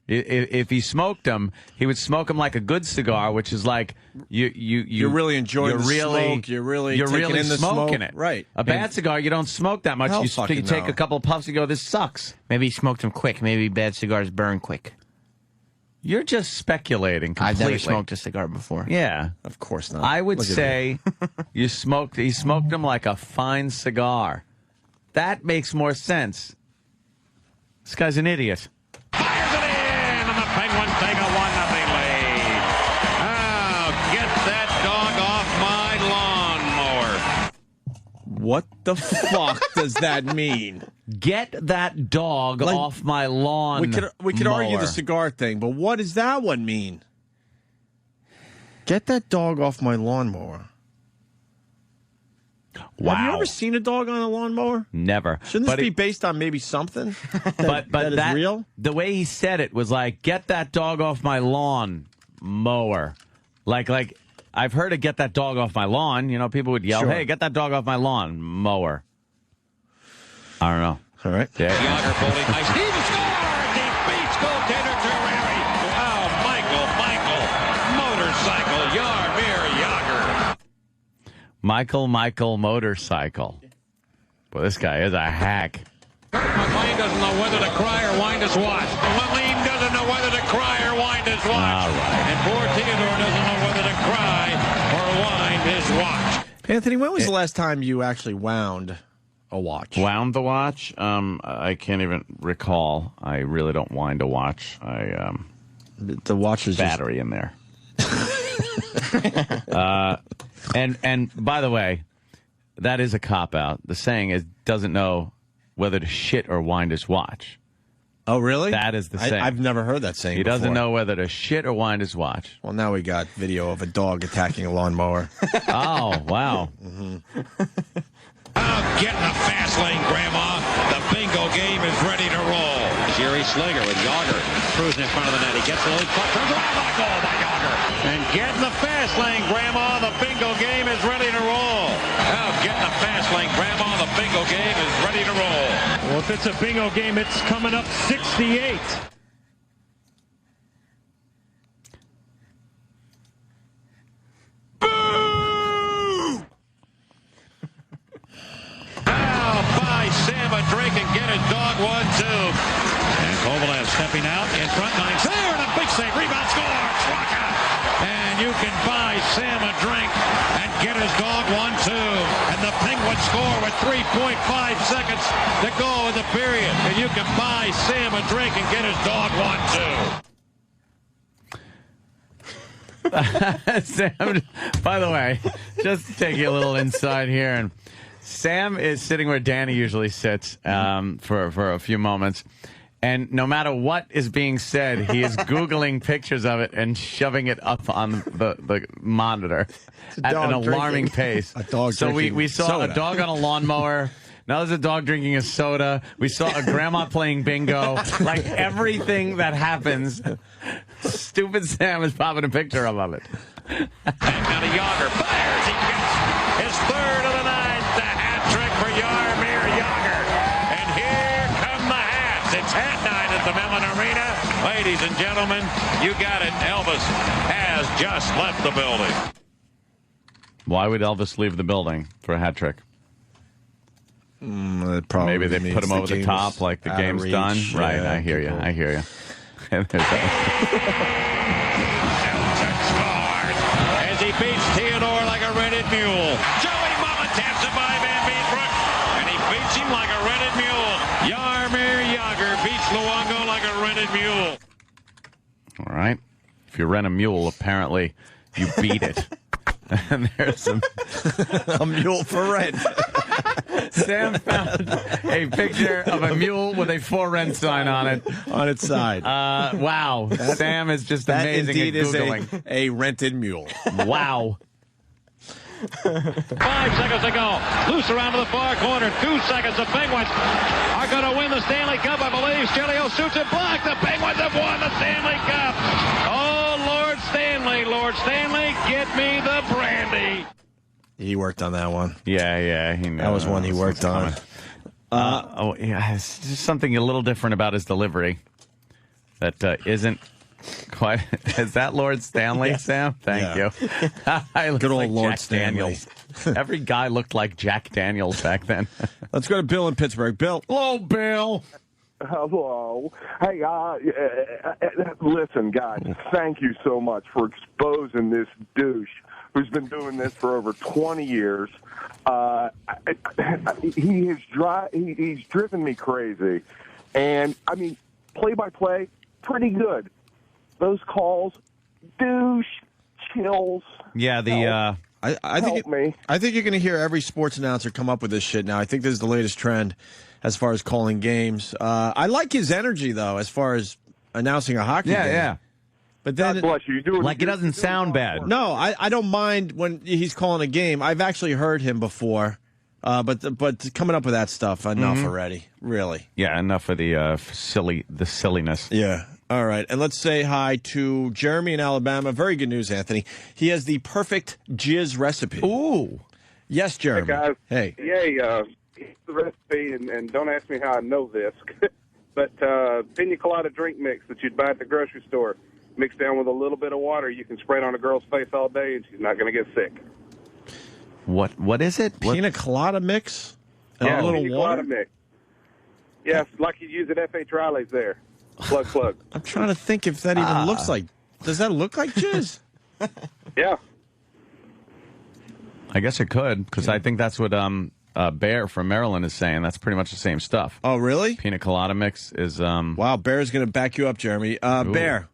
If he smoked them, he would smoke them like a good cigar, which is like you're really enjoying the smoke. You're really taking in the smoking smoke. it. Right. A bad cigar, you don't smoke that much. Hell You fucking take no. a couple of puffs and go, this sucks. Maybe he smoked them quick. Maybe bad cigars burn quick. You're just speculating completely. I've never smoked a cigar before. Yeah. Of course not. I would Look at say he smoked them like a fine cigar. That makes more sense. This guy's an idiot. And the Penguins take a 1-0 lead. Oh, get that dog off my lawnmower. What the fuck does that mean? Get that dog off my lawn. We could argue the cigar thing, but what does that one mean? Get that dog off my lawnmower. Wow. Have you ever seen a dog on a lawnmower? Never. Shouldn't this be based on maybe something but that is real? The way he said it was like, get that dog off my lawn mower. Like I've heard of get that dog off my lawn. You know, people would yell, Sure. hey, get that dog off my lawn mower. I don't know. All right. Yeah. Yager holding ice. He scores! He beats goaltender Terrari. Oh, Michael, motorcycle, Yarmir Yager. Michael motorcycle. Boy, this guy is a hack. McLean doesn't know whether to cry or wind his watch. McLean doesn't know whether to cry or wind his watch. All right. And poor Theodore doesn't know whether to cry or wind his watch. Anthony, when was the last time you actually wound a watch? Wound the watch? I can't even recall. I really don't wind a watch. The watch is battery in there. And by the way, that is a cop-out. The saying is, doesn't know whether to shit or wind his watch. Oh, really? That is the saying. I've never heard that saying He doesn't before. know whether to shit or wind his watch. Well, now we got video of a dog attacking a lawnmower. Oh, wow. Mm-hmm. Oh, get in the fast lane, Grandma. The bingo game is ready to roll. Jerry Slinger with Yager cruising in front of the net. He gets the lead puck, turns around by goal by Yager. And get in the fast lane, Grandma. The bingo game is ready to roll. Oh, get in the fast lane, Grandma. The bingo game is ready to roll. Well, if it's a bingo game, it's coming up 68. By Sam a drink and get his dog 1-2. And Kovalev stepping out in front nine. There and a big save. Rebound score. Straka. And you can buy Sam a drink and get his dog 1-2. And the Penguins score with 3.5 seconds to go in the period. And you can buy Sam a drink and get his dog 1-2. Sam, by the way, just to take you a little inside here, and Sam is sitting where Danny usually sits for a few moments, and no matter what is being said, he is Googling pictures of it and shoving it up on the monitor at an alarming pace. A dog so drinking we saw soda. a dog on a lawnmower. Now there's a dog drinking a soda. We saw a grandma playing bingo. Like everything that happens, stupid Sam is popping a picture of it. And now to Yager. Fires. He gets his third of the night. The hat trick for Yarmir Yager. And here come the hats. It's hat night at the Mellon Arena. Ladies and gentlemen, you got it. Elvis has just left the building. Why would Elvis leave the building for a hat trick? Maybe they put him over the top, like the game's done. Right, Yeah, I hear you. I hear you. As he beats Theodore like a rented mule. Joey Mullen taps it by Van Beesbrook. And he beats him like a rented mule. Yarmir Yager beats Luongo like a rented mule. All right. If you rent a mule, apparently you beat it. And there's some a mule for rent. Sam found a picture of a mule with a for rent sign on it. On its side. Wow. Sam is just That amazing indeed at is Googling. a rented mule. Wow. 5 seconds to go. Loose around to the far corner. 2 seconds. The Penguins are going to win the Stanley Cup, I believe. Stelio shoots it blocked. The Penguins have won the Stanley Cup. Oh, Lord Stanley, get me the brandy. He worked on that one. Yeah, he knew. That was one he worked on. Yeah, it's just something a little different about his delivery that isn't quite. Is that Lord Stanley, Sam? Thank you. Good old like Lord Jack Stanley. Daniels. Every guy looked like Jack Daniels back then. Let's go to Bill in Pittsburgh. Bill. Hello, Bill. Hello. Hey, listen, guys, thank you so much for exposing this douche who's been doing this for over 20 years. He's driven me crazy. And, I mean, play-by-play, pretty good. Those calls, douche, chills. Yeah, I think you're going to hear every sports announcer come up with this shit now. I think this is the latest trend as far as calling games. I like his energy, though, as far as announcing a hockey game. Yeah. But then, God bless you. Like it doesn't sound bad. No, I don't mind when he's calling a game. I've actually heard him before, but coming up with that stuff, enough already. Really. Yeah, enough of the silliness. Yeah. All right, and let's say hi to Jeremy in Alabama. Very good news, Anthony. He has the perfect jizz recipe. Ooh. Yes, Jeremy. Hey, guys. Hey. Yeah, here's the recipe, and don't ask me how I know this, but pina colada drink mix that you'd buy at the grocery store, mixed down with a little bit of water. You can spray it on a girl's face all day, and she's not going to get sick. What is it? Pina colada mix? And a little pina water? colada mix. Yes, like you'd use at F.H. Riley's there. Plug. I'm trying to think if that even looks like... Does that look like jizz? Yeah. I guess it could, because I think that's what Bear from Maryland is saying. That's pretty much the same stuff. Oh, really? Pina colada mix is... Wow, Bear's going to back you up, Jeremy. Bear.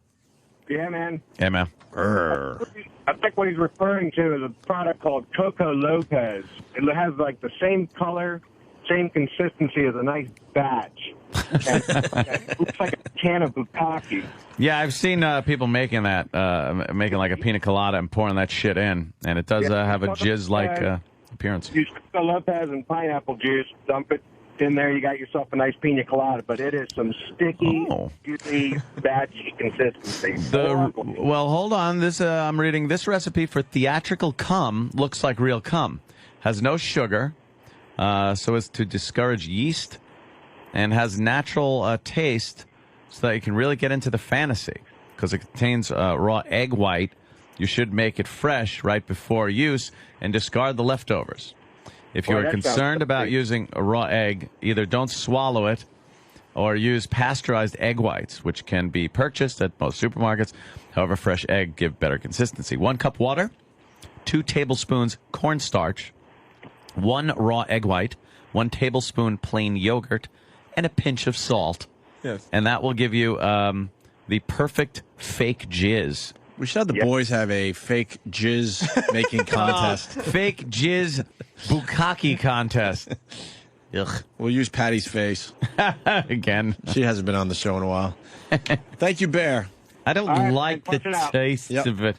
Yeah, man. Yeah, man. I think what he's referring to is a product called Coco Lopez. It has like the same color, same consistency as a nice batch. And it looks like a can of bukkake. Yeah, I've seen people making that, making like a pina colada and pouring that shit in, and it does have a jizz-like appearance. Use Coco Lopez and pineapple juice, dump it in there, you got yourself a nice pina colada, but it is some sticky, juicy, batchy consistency. Well, hold on. This I'm reading. This recipe for theatrical cum looks like real cum. Has no sugar, so as to discourage yeast, and has natural taste, so that you can really get into the fantasy. Because it contains raw egg white. You should make it fresh right before use and discard the leftovers. If you are concerned about using a raw egg, either don't swallow it or use pasteurized egg whites, which can be purchased at most supermarkets. However, fresh egg give better consistency. 1 cup water, 2 tablespoons cornstarch, 1 raw egg white, 1 tablespoon plain yogurt, and a pinch of salt. Yes. And that will give you the perfect fake jizz. We should have the boys have a fake jizz making contest. Fake jizz bukkake contest. Ugh. We'll use Patty's face. Again. She hasn't been on the show in a while. Thank you, Bear. I don't like the taste of it.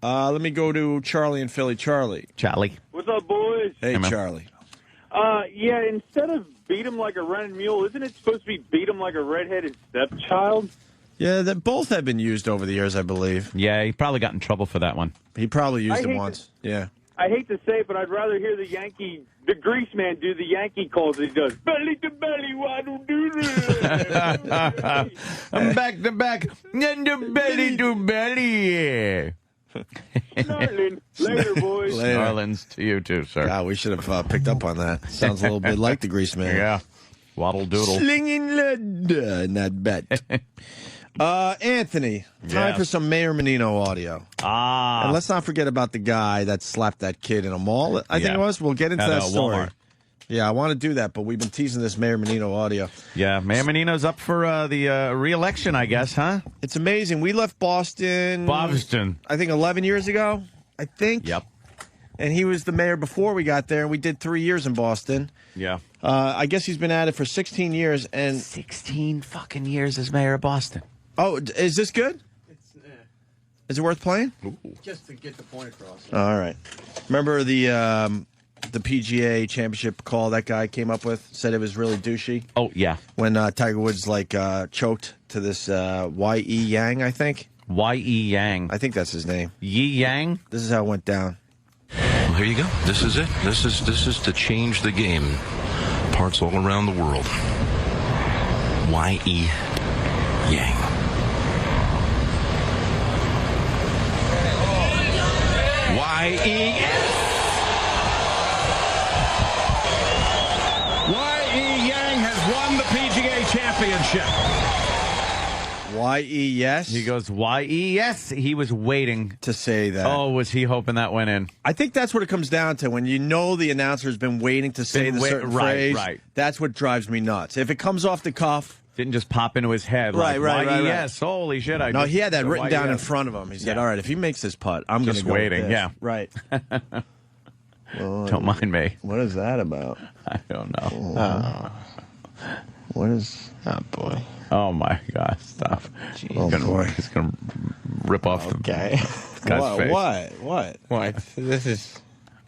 Let me go to Charlie in Philly. Charlie. What's up, boys? Hey, Charlie. Yeah, instead of beat him like a rented mule, isn't it supposed to be beat him like a redheaded stepchild? Yeah, that both have been used over the years, I believe. Yeah, he probably got in trouble for that one. He probably used it once. Yeah. I hate to say it, but I'd rather hear the grease man do the Yankee calls that he does. Belly to belly, why don't do this? I'm back to back, and the belly to belly. Snarling. Later, boys. Snarlins to you, too, sir. God, we should have picked up on that. Sounds a little bit like the grease man. Yeah. Waddle doodle. Slinging lead, not bet. Anthony, time for some Mayor Menino audio. And let's not forget about the guy that slapped that kid in a mall, I think it was. We'll get into that story. Walmart. Yeah, I want to do that, but we've been teasing this Mayor Menino audio. Yeah, Mayor Menino's up for the re-election, I guess, huh? It's amazing. We left Boston, I think 11 years ago, I think. Yep. and he was the mayor before we got there, and we did 3 years in Boston. Yeah. I guess he's been at it for 16 years. And 16 fucking years as mayor of Boston. Oh, is this good? Is it worth playing? Just to get the point across. All right. Remember the PGA Championship call that guy came up with? Said it was really douchey. Oh yeah. When Tiger Woods choked to this Y.E. Yang, I think. Y.E. Yang. I think that's his name. Yi Yang. This is how it went down. Well, here you go. This is it. This is to change the game. Parts all around the world. Y.E. Yang. Y.E. Yang has won the PGA Championship. Y.E. yes? He goes, Y.E. yes. He was waiting to say that. Oh, was he hoping that went in? I think that's what it comes down to. When you know the announcer's been waiting to say the certain phrase, right. That's what drives me nuts. If it comes off the cuff. Didn't just pop into his head. Right. Yes, holy shit. No, he had that written down in front of him. He said, all right, if he makes this putt, I'm going to go waiting. with this. Yeah. Right. Well, don't mind me. What is that about? I don't know. What is... Oh, boy. Oh, my God. Stop. He's going to rip off the guy's face. What? This is...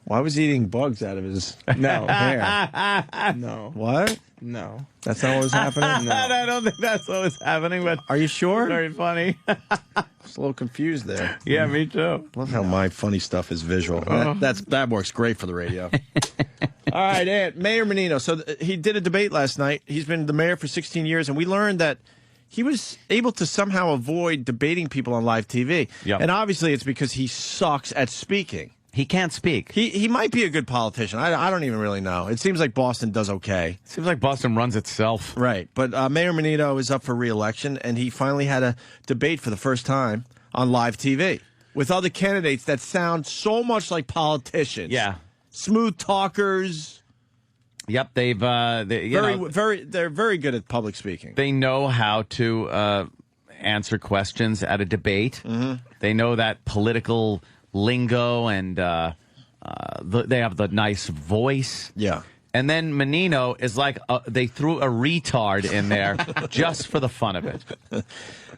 Why was he eating bugs out of his No, hair? No. What? No. That's not what was happening? No. I don't think that's what was happening, but... Are you sure? Very funny. Just a little confused there. Yeah, me too. Love how my funny stuff is visual. That works great for the radio. All right, Ed, Mayor Menino. So he did a debate last night. He's been the mayor for 16 years, and we learned that he was able to somehow avoid debating people on live TV. Yep. And obviously it's because he sucks at speaking. He can't speak. He might be a good politician. I don't even really know. It seems like Boston does okay. Seems like Boston runs itself. Right. But Mayor Menino is up for re-election, and he finally had a debate for the first time on live TV with other candidates that sound so much like politicians. Yeah. Smooth talkers. Yep, they're very good at public speaking. They know how to answer questions at a debate. Mm-hmm. They know that political lingo, and they have the nice voice. Yeah. And then Menino is like they threw a retard in there just for the fun of it.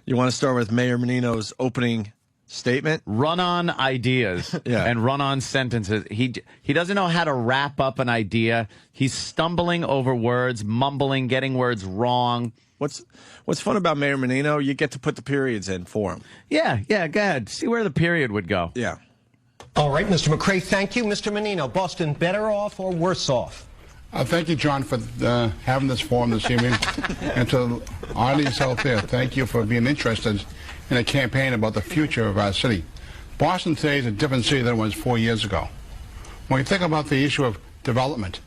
You want to start with Mayor Menino's opening statement? Run-on ideas and run-on sentences. He doesn't know how to wrap up an idea. He's stumbling over words, mumbling, getting words wrong. What's fun about Mayor Menino? You get to put the periods in for him. Yeah, go ahead. See where the period would go. Yeah. All right, Mr. McCrae, thank you. Mr. Menino, Boston better off or worse off? Thank you, John, for having this forum this evening. And to the audience out there, thank you for being interested in a campaign about the future of our city. Boston today is a different city than it was 4 years ago. When we think about the issue of development,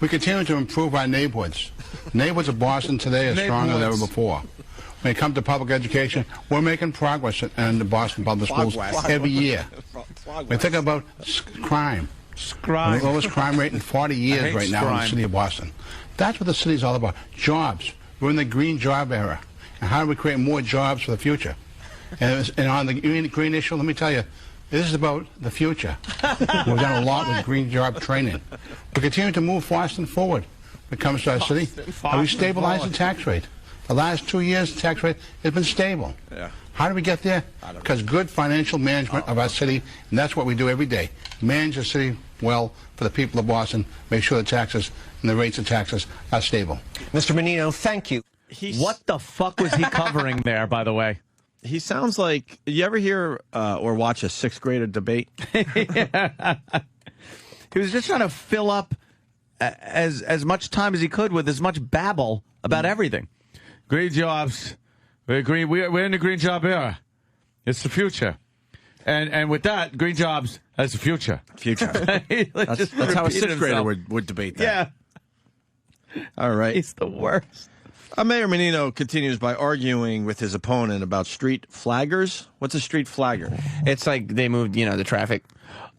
we continue to improve our neighborhoods. Neighborhoods of Boston today are stronger than ever before. When it comes to public education, we're making progress in the Boston public schools every year. We think about crime. The lowest crime rate in 40 years right now in the city of Boston. That's what the city's all about. Jobs. We're in the green job era. And how do we create more jobs for the future? And on the green issue, let me tell you, this is about the future. We've done a lot with green job training. We continue to move Boston forward when it comes to our city. And we stabilized the tax rate. The last 2 years, the tax rate has been stable. Yeah. How do we get there? Because good financial management of our city, and that's what we do every day. Manage the city well for the people of Boston, make sure the taxes and the rates of taxes are stable. Mr. Menino, thank you. What the fuck was he covering there, by the way? He sounds like, you ever hear or watch a sixth grader debate? Yeah. He was just trying to fill up as much time as he could with as much babble about everything. Green jobs. We're in the green job era. It's the future. And with that, green jobs as the future. That's how a sixth grader would debate that. Yeah. All right. He's the worst. Mayor Menino continues by arguing with his opponent about street flaggers. What's a street flagger? It's like they moved, the traffic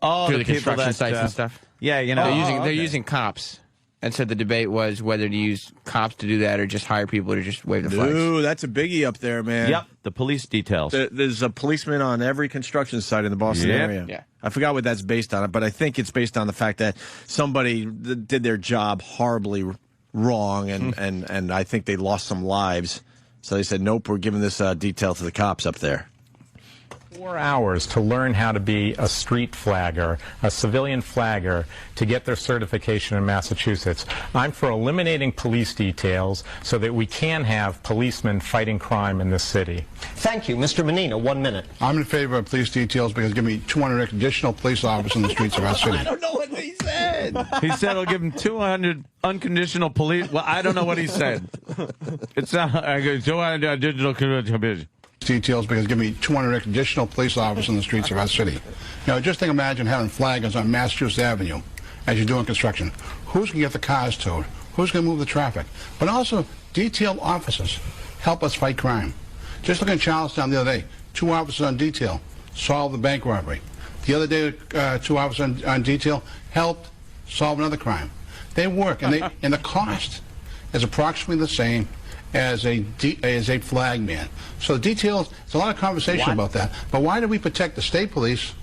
through the construction sites and stuff. Yeah, they're using cops And so the debate was whether to use cops to do that or just hire people to just wave the flags. Ooh, that's a biggie up there, man. Yep, the police details. There's a policeman on every construction site in the Boston area. Yeah. I forgot what that's based on, but I think it's based on the fact that somebody did their job horribly wrong, and I think they lost some lives. So they said, nope, we're giving this detail to the cops up there. 4 hours to learn how to be a street flagger, a civilian flagger, to get their certification in Massachusetts. I'm for eliminating police details so that we can have policemen fighting crime in this city. Thank you. Mr. Menino, 1 minute. I'm in favor of police details because give me 200 additional police officers in the streets of our city. I don't know what he said. He said he'll give him 200 unconditional police. Well, I don't know what he said. It's not. I go 200 digital details because give me 200 additional police officers in the streets of our city. You know, just imagine having flaggers on Massachusetts Avenue as you're doing construction. Who's going to get the cars towed? Who's going to move the traffic? But also, detailed officers help us fight crime. Just look at Charlestown the other day. 2 officers on detail solved the bank robbery. The other day, 2 officers on detail helped solve another crime. They work, and the cost is approximately the same as a flag man. So the details, there's a lot of conversation about that. But why do we protect the state police,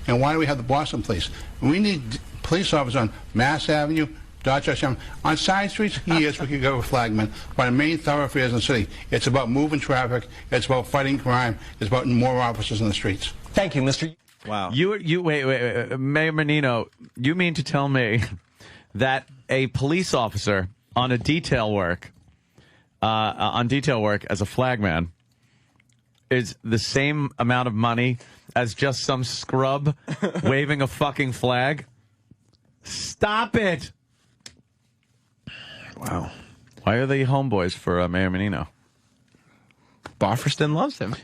and why do we have the Boston police? We need police officers on Mass Avenue, Dorchester Avenue. On side streets, yes, we could go with flagmen. But the main thoroughfares in the city, it's about moving traffic, it's about fighting crime, it's about more officers in the streets. Thank you, Mr. Wow. Wait, Mayor Menino, you mean to tell me that a police officer on a detail work as a flagman is the same amount of money as just some scrub waving a fucking flag? Stop it! Wow. Why are they homeboys for Mayor Menino? Bofferston loves him.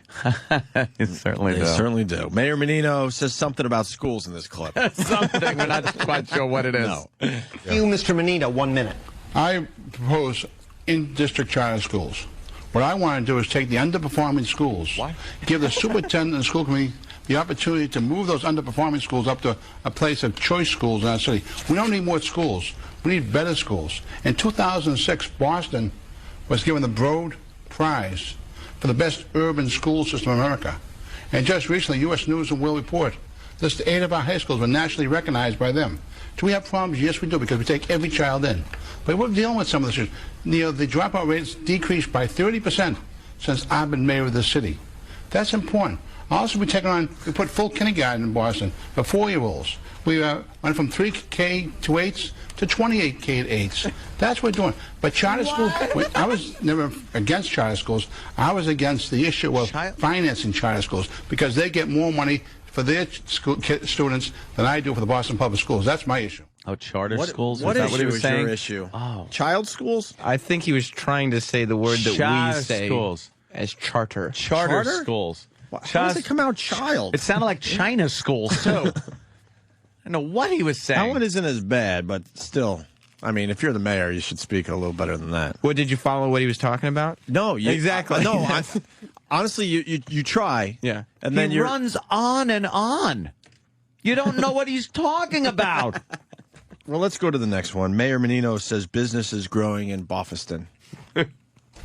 They certainly do. Certainly do. Mayor Menino says something about schools in this clip. Something. We're not quite sure what it is. No. You, Mr. Menino, 1 minute. I propose in-district charter schools. What I want to do is take the underperforming schools, give the superintendent and the school committee the opportunity to move those underperforming schools up to a place of choice schools in our city. We don't need more schools. We need better schools. In 2006, Boston was given the Broad Prize for the best urban school system in America. And just recently, U.S. News and World Report listed 8 of our high schools were nationally recognized by them. Do we have problems? Yes, we do, because we take every child in. But we're dealing with some of this. You know, the dropout rates decreased by 30% since I've been mayor of the city. That's important. Also, we put full kindergarten in Boston for 4-year-olds. We went from 3 K-8s to 28 K-8s. That's what we're doing. But charter schools, I was never against charter schools. I was against the issue of financing charter schools because they get more money for their students than I do for the Boston Public Schools. That's my issue. Oh, charter schools? What is that what he was saying? Your issue? Oh. Child schools? I think he was trying to say the word that we say schools. As charter. Charter schools. How does it come out child? It sounded like China schools, too. I don't know what he was saying. That one isn't as bad, but still. I mean, if you're the mayor, you should speak a little better than that. What, did you follow what he was talking about? No. Exactly. No, honestly, you try. Yeah. And then he runs on and on. You don't know what he's talking about. Well, let's go to the next one. Mayor Menino says business is growing in Bofferston.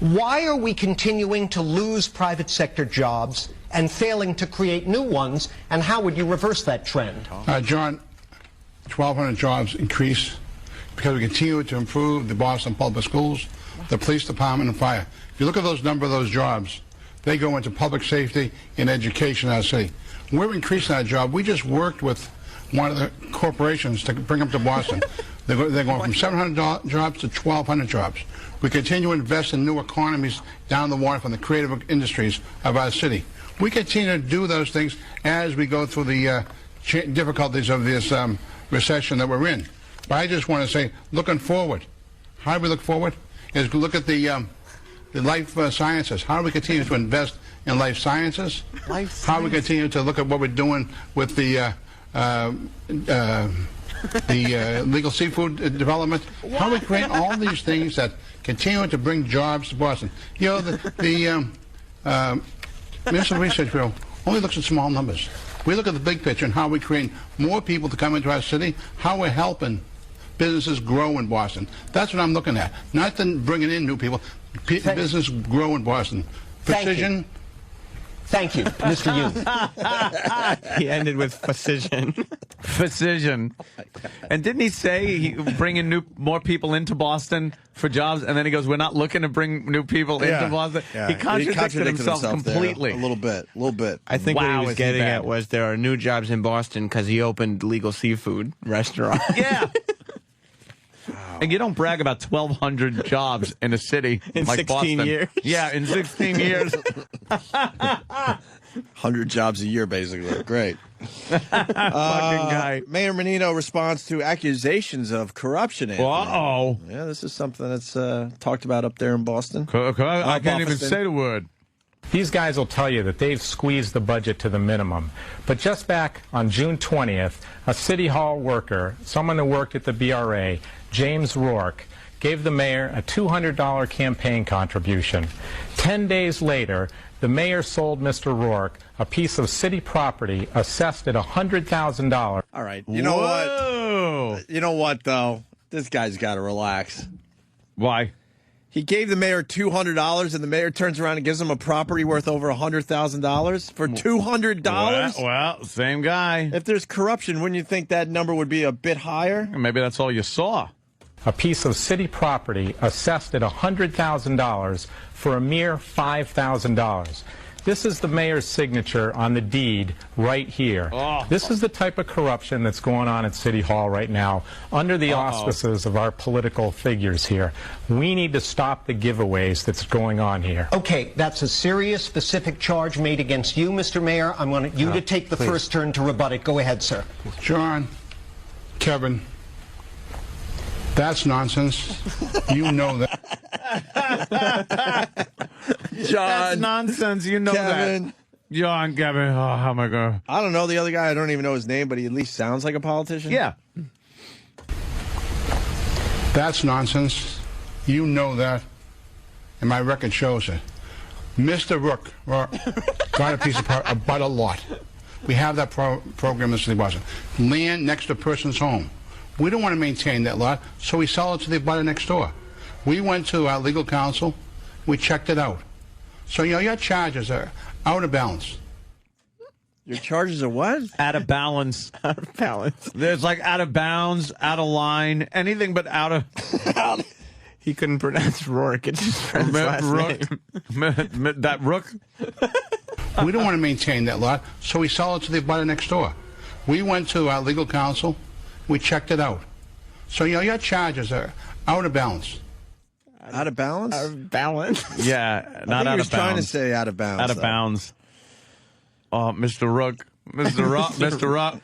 Why are we continuing to lose private sector jobs and failing to create new ones, and how would you reverse that trend? John, 1,200 jobs increase because we continue to improve the Boston Public Schools, the police department, and fire. If you look at those number of those jobs, they go into public safety and education in our city. We're increasing our job. We just worked with one of the corporations to bring them to Boston. They're going from 700 jobs to 1,200 jobs. We continue to invest in new economies down the water from the creative industries of our city. We continue to do those things as we go through the difficulties of this recession that we're in. But I just want to say, looking forward, how do we look forward? Is look at the life sciences. How do we continue to invest in life sciences? How do we continue to look at what we're doing with the legal seafood development? How do we create all these things that continue to bring jobs to Boston? You know, the Municipal Research Bureau only looks at small numbers. We look at the big picture and how we create more people to come into our city, how we're helping businesses grow in Boston. That's what I'm looking at. Not then bringing in new people. Business grow in Boston. Precision. Thank you, Mr. Yoon. He ended with precision. Precision. And didn't he say he bringing more people into Boston for jobs? And then he goes, "We're not looking to bring new people into Boston." Yeah. He contradicted himself completely. There, a little bit. I think what he was getting at was there are new jobs in Boston because he opened legal seafood restaurant. Yeah. And you don't brag about 1,200 jobs in a city in like 16 Boston. years. Yeah, in 16 years. 100 jobs a year, basically. Great. Fucking guy. Mayor Menino responds to accusations of corruption. Uh-oh. Yeah, this is something that's talked about up there in Boston. I can't even say the word. These guys will tell you that they've squeezed the budget to the minimum. But just back on June 20th, a City Hall worker, someone who worked at the BRA, James Rourke, gave the mayor a $200 campaign contribution. 10 days later, the mayor sold Mr. Rourke a piece of city property assessed at $100,000. All right. You know what? You know what, though? This guy's got to relax. Why? He gave the mayor $200, and the mayor turns around and gives him a property worth over $100,000 for $200. Well, same guy. If there's corruption, wouldn't you think that number would be a bit higher? Maybe that's all you saw. A piece of city property assessed at $100,000 for a mere $5,000. This is the mayor's signature on the deed right here. Oh. This is the type of corruption that's going on at City Hall right now under the auspices of our political figures here. We need to stop the giveaways that's going on here. Okay, that's a serious, specific charge made against you, Mr. Mayor. I want you to take the first turn to rebut it. Go ahead, sir. John, Kevin, that's nonsense. You know that. John. That's nonsense. You know Kevin. that. John, Kevin. Oh, how am I going to... I don't know the other guy. I don't even know his name, but he at least sounds like a politician. Yeah. That's nonsense. You know that. And my record shows it. Mr. Rook got a piece of property, bought a lot. We have that program in the city of Boston. Land next to a person's home. We don't want to maintain that lot, so we sell it to the butter next door. We went to our legal counsel. We checked it out. So, you know, your charges are out of balance. Your charges are what? Out of balance. Out of balance. There's like out of bounds, out of line, anything but out of... He couldn't pronounce Rourke. It's his friend's last name. That Rook? We don't want to maintain that lot, so we sell it to the butter next door. We went to our legal counsel. We checked it out. So, you know, your charges are out of balance. Out of balance? Out of balance? Yeah, not out of bounds. He was trying to say out of bounds. Out of bounds. Oh, Mr. Rook. Mr. Rook. Mr.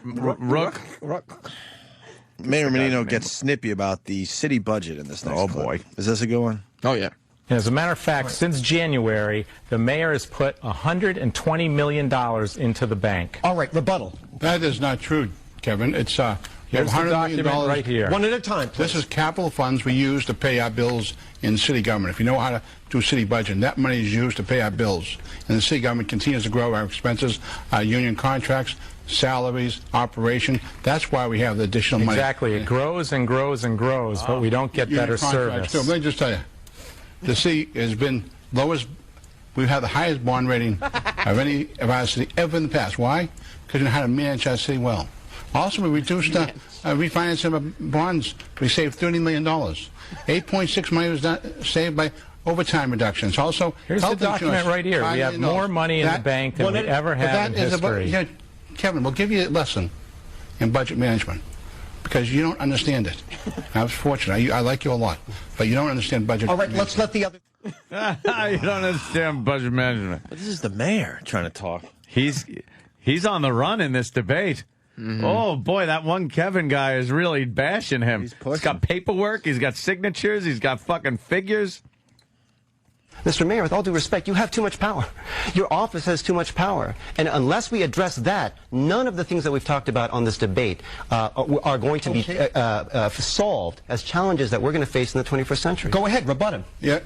Rook. Mayor Menino gets snippy about the city budget in this next clip. Boy. Is this a good one? Oh, yeah. As a matter of fact, since January, the mayor has put $120 million into the bank. All right, rebuttal. That is not true, Kevin. It's Here's the document right here. One at a time, please. This is capital funds we use to pay our bills in city government. If you know how to do city budget, that money is used to pay our bills. And the city government continues to grow our expenses, our union contracts, salaries, operation. That's why we have the additional money. Exactly. It grows and grows and grows, but we don't get Union better contracts, service. too. Let me just tell you, the city has been lowest. We've had the highest bond rating of any of our city ever in the past. Why? Because we know how to manage our city well. Also, we reduced refinancing of bonds. We saved $30 million. 8.6 million was saved by overtime reductions. Also, here's the document right here. We have more money in the bank than we ever had in history. Kevin, we'll give you a lesson in budget management because you don't understand it. I was fortunate. I like you a lot, but you don't understand budget All right, management. let's let the other... You don't understand budget management. But this is the mayor trying to talk. He's on the run in this debate. Mm-hmm. Oh, boy, that one Kevin guy is really bashing him. He's got paperwork. He's got signatures. He's got fucking figures. Mr. Mayor, with all due respect, you have too much power. Your office has too much power. And unless we address that, none of the things that we've talked about on this debate are going to be solved as challenges that we're going to face in the 21st century. Go ahead, rebut him. Yeah,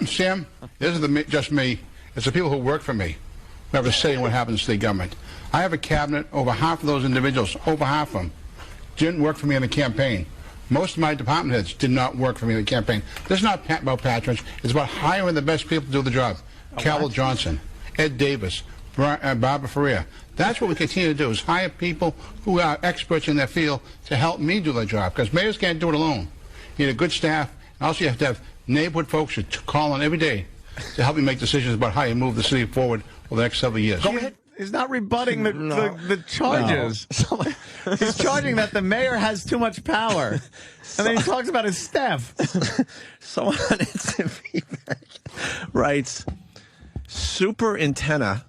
Sam, this is just me. It's the people who work for me who have a say in what happens to the government. I have a cabinet, over half of those individuals, over half of them, didn't work for me in the campaign. Most of my department heads did not work for me in the campaign. This is not about patronage. It's about hiring the best people to do the job. Calvin Johnson, Ed Davis, Barbara Ferrer. That's what we continue to do, is hire people who are experts in their field to help me do their job, because mayors can't do it alone. You need a good staff, and also you have to have neighborhood folks who call on every day to help you make decisions about how you move the city forward over the next several years. Go ahead. He's not rebutting the charges. No. He's charging that the mayor has too much power. And then he talks about his staff. Someone on instant feedback writes, super antenna,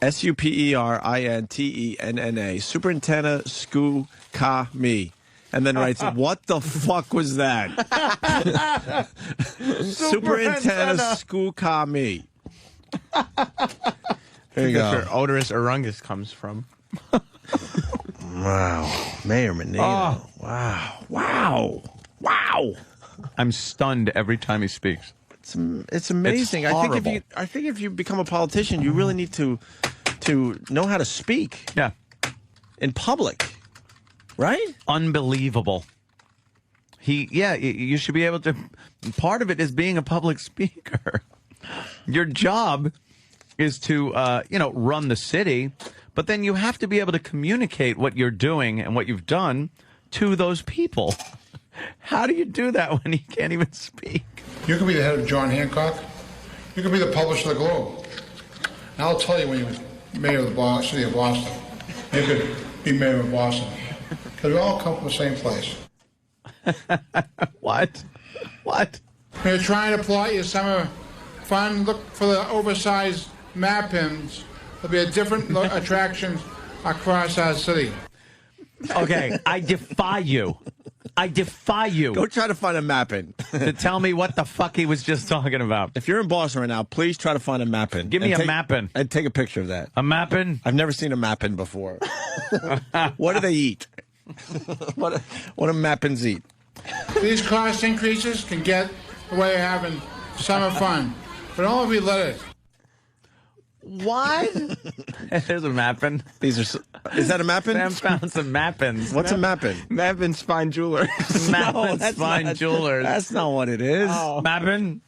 SUPERINTENNA, super antenna scoo ka me. And then writes, what the fuck was that? Super antenna scoo ka me. There you go. That's where Odorus Orungus comes from. Wow. Mayor Menino. Oh. Wow. I'm stunned every time he speaks. It's amazing. It's I think if you become a politician, you really need to know how to speak. Yeah. In public. Right? Unbelievable. You should be able to. Part of it is being a public speaker. Your job is to, run the city, but then you have to be able to communicate what you're doing and what you've done to those people. How do you do that when you can't even speak? You could be the head of John Hancock. You could be the publisher of the Globe. And I'll tell you when you're mayor of the city of Boston. You could be mayor of Boston. Because we all come from the same place. What? When you're trying to plot your summer fun, look for the oversized map pins. There'll be a different attractions across our city. Okay, I defy you. Go try to find a mapping. To tell me what the fuck he was just talking about. If you're in Boston right now, please try to find a mapping. Give me a mapping. And take a picture of that. A mapping? I've never seen a mapping before. What do they eat? What do mappings eat? These cost increases can get the way of having summer fun, but only if we let it. What? There's a mapping. Is that a mapping? Sam found some mappings. What's a mapping? Mappin Spine Jeweler. Mappin Spine Jewelers. That's not what it is. Oh. Mappin?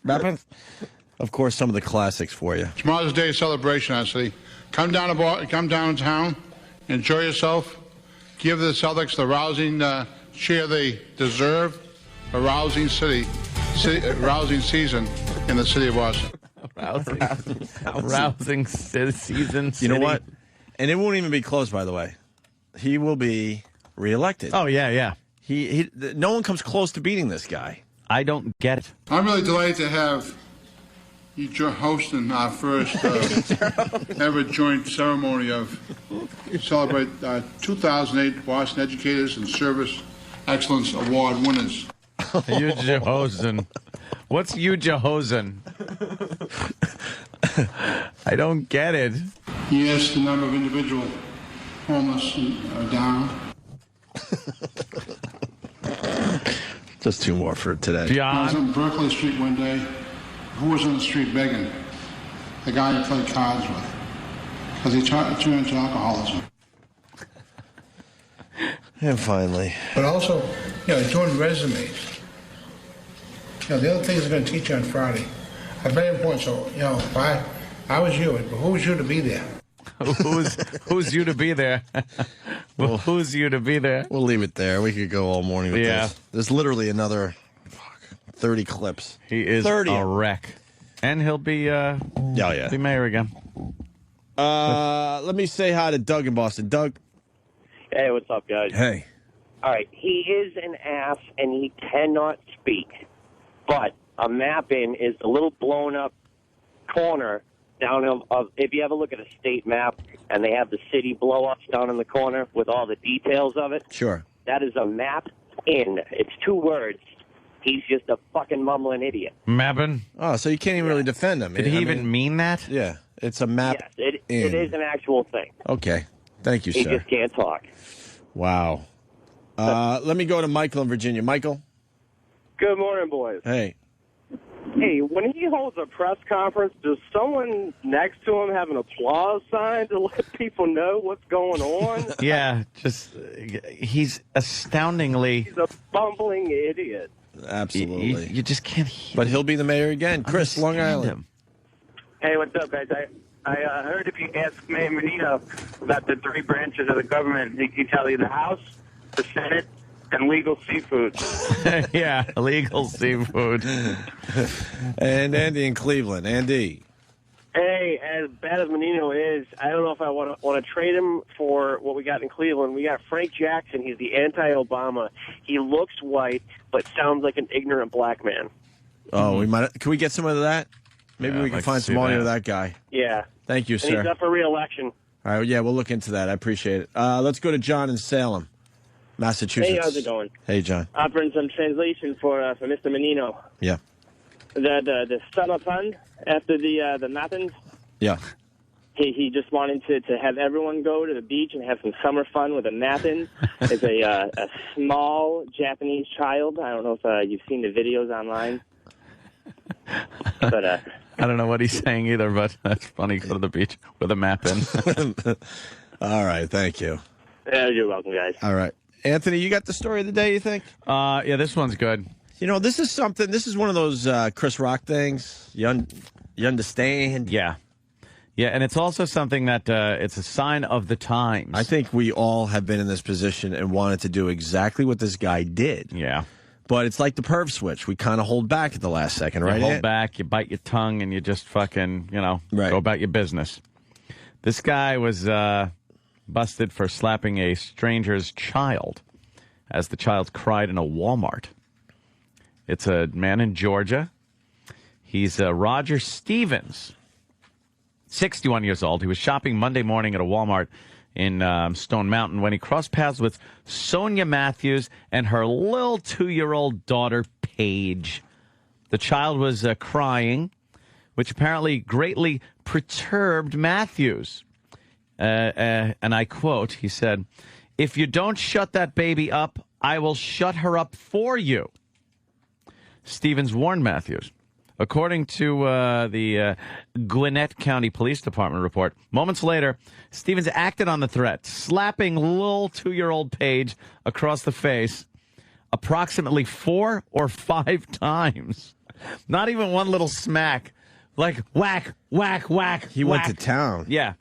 Of course, some of the classics for you. It's Mother's Day celebration, our city. Come downtown, enjoy yourself. Give the Celtics the rousing cheer they deserve. A rousing rousing season in the city of Boston. Rousing season. You know what? And it won't even be close, by the way. He will be reelected. Oh, yeah. No one comes close to beating this guy. I don't get it. I'm really delighted to have you hosting our first ever joint ceremony of celebrate 2008 Boston Educators and Service Excellence Award winners. Eugehosen. What's Eugehosen? I don't get it. Yes, the number of individual homeless are down. Just two more for today. I was on Berkeley Street one day. Who was on the street begging? The guy you played cards with. Because he turned to alcoholism. And finally. But also, doing resumes. The other things they're going to teach you on Friday are very important. So, if I was you, but who was you to be there? Who's you to be there? Well, who's you to be there? We'll leave it there. We could go all morning with this. There's literally another 30 clips. He is 30. a wreck. And he'll be be mayor again. Let me say hi to Doug in Boston. Doug. Hey, what's up, guys? Hey. All right, he is an ass, and he cannot speak. But a mapping is a little blown-up corner down of if you ever look at a state map, and they have the city blow-ups down in the corner with all the details of it. Sure. That is a map in. It's 2 words. He's just a fucking mumbling idiot. Mapping? Oh, so you can't even really defend him. Did he even mean that? Yeah. It's a map. Yes, it is an actual thing. Okay. Thank you, He sir. just can't talk. Wow. Let me go to Michael in Virginia. Michael? Good morning, boys. Hey. Hey, when he holds a press conference, does someone next to him have an applause sign to let people know what's going on? Yeah, he's astoundingly... He's a bumbling idiot. Absolutely. You just can't hear. But he'll be the mayor again. Chris, Long Island. Him. Hey, what's up, guys? I heard if you ask Mayor Menino about the 3 branches of the government, he can tell you the House, the Senate, and legal seafood. Yeah, legal seafood. And Andy in Cleveland. Andy. Hey, as bad as Menino is, I don't know if I want to trade him for what we got in Cleveland. We got Frank Jackson. He's the anti-Obama. He looks white, but sounds like an ignorant black man. Oh, can we get some of that? Maybe we can find some audio of that guy. Yeah. Thank you, And sir. he's up for re-election. All right, yeah, we'll look into that. I appreciate it. Let's go to John in Salem, Massachusetts. Hey, how's it going? Hey, John. Offering some translation for Mr. Menino. Yeah. The summer fun after the nothing. Yeah. He just wanted to have everyone go to the beach and have some summer fun with a napping. It's a small Japanese child. I don't know if you've seen the videos online. But I don't know what he's saying either, but that's funny. Go to the beach with a map in. All right, thank you. Yeah, you're welcome, guys. All right. Anthony, you got the story of the day, you think? Yeah, this one's good. You know, this is one of those Chris Rock things. You understand? Yeah. Yeah, and it's also something that it's a sign of the times. I think we all have been in this position and wanted to do exactly what this guy did. Yeah. But it's like the perv switch. We kind of hold back at the last second, right? You hold back, you bite your tongue, and you just fucking, go about your business. This guy was busted for slapping a stranger's child as the child cried in a Walmart. It's a man in Georgia. He's Roger Stevens, 61 years old. He was shopping Monday morning at a Walmart in Stone Mountain when he crossed paths with Sonia Matthews and her little 2-year-old daughter, Paige. The child was crying, which apparently greatly perturbed Matthews. And I quote, he said, "If you don't shut that baby up, I will shut her up for you." Stevens warned Matthews. According to the Gwinnett County Police Department report, moments later, Stevens acted on the threat, slapping little 2-year-old Paige across the face approximately 4 or 5 times. Not even one little smack. Like whack, whack, whack. He went to town. Yeah.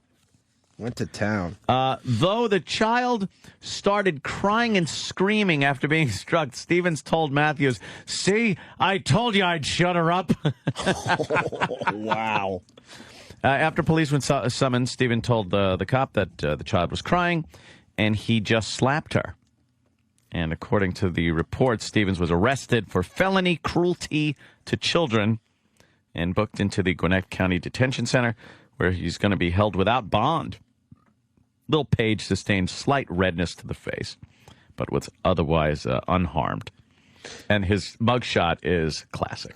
Went to town. Though the child started crying and screaming after being struck, Stevens told Matthews, "See, I told you I'd shut her up." Wow. After police were summoned, Stevens told the cop that the child was crying, and he just slapped her. And according to the report, Stevens was arrested for felony cruelty to children and booked into the Gwinnett County Detention Center, where he's going to be held without bond. Little Paige sustained slight redness to the face, but was otherwise unharmed. And his mugshot is classic.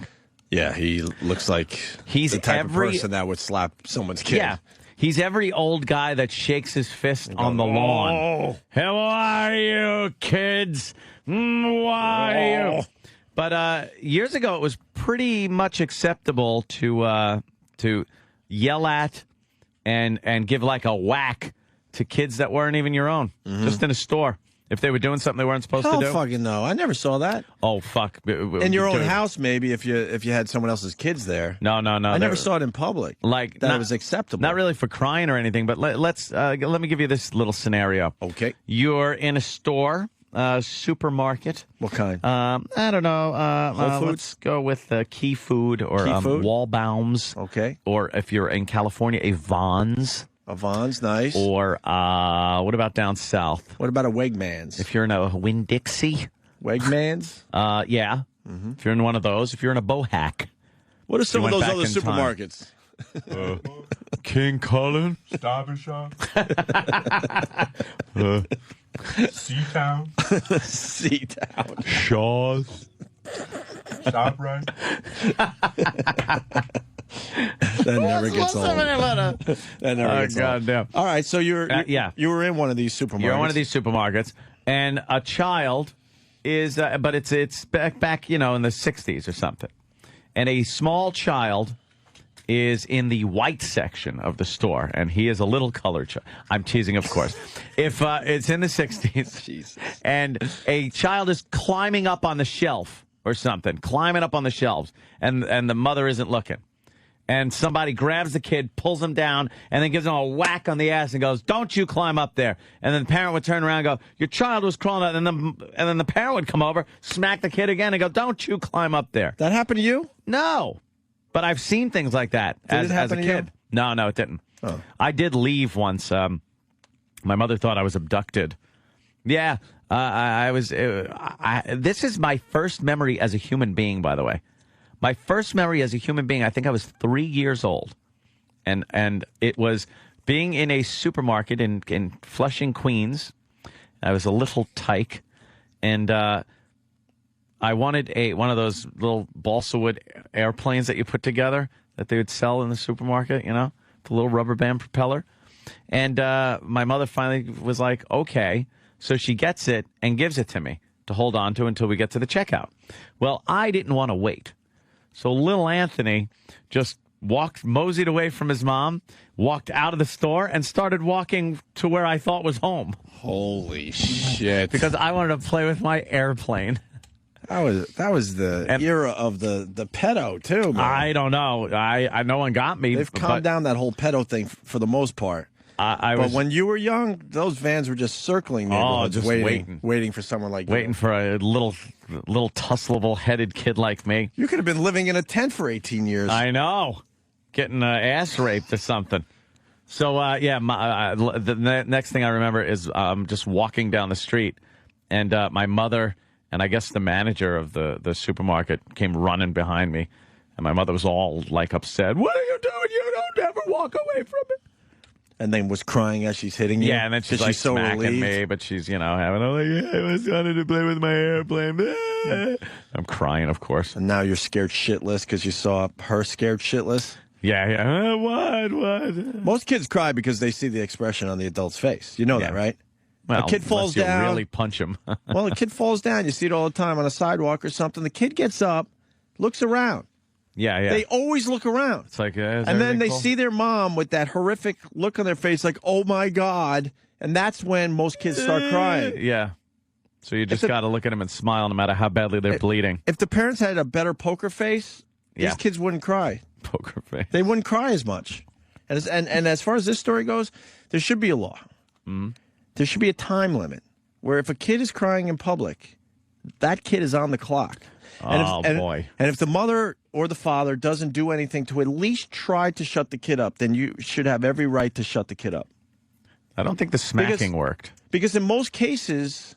Yeah, he looks like he's the type of person that would slap someone's kid. Yeah, he's every old guy that shakes his fist on the lawn. How are you, kids? Why are you? But years ago, it was pretty much acceptable to yell at and give like a whack to kids that weren't even your own, just in a store. If they were doing something they weren't supposed to do. Hell fucking no. I never saw that. Oh, fuck. In your own house, maybe, if you had someone else's kids there. No. I never saw it in public. Like that it was acceptable. Not really for crying or anything, but let me give you this little scenario. Okay. You're in a store, supermarket. What kind? I don't know. Whole Foods? Let's go with Key Food or Key Food? Wallbaum's. Okay. Or if you're in California, a Vons. A Vons, nice. Or what about down south? What about a Wegmans? If you're in a Winn-Dixie. Wegmans? Yeah. Mm-hmm. If you're in one of those. If you're in a Bohack. What are some of those other supermarkets? King Cullen. Stop and Shop. Seatown. Seatown. Shaw's. ShopRite. That never gets old. That never gets old. Goddamn. All right, so you were in one of these supermarkets. You're in one of these supermarkets, and a child is, but it's back in the 60s or something, and a small child is in the white section of the store, and he is a little colored child. I'm teasing, of course. If it's in the 60s, Jesus. And a child is climbing up on the shelf or something, climbing up on the shelves, and the mother isn't looking. And somebody grabs the kid, pulls him down, and then gives him a whack on the ass and goes, "Don't you climb up there." And then the parent would turn around and go, "Your child was crawling up." And then the parent would come over, smack the kid again, and go, "Don't you climb up there." That happened to you? No. But I've seen things like that as a kid. No, it didn't. Oh. I did leave once. My mother thought I was abducted. Yeah, I was. This is my first memory as a human being, by the way. My first memory as a human being, I think I was 3 years old. And it was being in a supermarket in Flushing, Queens. I was a little tyke. And I wanted one of those little balsa wood airplanes that you put together that they would sell in the supermarket, you know, the little rubber band propeller. And my mother finally was like, okay. So she gets it and gives it to me to hold on to until we get to the checkout. Well, I didn't want to wait. So little Anthony just moseyed away from his mom, walked out of the store, and started walking to where I thought was home. Holy shit. Because I wanted to play with my airplane. That was the era of the pedo, too, man. I don't know. No one got me. They've calmed down that whole pedo thing for the most part. But when you were young, those vans were just circling neighborhoods, just waiting for someone like you. Waiting for a little tussleable-headed kid like me. You could have been living in a tent for 18 years. I know. Getting ass raped or something. So, the next thing I remember is just walking down the street, and my mother and I guess the manager of the supermarket came running behind me, and my mother was all, like, upset. "What are you doing? You don't ever walk away from it." And then was crying as she's hitting you? Yeah, and then she's like so smacking relieved? me, but she's, having I was wanted to play with my airplane. I'm crying, of course. And now you're scared shitless because you saw her scared shitless? Yeah. What? Most kids cry because they see the expression on the adult's face. You know that, right? Well, a kid falls unless you down. really punch him. Well, a kid falls down. You see it all the time on a sidewalk or something. The kid gets up, looks around. Yeah. They always look around. It's like, and then they see their mom with that horrific look on their face, like, "Oh my God!" And that's when most kids start crying. Yeah. So you just got to look at them and smile, no matter how badly they're bleeding. If the parents had a better poker face, these kids wouldn't cry. Poker face. They wouldn't cry as much. And as far as this story goes, there should be a law. Mm-hmm. There should be a time limit where if a kid is crying in public, that kid is on the clock. Boy. And if the mother or the father doesn't do anything to at least try to shut the kid up, then you should have every right to shut the kid up. I don't think the smacking worked. Because in most cases,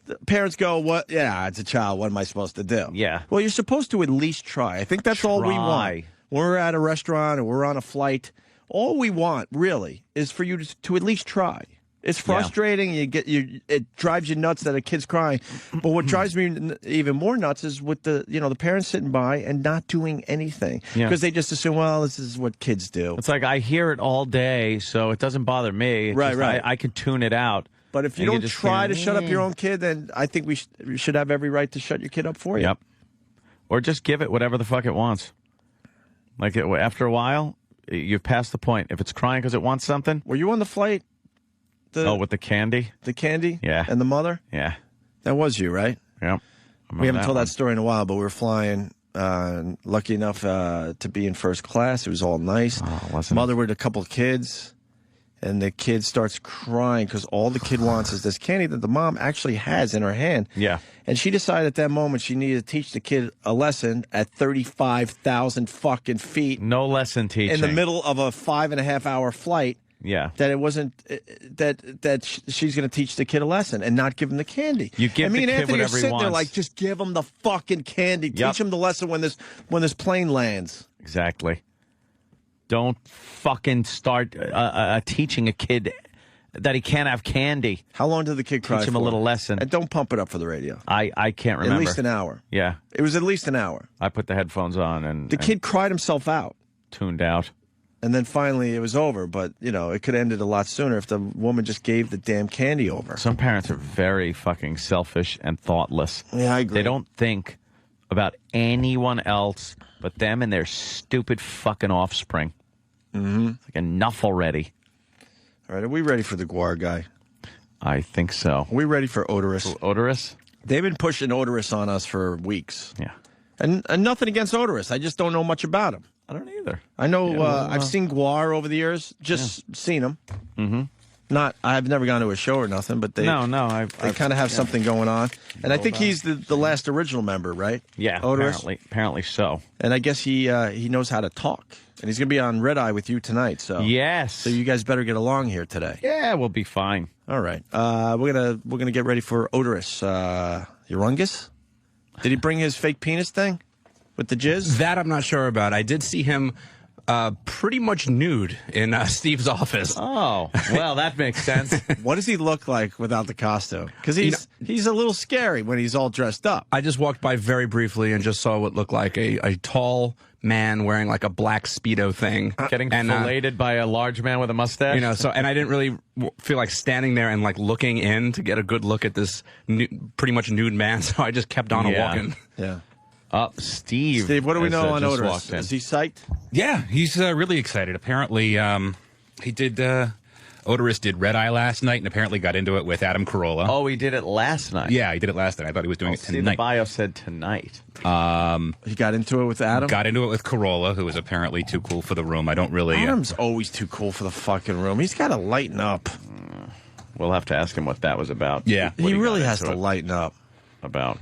the parents go, "What? Yeah, it's a child. What am I supposed to do?" Yeah. Well, you're supposed to at least try. I think that's all we want. When we're at a restaurant or we're on a flight, all we want, really, is for you to at least try. It's frustrating. It drives you nuts that a kid's crying. But what drives me even more nuts is with the parents sitting by and not doing anything because they just assume, well, this is what kids do. It's like I hear it all day, so it doesn't bother me. Right. I can tune it out. But if you don't try to shut up your own kid, then I think we should have every right to shut your kid up for you. Yep. Or just give it whatever the fuck it wants. Like after a while, you've passed the point. If it's crying because it wants something. Were you on the flight? With the candy? The candy? Yeah. And the mother? Yeah. That was you, right? Yep. We haven't told that story in a while, but we were flying, lucky enough to be in first class. It was all nice. Mother with a couple of kids, and the kid starts crying because all the kid wants is this candy that the mom actually has in her hand. Yeah. And she decided at that moment she needed to teach the kid a lesson at 35,000 fucking feet. No lesson teaching. In the middle of a 5.5-hour flight. Yeah. That it wasn't that she's going to teach the kid a lesson and not give him the candy. You give me the and kid Anthony whatever are he sitting there wants. like, just give him the fucking candy. Teach him the lesson when this plane lands. Exactly. Don't fucking start teaching a kid that he can't have candy. How long did the kid cry? Teach him a little lesson. And don't pump it up for the radio. I can't remember. At least an hour. Yeah. It was at least an hour. I put the headphones on and the kid cried himself out. Tuned out. And then finally it was over, but, it could have ended a lot sooner if the woman just gave the damn candy over. Some parents are very fucking selfish and thoughtless. Yeah, I agree. They don't think about anyone else but them and their stupid fucking offspring. Mm-hmm. It's like enough already. All right, are we ready for the GWAR guy? I think so. Are we ready for Odorus? Odorus? They've been pushing Odorus on us for weeks. Yeah. And nothing against Odorus. I just don't know much about him. I don't either. I know I've seen GWAR over the years. Just seen him. Mm-hmm. I've never gone to a show or nothing, but they they kind of have something going on. And I think he's the last original member, right? Yeah, Odorus? apparently so. And I guess he knows how to talk. And he's going to be on Red Eye with you tonight. So yes. So you guys better get along here today. Yeah, we'll be fine. All right. We're gonna get ready for Odorus. Urungus? Did he bring his fake penis thing with the jizz? That I'm not sure about. I did see him pretty much nude in Steve's office. Oh, well, that makes sense. What does he look like without the costume? Because he's a little scary when he's all dressed up. I just walked by very briefly and just saw what looked like a tall man wearing like a black Speedo thing. Getting filleted by a large man with a mustache. You know, and I didn't really feel like standing there and like looking in to get a good look at this pretty much nude man, so I just kept on walking. Yeah. Steve. Steve, what do we know on Odorus? Is he psyched? Yeah, he's really excited. Apparently, he did. Odorus did Red Eye last night, and apparently got into it with Adam Carolla. Oh, he did it last night. Yeah, he did it last night. I thought he was doing it tonight. See, the bio said tonight. He got into it with Adam? Got into it with Carolla, who is apparently too cool for the room. I don't really... Adam's always too cool for the fucking room. He's got to lighten up. We'll have to ask him what that was about. Yeah. He really has to lighten up. About?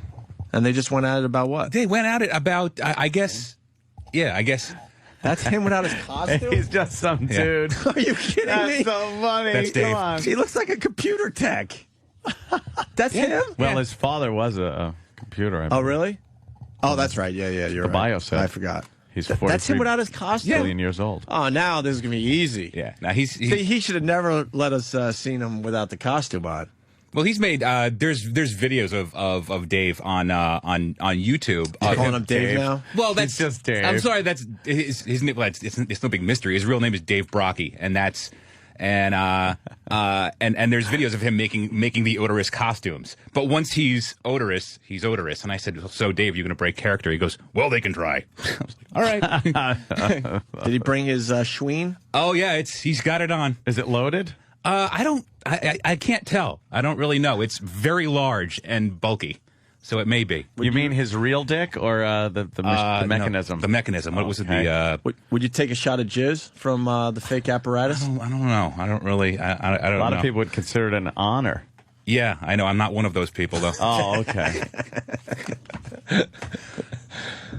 And they just went at it about what? They went at it about, I guess... Yeah, I guess... That's him without his costume? He's just some dude. Are you kidding me? That's so funny. That's Dave. Come on. He looks like a computer tech. That's him? Well, his father was a computer. I Oh, believe. really? Oh, that's right. Yeah, you're The right. bio said. I forgot. He's That's him without his costume? billion years old. Oh, now this is going to be easy. Yeah. Now he's See, he should have never let us seen him without the costume on. Well, he's made. There's videos of Dave on YouTube. Calling him Dave now? Well, that's He's just Dave. I'm sorry. That's his name. Well, it's no big mystery. His real name is Dave Brocky, and that's and there's videos of him making the Odorus costumes. But once he's Odorus. And I said, so Dave, you going to break character? He goes, well, they can try. I was like, all right. Did he bring his Schween? Oh yeah, he's got it on. Is it loaded? I can't tell. I don't really know. It's very large and bulky, so it may be. You mean his real dick or the mechanism? No, the mechanism. What was it? The Would you take a shot of jizz from the fake apparatus? I don't know. I don't really. I don't know. A lot of people would consider it an honor. Yeah, I know. I'm not one of those people, though. Oh, okay.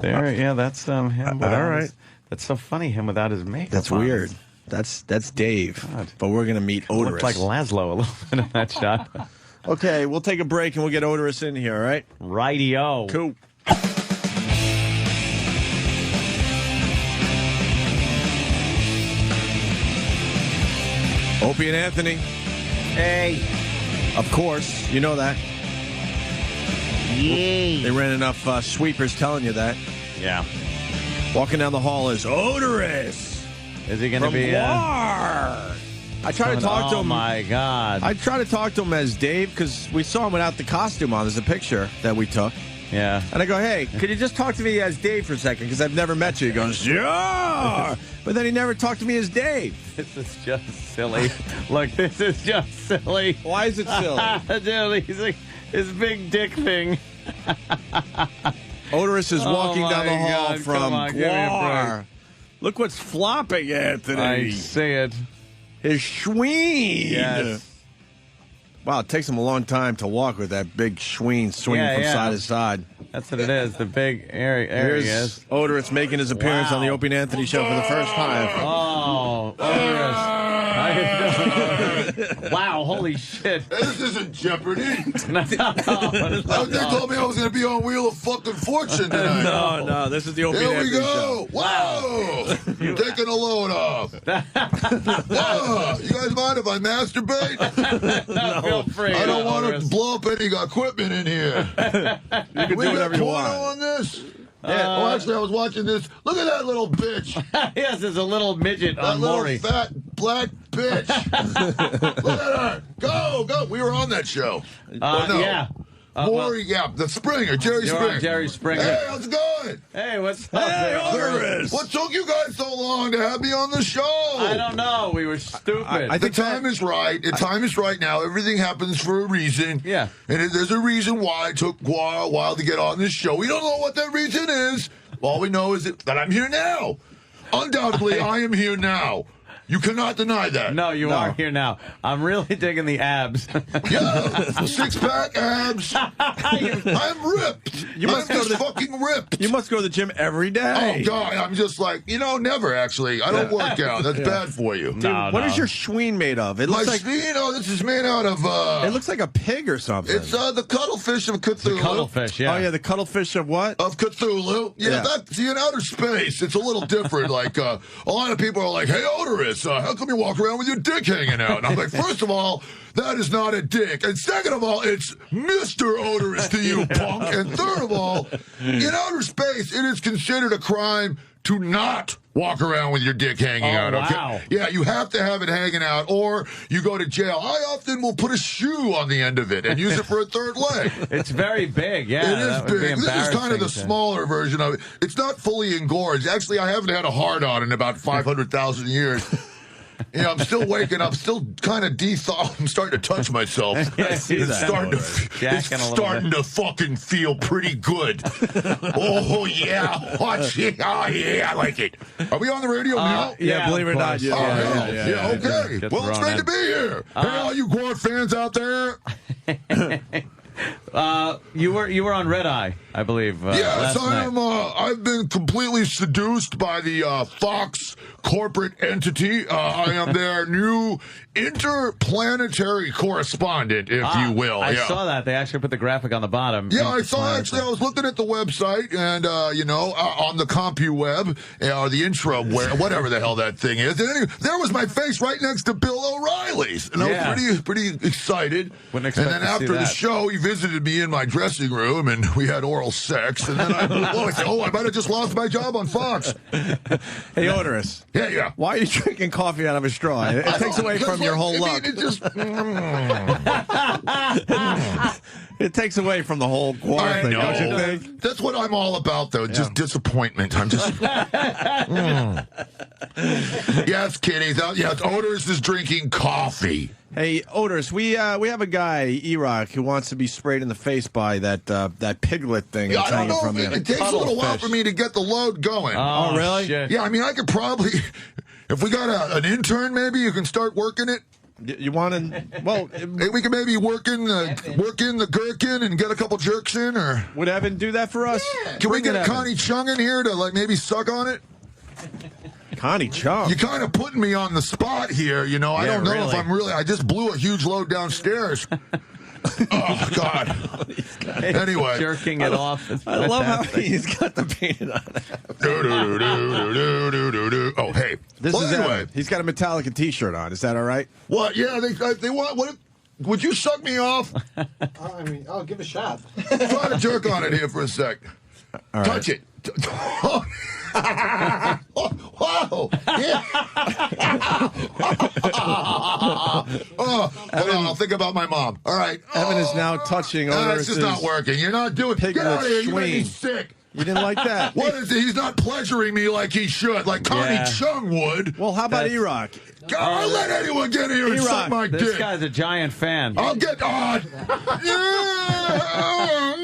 That's him. All right. That's so funny. Him without his makeup. That's on. weird. That's Dave. God. But we're going to meet Odorus. Looks like Laszlo a little bit in that shot. Okay, we'll take a break and we'll get Odorus in here, all right? Rightio. Cool. Opie and Anthony. Hey. Of course. You know that. Yay. They ran enough sweepers telling you that. Yeah. Walking down the hall is Odorus. Is he going to From be? GWAR. I try to talk to him. Oh my God! I try to talk to him as Dave because we saw him without the costume on. There's a picture that we took. Yeah. And I go, hey, could you just talk to me as Dave for a second? Because I've never met you. He goes, sure. But then he never talked to me as Dave. This is just silly. Look, this is just silly. Why is it silly? Dude, he's like his big dick thing. Odorus is walking down the hall God, from GWAR. Look what's flopping, Anthony. I see it. His Schween. Yes. Wow, it takes him a long time to walk with that big Schween swinging from side to side. That's what it is. The big area. There he is. Odorus making his appearance on the Opie and Anthony show for the first time. Oh, Odorus. Wow, holy shit. This isn't Jeopardy. No. They told me I was going to be on Wheel of Fucking Fortune tonight. No, this is the Opie and Here we Anthony go. show. Wow. Taking a load off. Whoa. You guys mind if I masturbate? No, feel free. I don't want to blow up any equipment in here. You can do whatever you want. On this? Oh, actually, I was watching this. Look at that little bitch. Yes, there's a little midget that on little Maury. fat black bitch. Look at her. Go. We were on that show. No. Yeah. Maury, yeah, the Springer, Jerry You're Springer. on Jerry Springer. Hey, how's it going? Hey, what's up? Hey, Odorus. What took you guys so long to have me on the show? I don't know. We were stupid. The time is right. The time is right now. Everything happens for a reason. Yeah. And there's a reason why it took GWAR a while to get on this show. We don't know what that reason is. All we know is that I'm here now. Undoubtedly, I am here now. You cannot deny that. No, you are here now. I'm really digging the abs. Yeah, six-pack abs. I'm ripped. I'm just fucking ripped. You must go to the gym every day. Oh, God, I'm just like, never, actually. I don't work out. That's bad for you. Dude, what is your schween made of? It looks like this is made out of... it looks like a pig or something. It's the cuttlefish of Cthulhu. The cuttlefish, yeah. Oh, yeah, the cuttlefish of what? Of Cthulhu. Yeah, see, in outer space, it's a little different. Like, a lot of people are like, hey, Odorus, how come you walk around with your dick hanging out? And I'm like, first of all, that is not a dick. And second of all, it's Mr. Odorus to you, punk. And third of all, in outer space, it is considered a crime to not walk around with your dick hanging out, okay? Wow. Yeah, you have to have it hanging out, or you go to jail. I often will put a shoe on the end of it and use it for a third leg. It's very big, yeah. It is big. This is kind of the smaller version of it. It's not fully engorged. Actually, I haven't had a hard-on in about 500,000 years. I'm still waking up, still kind of de-thawed. I'm starting to touch myself. It's starting to fucking feel pretty good. Oh, yeah. Watch it. Oh, yeah, I like it. Are we on the radio now? Yeah, believe it or not. Yeah, okay. Well, it's great to be here. Hey, all you GWAR fans out there. You were on Red Eye, I believe. Yes, last night. I've been completely seduced by the Fox corporate entity. I am their new interplanetary correspondent, if you will. I saw that. They actually put the graphic on the bottom. Yeah, I saw. Actually, I was looking at the website, and on the CompuWeb or the intraware, whatever the hell that thing is. And anyway, there was my face right next to Bill O'Reilly's, and I was pretty excited. Wouldn't expect and then to see after the that. show, he visited me in my dressing room, and we had oral sex. And then I said, I might have just lost my job on Fox. Hey, Odorus. Yeah. Why are you drinking coffee out of a straw? It takes away from your whole look. It just... It takes away from the whole GWAR thing, don't you think? That's what I'm all about, though. Just disappointment. I'm just... Yes, kiddies. Yes, Odorus is drinking coffee. Hey, Odorus, we have a guy, E-Rock, who wants to be sprayed in the face by that piglet thing. Yeah, I don't know. From It takes a little while for me to get the load going. Oh, really? Shit. Yeah, I mean, I could probably... If we got an intern, maybe you can start working it. You want to? Well, we can maybe work in the gherkin and get a couple jerks in, or would Evan do that for us? Yeah. Can we get Connie Chung in here to maybe suck on it? Connie Chung, you're kind of putting me on the spot here. I don't know if I'm really. I just blew a huge load downstairs. Oh God! Anyway, jerking it off. I love how he's got the painted on. Oh, hey. Anyway, he's got a Metallica T-shirt on. Is that all right? What? Yeah, they want. What? Would you suck me off? I'll give it a shot. Try to jerk on it here for a sec. All right. Touch it. Wow! Yeah. Hold on, I'll think about my mom. All right. Evan is now touching. It's just not working. You're not doing. Get out of here! You make me sick. You didn't like that? What is it? He's not pleasuring me like he should, like Connie Chung would. Well, how about E-Rock? I'll let anyone get here and suck my dick. This guy's a giant fan. I'll get on.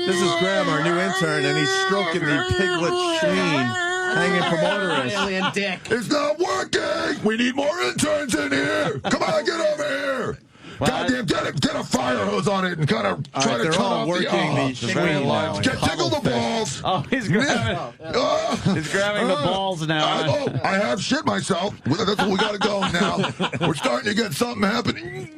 This is Graham, our new intern, and he's stroking the piglet schmeen hanging from Odorus. Alien dick. It's not working. We need more interns in here. Come on, get over here. Goddamn, get a fire hose on it and kind of try to cut off the schmeen now. Tickle the balls. Oh, he's grabbing the balls now. I have shit myself. That's what we got to go now. We're starting to get something happening.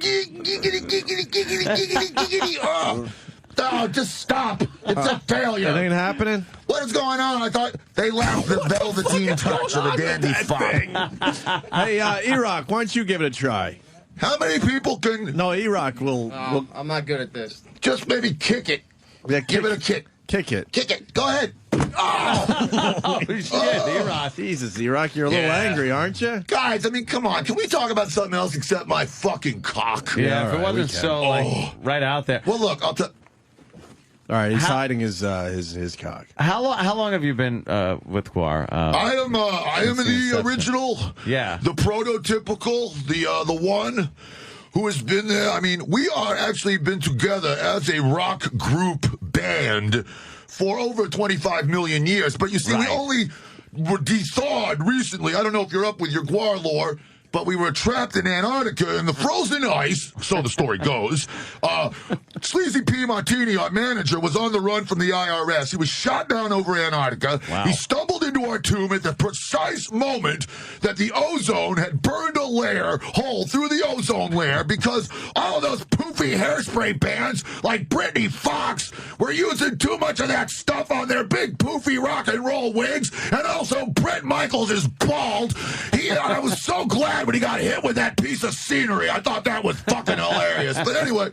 Oh, just stop. It's a failure. It ain't happening? What is going on? I thought they laughed the velveteen touch of a dandy fop. Hey, E-Rock, why don't you give it a try? How many people can... No, E-Rock will... I'm not good at this. Just maybe kick it. Yeah, give it a kick. Kick it. Kick it. Go ahead. Oh, shit, E-Rock. Jesus, E-Rock, you're a little angry, aren't you? Guys, I mean, come on. Can we talk about something else except my fucking cock? Yeah, if it wasn't so, right out there. Well, look, I'll tell... All right, he's hiding his cock. How long have you been with GWAR? I am the original, the prototypical, the one who has been there. I mean, we are actually been together as a rock group band for over 25 million years. But you see, we only were de-thawed recently. I don't know if you're up with your GWAR lore, but we were trapped in Antarctica in the frozen ice, so the story goes. Sleazy P. Martini, our manager, was on the run from the IRS. He was shot down over Antarctica. Wow. He stumbled into our tomb at the precise moment that the ozone had burned a hole through the ozone layer because all of those poofy hairspray bands like Britney Fox were using too much of that stuff on their big poofy rock and roll wigs, and also Bret Michaels is bald. I was so glad when he got hit with that piece of scenery. I thought that was fucking hilarious. But anyway,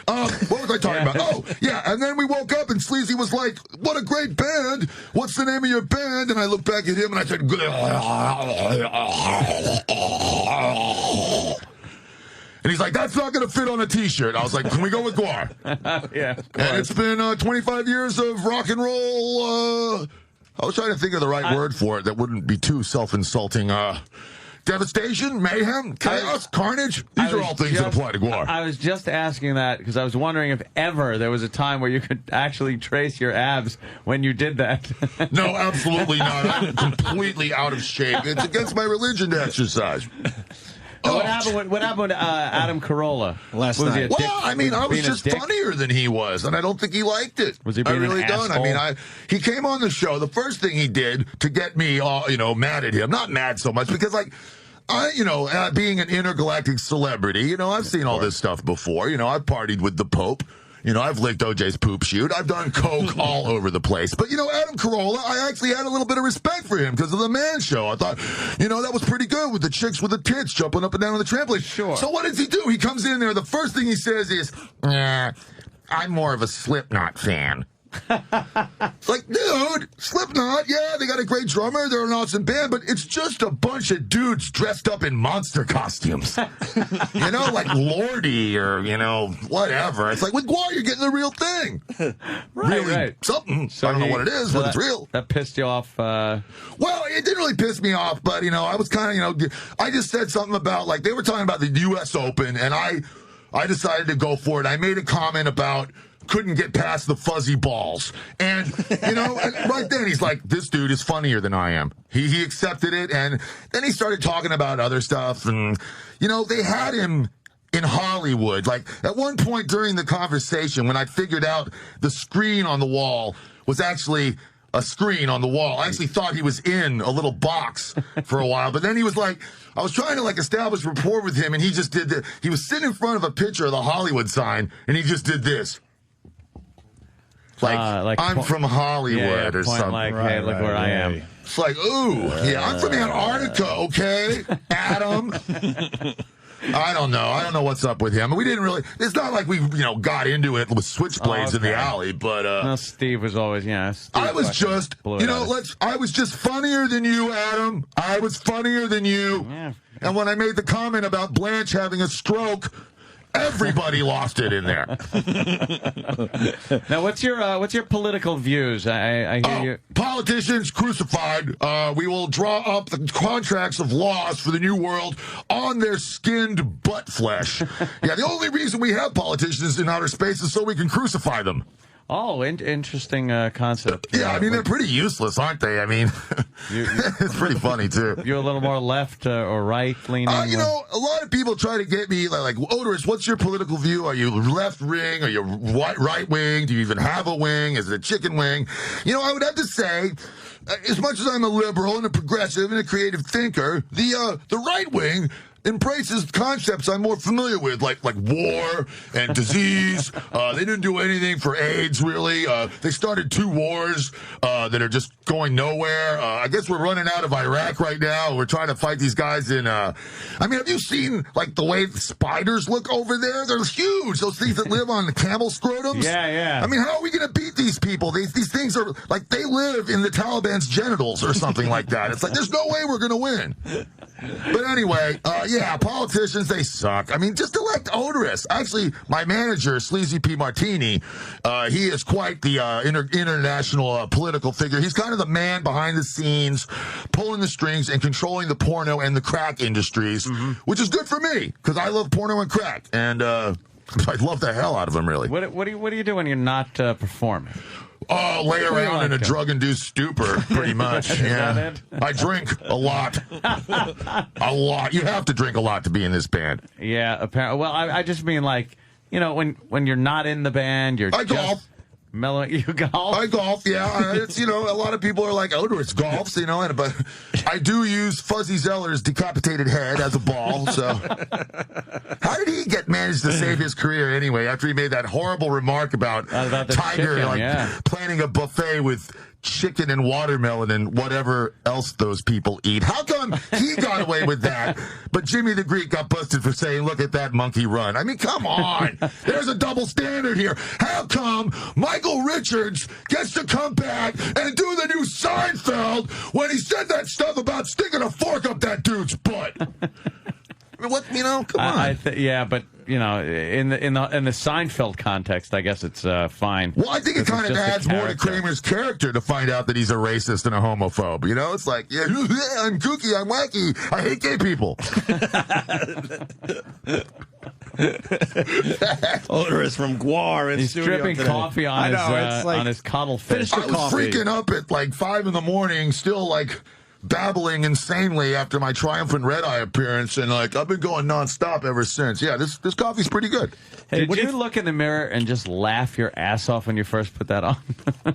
what was I talking about? Oh, yeah, and then we woke up and Sleazy was like, what a great band. What's the name of your band? And I looked back at him and I said, and he's like, that's not going to fit on a T-shirt. I was like, can we go with GWAR? Yeah. And it's been 25 years of rock and roll. I was trying to think of the right word for it that wouldn't be too self-insulting. Devastation, mayhem, chaos, carnage. These are all things that apply to GWAR. I was just asking that because I was wondering if ever there was a time where you could actually trace your abs when you did that. No, absolutely not. I'm completely out of shape. It's against my religion to exercise. What happened with Adam Carolla last night? Well, I mean, I was just funnier than he was, and I don't think he liked it. Was he being I really an don't. asshole? I mean, he came on the show. The first thing he did to get me, mad at him. Not mad so much because, being an intergalactic celebrity, I've seen all this stuff before. I've partied with the Pope. I've licked OJ's poop chute. I've done coke all over the place. But, Adam Carolla, I actually had a little bit of respect for him because of the Man Show. I thought, that was pretty good with the chicks with the tits jumping up and down on the trampoline. Sure. So what does he do? He comes in there. The first thing he says is, I'm more of a Slipknot fan. It's like, dude, Slipknot, yeah, they got a great drummer, they're an awesome band, but it's just a bunch of dudes dressed up in monster costumes. Like Lordy or, whatever. It's like, with GWAR, you're getting the real thing. Really something. So I don't know what it is, but it's real. That pissed you off? Well, it didn't really piss me off, but, I was kind of, I just said something about, they were talking about the U.S. Open, and I decided to go for it. I made a comment about couldn't get past the fuzzy balls. And, right then he's like, this dude is funnier than I am. He accepted it, and then he started talking about other stuff, and, they had him in Hollywood. At one point during the conversation, when I figured out the screen on the wall was actually a screen on the wall, I actually thought he was in a little box for a while, but then he was like, I was trying to establish rapport with him, and he just did he was sitting in front of a picture of the Hollywood sign, and he just did this. I'm from Hollywood or something. Hey, look where I am. It's like, ooh, I'm from Antarctica, okay, Adam. I don't know. I don't know what's up with him. We didn't really. It's not like we, got into it with switchblades in the alley. But no, Steve was always, I was just, I was just funnier than you, Adam. I was funnier than you. Yeah. And when I made the comment about Blanche having a stroke, everybody lost it in there. Now, what's your political views? I hear you. Politicians crucified. We will draw up the contracts of laws for the new world on their skinned butt flesh. Yeah, the only reason we have politicians in outer space is so we can crucify them. Oh, interesting concept. Yeah, I mean, they're pretty useless, aren't they? I mean, it's pretty funny, too. You're a little more left or right-leaning? A lot of people try to get me, like, Odorus, what's your political view? Are you left wing? Are you right wing? Do you even have a wing? Is it a chicken wing? I would have to say, as much as I'm a liberal and a progressive and a creative thinker, the right wing embraces concepts I'm more familiar with, like war and disease. They didn't do anything for AIDS, really. They started 2 wars that are just going nowhere. I guess we're running out of Iraq right now. We're trying to fight these guys in... have you seen, the way the spiders look over there? They're huge. Those things that live on the camel scrotums. Yeah. I mean, how are we going to beat these people? These things are, they live in the Taliban's genitals or something like that. It's like, there's no way we're going to win. But anyway, yeah, politicians, they suck. I mean, just elect Odorus. Actually, my manager, Sleazy P. Martini, he is quite the international political figure. He's kind of the man behind the scenes, pulling the strings and controlling the porno and the crack industries, which is good for me, because I love porno and crack. And I love the hell out of them, really. What do you do when you're not performing? Oh, lay around in a drug-induced stupor, pretty much. Is Yeah, that it? I drink a lot. A lot. You have to drink a lot to be in this band. Yeah, apparently. Well, I just mean like, you know, when you're not in the band, you're I golf. Mellow, you golf? I golf, yeah. It's, you know, a lot of people are like, Odorus golfs, you know, but I do use Fuzzy Zeller's decapitated head as a ball, so. How did he manage to save his career anyway after he made that horrible remark about the Tiger chicken, planning a buffet with chicken and watermelon and whatever else those people eat? How come he got away with that, but Jimmy the Greek got busted for saying, look at that monkey run? I mean, come on. There's a double standard here. How come Michael Richards gets to come back and do the new Seinfeld when he said that stuff about sticking a fork up that dude's butt? I mean, what, you know, come on. Yeah, but you know, in the Seinfeld context, I guess it's fine. Well, I think it kind of adds more to Kramer's character to find out that he's a racist and a homophobe. You know, it's like, yeah, I'm kooky, I'm wacky, I hate gay people. Odorus from GWAR in He's studio dripping today. coffee on on his cuttlefish. I was freaking up at like 5 in the morning, still like babbling insanely after my triumphant Red Eye appearance, and like I've been going nonstop ever since. Yeah, this coffee's pretty good. Hey, did you look in the mirror and just laugh your ass off when you first put that on?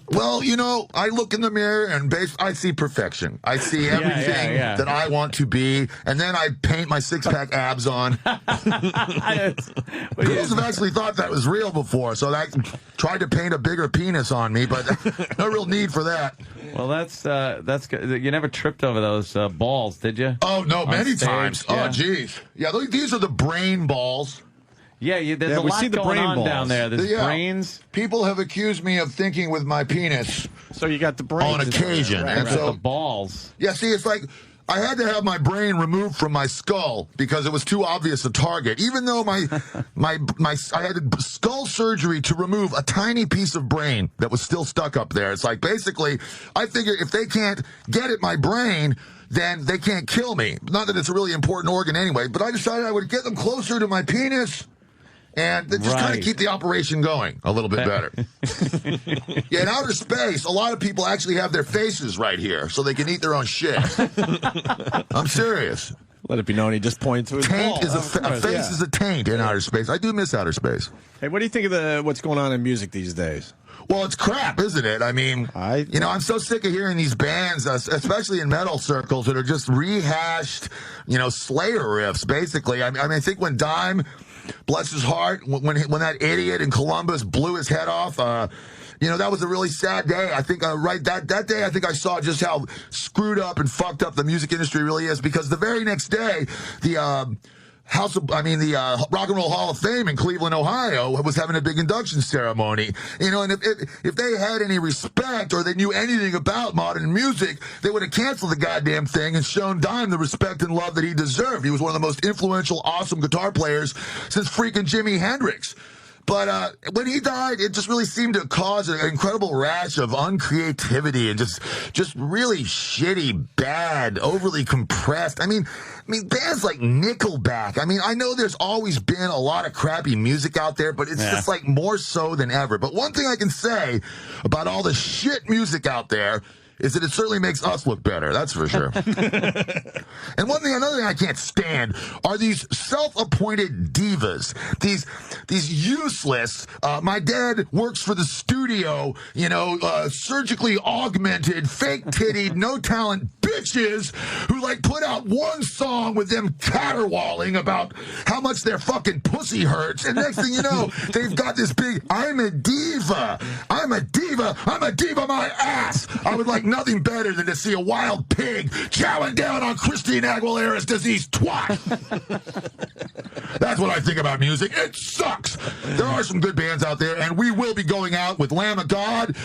Well, you know, I look in the mirror and I see perfection. I see everything that I want to be, and then I paint my six-pack abs on. Girls have actually thought that was real before, so I tried to paint a bigger penis on me, but no real need for that. Well, that's good. You never tripped over those balls, did you? Oh, no, many times. Yeah. Oh, geez. Yeah, these are the brain balls. Yeah, there's a lot going on down there. There's brains. People have accused me of thinking with my penis. So you got the brains on occasion. Right, and so the balls. Yeah, see, it's like I had to have my brain removed from my skull because it was too obvious a target. Even though I had skull surgery to remove a tiny piece of brain that was still stuck up there. It's like basically, I figure if they can't get at my brain, then they can't kill me. Not that it's a really important organ anyway, but I decided I would get them closer to my penis and just kind of keep the operation going a little bit better. Yeah, in outer space, a lot of people actually have their faces right here so they can eat their own shit. I'm serious. Let it be known he just pointed to his taint ball. a face is a taint in outer space. I do miss outer space. Hey, what do you think of what's going on in music these days? Well, it's crap, isn't it? I mean, you know, I'm so sick of hearing these bands, especially in metal circles, that are just rehashed, you know, Slayer riffs, basically. I mean, I think when Dime, bless his heart, when that idiot in Columbus blew his head off, you know, that was a really sad day. I think that day, I think I saw just how screwed up and fucked up the music industry really is, because the very next day, the Rock and Roll Hall of Fame in Cleveland, Ohio, was having a big induction ceremony. You know, and if they had any respect or they knew anything about modern music, they would have canceled the goddamn thing and shown Dime the respect and love that he deserved. He was one of the most influential, awesome guitar players since freaking Jimi Hendrix. But when he died, it just really seemed to cause an incredible rash of uncreativity and just really shitty, bad, overly compressed. I mean, bands like Nickelback. I mean, I know there's always been a lot of crappy music out there, but it's just like more so than ever. But one thing I can say about all the shit music out there is that it certainly makes us look better. That's for sure. And another thing I can't stand are these self-appointed divas. These useless, my dad works for the studio, you know, surgically augmented, fake-tittied, no-talent bitches who, like, put out one song with them caterwauling about how much their fucking pussy hurts. And next thing you know, they've got this big, I'm a diva my ass. I would like nothing better than to see a wild pig chowing down on Christine Aguilera's diseased twat. That's what I think about music. It sucks. There are some good bands out there, and we will be going out with Lamb of God,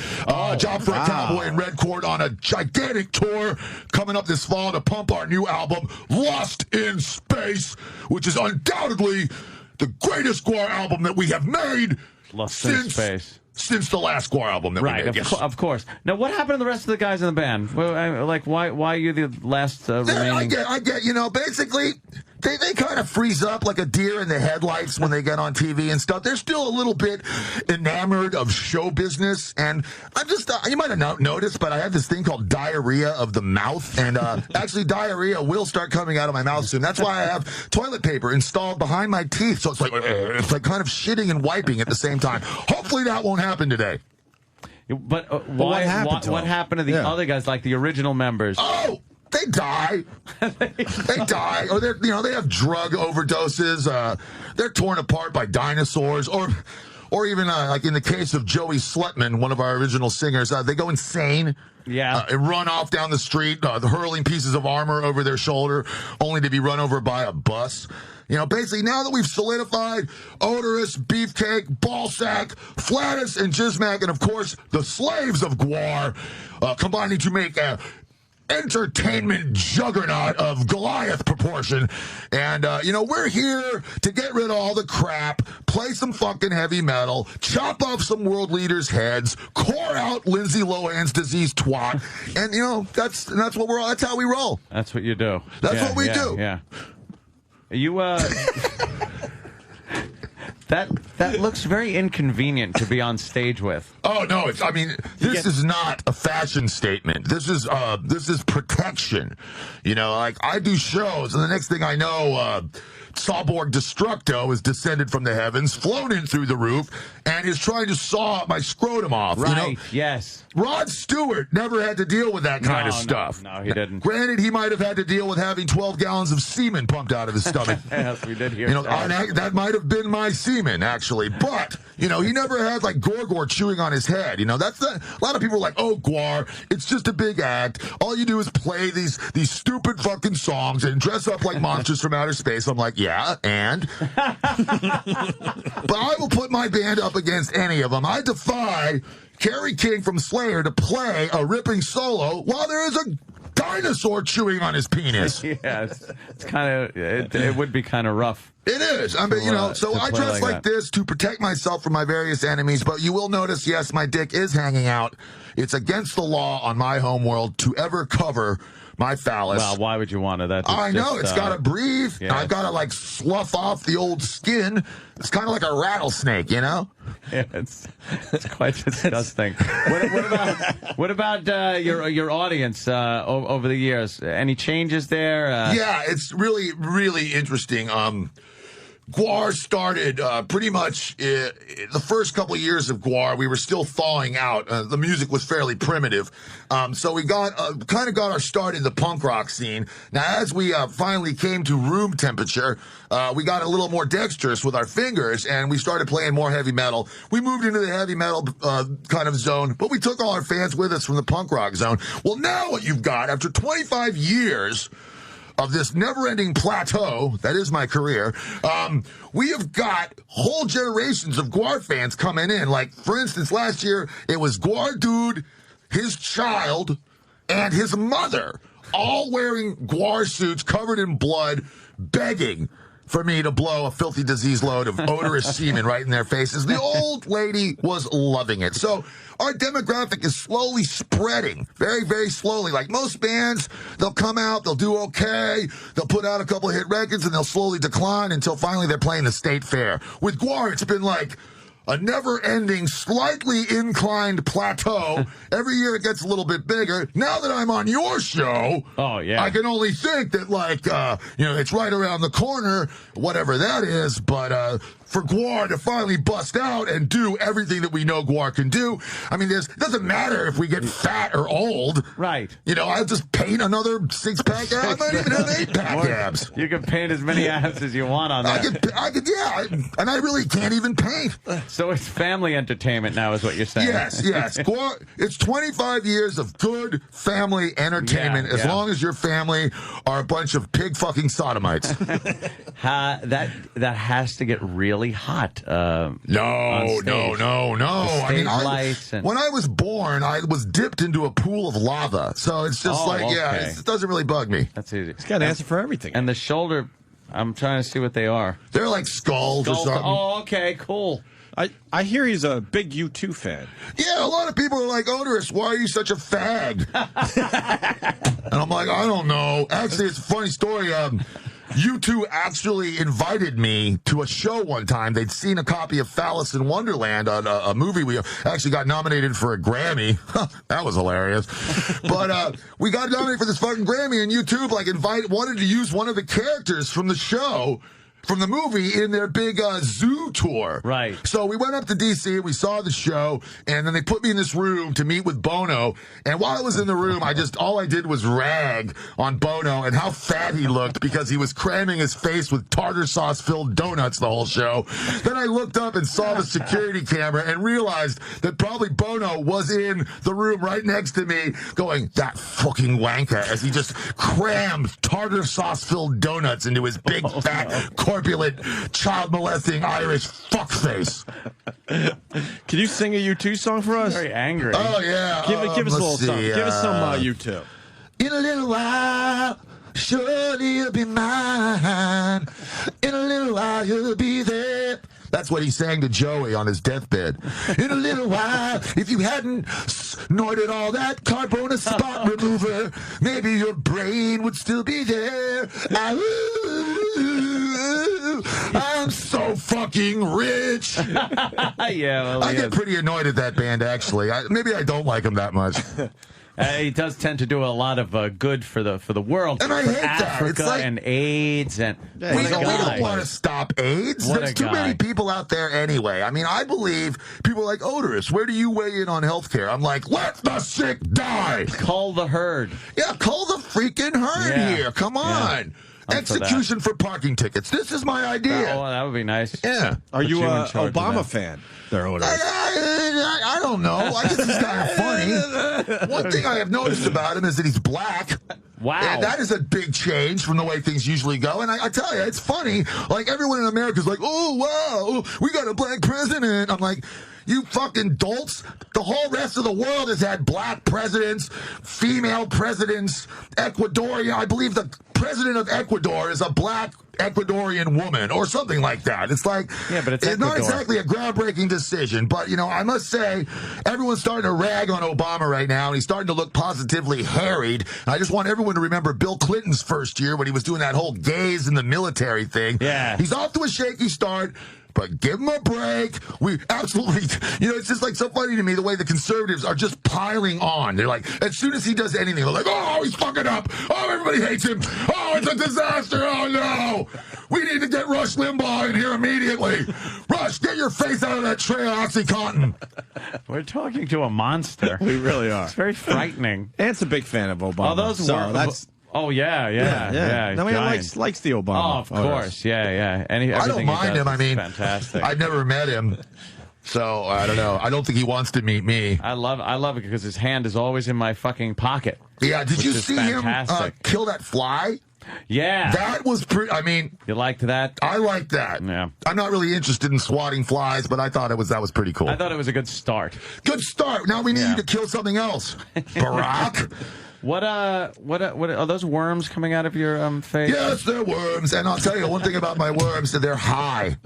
Job for a Cowboy in Red Court on a gigantic tour coming up this fall to pump our new album, Lost in Space, which is undoubtedly the greatest GWAR album that we have made since the last GWAR album that we made. Of course. Now, what happened to the rest of the guys in the band? Well, like, why are you the last remaining? I get, basically, they kind of freeze up like a deer in the headlights when they get on TV and stuff. They're still a little bit enamored of show business, and I'm just, you might have noticed, but I have this thing called diarrhea of the mouth, and actually diarrhea will start coming out of my mouth soon. That's why I have toilet paper installed behind my teeth, so it's like kind of shitting and wiping at the same time. Hopefully that won't happen today. But what happened to the other guys, like the original members? Oh! They die. They die, or they have drug overdoses. They're torn apart by dinosaurs, or even like in the case of Joey Slutman, one of our original singers, they go insane. Yeah, and run off down the street, hurling pieces of armor over their shoulder, only to be run over by a bus. Basically, now that we've solidified Odorus, Beefcake, Ballsack, Flatus, and Jizmac, and of course the slaves of GWAR, combining to make a entertainment juggernaut of Goliath proportion. And, we're here to get rid of all the crap, play some fucking heavy metal, chop off some world leaders' heads, core out Lindsay Lohan's diseased twat. And, that's what that's how we roll. That's what you do. That's what we do. Yeah. You, That looks very inconvenient to be on stage with. Oh no! This is not a fashion statement. This is protection. Like I do shows, and the next thing I know, Sawborg Destructo has descended from the heavens, flown in through the roof, and is trying to saw my scrotum off. Right? Yes. Rod Stewart never had to deal with that kind of stuff. No, he didn't. Granted, he might have had to deal with having 12 gallons of semen pumped out of his stomach. Yes, we did hear that might have been my semen, actually. But, he never had, like, Gorgor chewing on his head. That's not, a lot of people are like, oh, GWAR, it's just a big act. All you do is play these stupid fucking songs and dress up like monsters from outer space. I'm like, yeah, and? But I will put my band up against any of them. I defy Kerry King from Slayer to play a ripping solo while there is a dinosaur chewing on his penis. Yes, it's kind of it would be kind of rough. It is. So I dress like this to protect myself from my various enemies. But you will notice, yes, my dick is hanging out. It's against the law on my homeworld to ever cover my phallus. Well, why would you want to? I know. It's got to breathe. Yeah. I've got to, slough off the old skin. It's kind of like a rattlesnake, Yeah, it's quite disgusting. What about your audience over the years? Any changes there? Yeah, it's really, really interesting. GWAR started pretty much the first couple of years of GWAR. We were still thawing out. The music was fairly primitive. So we got our start in the punk rock scene. Now, as we finally came to room temperature, we got a little more dexterous with our fingers, and we started playing more heavy metal. We moved into the heavy metal kind of zone, but we took all our fans with us from the punk rock zone. Well, now what you've got, after 25 years of this never-ending plateau, that is my career, we have got whole generations of GWAR fans coming in. Like, for instance, last year, it was GWAR Dude, his child, and his mother, all wearing GWAR suits covered in blood, begging for me to blow a filthy disease load of odorous semen right in their faces. The old lady was loving it. So our demographic is slowly spreading, very, very slowly. Like most bands, they'll come out, they'll do okay, they'll put out a couple of hit records, and they'll slowly decline until finally they're playing the state fair. With GWAR, it's been like a never-ending, slightly inclined plateau. Every year it gets a little bit bigger. Now that I'm on your show, I can only think that, it's right around the corner, whatever that is. But for GWAR to finally bust out and do everything that we know GWAR can do. I mean, it doesn't matter if we get fat or old. Right. You know, I'll just paint another 6-pack abs. I might even have 8-pack abs. You can paint as many abs as you want on that. I could, and I really can't even paint. So it's family entertainment now is what you're saying. Yes. GWAR, it's 25 years of good family entertainment as long as your family are a bunch of pig fucking sodomites. That has to get really hot. No. I mean, when I was born, I was dipped into a pool of lava. So it's just it doesn't really bug me. That's easy. It's got an answer for everything. And the shoulder, I'm trying to see what they are. They're like skulls or something. Oh, okay, cool. I hear he's a big U2 fan. Yeah, a lot of people are like, Odorus, why are you such a fag? And I'm like, I don't know. Actually, it's a funny story. U2 actually invited me to a show one time. They'd seen a copy of Phallus in Wonderland on a movie. We actually got nominated for a Grammy. That was hilarious. But we got nominated for this fucking Grammy, and U2 wanted to use one of the characters from the show, from the movie, in their big zoo tour. Right. So we went up to D.C., we saw the show, and then they put me in this room to meet with Bono. And while I was in the room, all I did was rag on Bono and how fat he looked because he was cramming his face with tartar sauce-filled donuts the whole show. Then I looked up and saw the security camera and realized that probably Bono was in the room right next to me going, that fucking wanker, as he just crammed tartar sauce-filled donuts into his big, fat, corpulent, child-molesting Irish fuckface. Can you sing a U2 song for us? Very angry. Oh, yeah. Give us a little song. Give us some U2. In a little while, surely you'll be mine. In a little while, you'll be there. That's what he sang to Joey on his deathbed. In a little while, if you hadn't snorted all that carbona spot remover, maybe your brain would still be there. I'm so fucking rich. I get pretty annoyed at that band, actually. Maybe I don't like them that much. He does tend to do a lot of good for the world, and I hate Africa that. It's and AIDS, and we don't want to stop AIDS. There's too many people out there anyway. I mean, I believe people are like, Odorus, where do you weigh in on healthcare? I'm like, let the sick die. Cull the herd. Yeah, cull the freaking herd here. Come on. Execution for parking tickets. This is my idea. Oh, that would be nice. Yeah. Are you an Obama fan? I don't know. I guess he's kind of funny. One thing I have noticed about him is that he's black. Wow. And that is a big change from the way things usually go. And I tell you, it's funny. Like, everyone in America is like, oh, wow, we got a black president. I'm like, you fucking dolts. The whole rest of the world has had black presidents, female presidents, Ecuadorian. I believe the president of Ecuador is a black Ecuadorian woman or something like that. It's like, but it's not exactly a groundbreaking decision, but, you know, I must say, everyone's starting to rag on Obama right now, and he's starting to look positively harried. And I just want everyone to remember Bill Clinton's first year when he was doing that whole gays in the military thing. Yeah. He's off to a shaky start. But give him a break. We absolutely, you know, it's just like so funny to me the way the conservatives are just piling on. They're like, as soon as he does anything, they're like, oh, he's fucking up. Oh, everybody hates him. Oh, it's a disaster. Oh, no. We need to get Rush Limbaugh in here immediately. Rush, get your face out of that tray of OxyContin. We're talking to a monster. We really are. It's very frightening. Ant's a big fan of Obama. Oh, those that's. Oh, yeah. No, he likes the Obama. Oh, of course. Yeah. I don't mind him. I mean, fantastic. I've never met him. So, I don't know. I don't think he wants to meet me. I love it because his hand is always in my fucking pocket. Yeah, did you see him kill that fly? Yeah. That was pretty, I mean. You liked that? I liked that. Yeah. I'm not really interested in swatting flies, but I thought that was pretty cool. I thought it was a good start. Good start. Now we need you to kill something else. Barack. What are those worms coming out of your face? Yes, they're worms. And I'll tell you one thing about my worms, that they're high.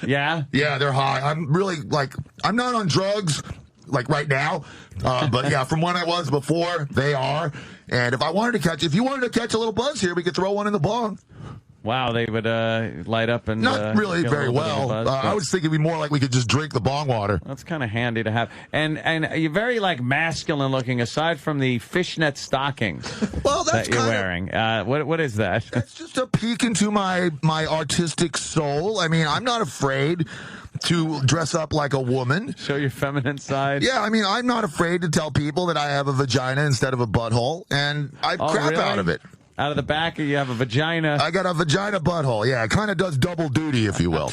Yeah? Yeah, they're high. I'm really, I'm not on drugs, right now. But yeah, from when I was before, they are. And if you wanted to catch a little buzz here, we could throw one in the bong. Wow, they would light up and not really get a very little bit of a well. buzz, but I was thinking it'd be more like we could just drink the bong water. That's kind of handy to have. And you're very like masculine looking, aside from the fishnet stockings that you're wearing. What is that? It's just a peek into my artistic soul. I mean, I'm not afraid to dress up like a woman. Show your feminine side. Yeah, I mean, I'm not afraid to tell people that I have a vagina instead of a butthole, and I crap really? out of it. Out of the back, you have a vagina. I got a vagina butthole. Yeah, it kind of does double duty, if you will.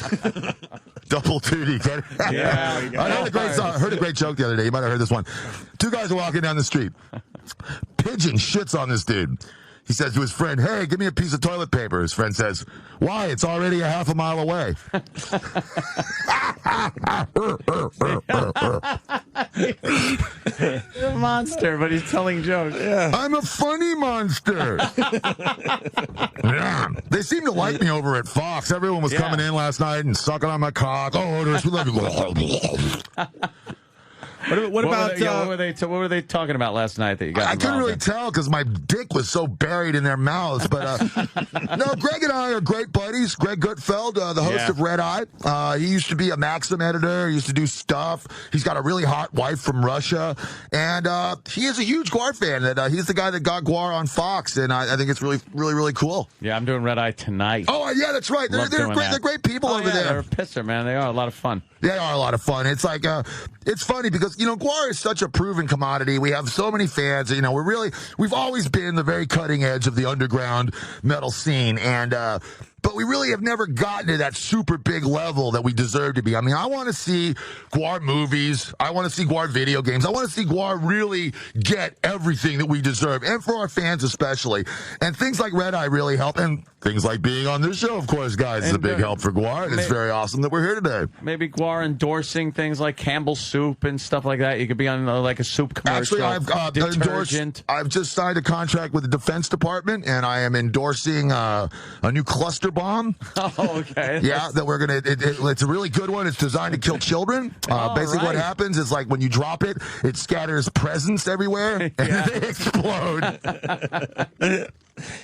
Double duty. Yeah. I heard a great joke the other day. You might have heard this one. Two guys are walking down the street. Pigeon shits on this dude. He says to his friend, "Hey, give me a piece of toilet paper." His friend says, "Why? It's already a half a mile away." You're a monster, but he's telling jokes. Yeah. I'm a funny monster. Yeah. They seem to like me over at Fox. Everyone was coming in last night and sucking on my cock. Oh, Odorus, we love you. What were they talking about last night that you got? I couldn't really tell because my dick was so buried in their mouths. But no, Greg and I are great buddies. Greg Gutfeld, the host of Red Eye. He used to be a Maxim editor. He used to do stuff. He's got a really hot wife from Russia, and he is a huge GWAR fan. That he's the guy that got GWAR on Fox, and I think it's really, really, really cool. Yeah, I'm doing Red Eye tonight. Oh yeah, that's right. They're great. They're great people over there. They're a pisser, man. They are a lot of fun. They are a lot of fun. It's like it's funny because GWAR is such a proven commodity. We have so many fans. We've always been the very cutting edge of the underground metal scene, and but we really have never gotten to that super big level that we deserve to be. I mean, I want to see GWAR movies. I want to see GWAR video games. I want to see GWAR really get everything that we deserve, and for our fans especially. And things like Red Eye really help, and things like being on this show, of course, guys, is a big help for GWAR, and it's very awesome that we're here today. Maybe GWAR endorsing things like Campbell's soup and stuff like that. You could be on like a soup commercial. Actually, I've endorsed. I've just signed a contract with the Defense Department, and I am endorsing a new cluster bomb. Oh, okay. Yeah, that we're gonna. It's a really good one. It's designed to kill children. Basically, what happens is like when you drop it, it scatters presents everywhere, and they explode.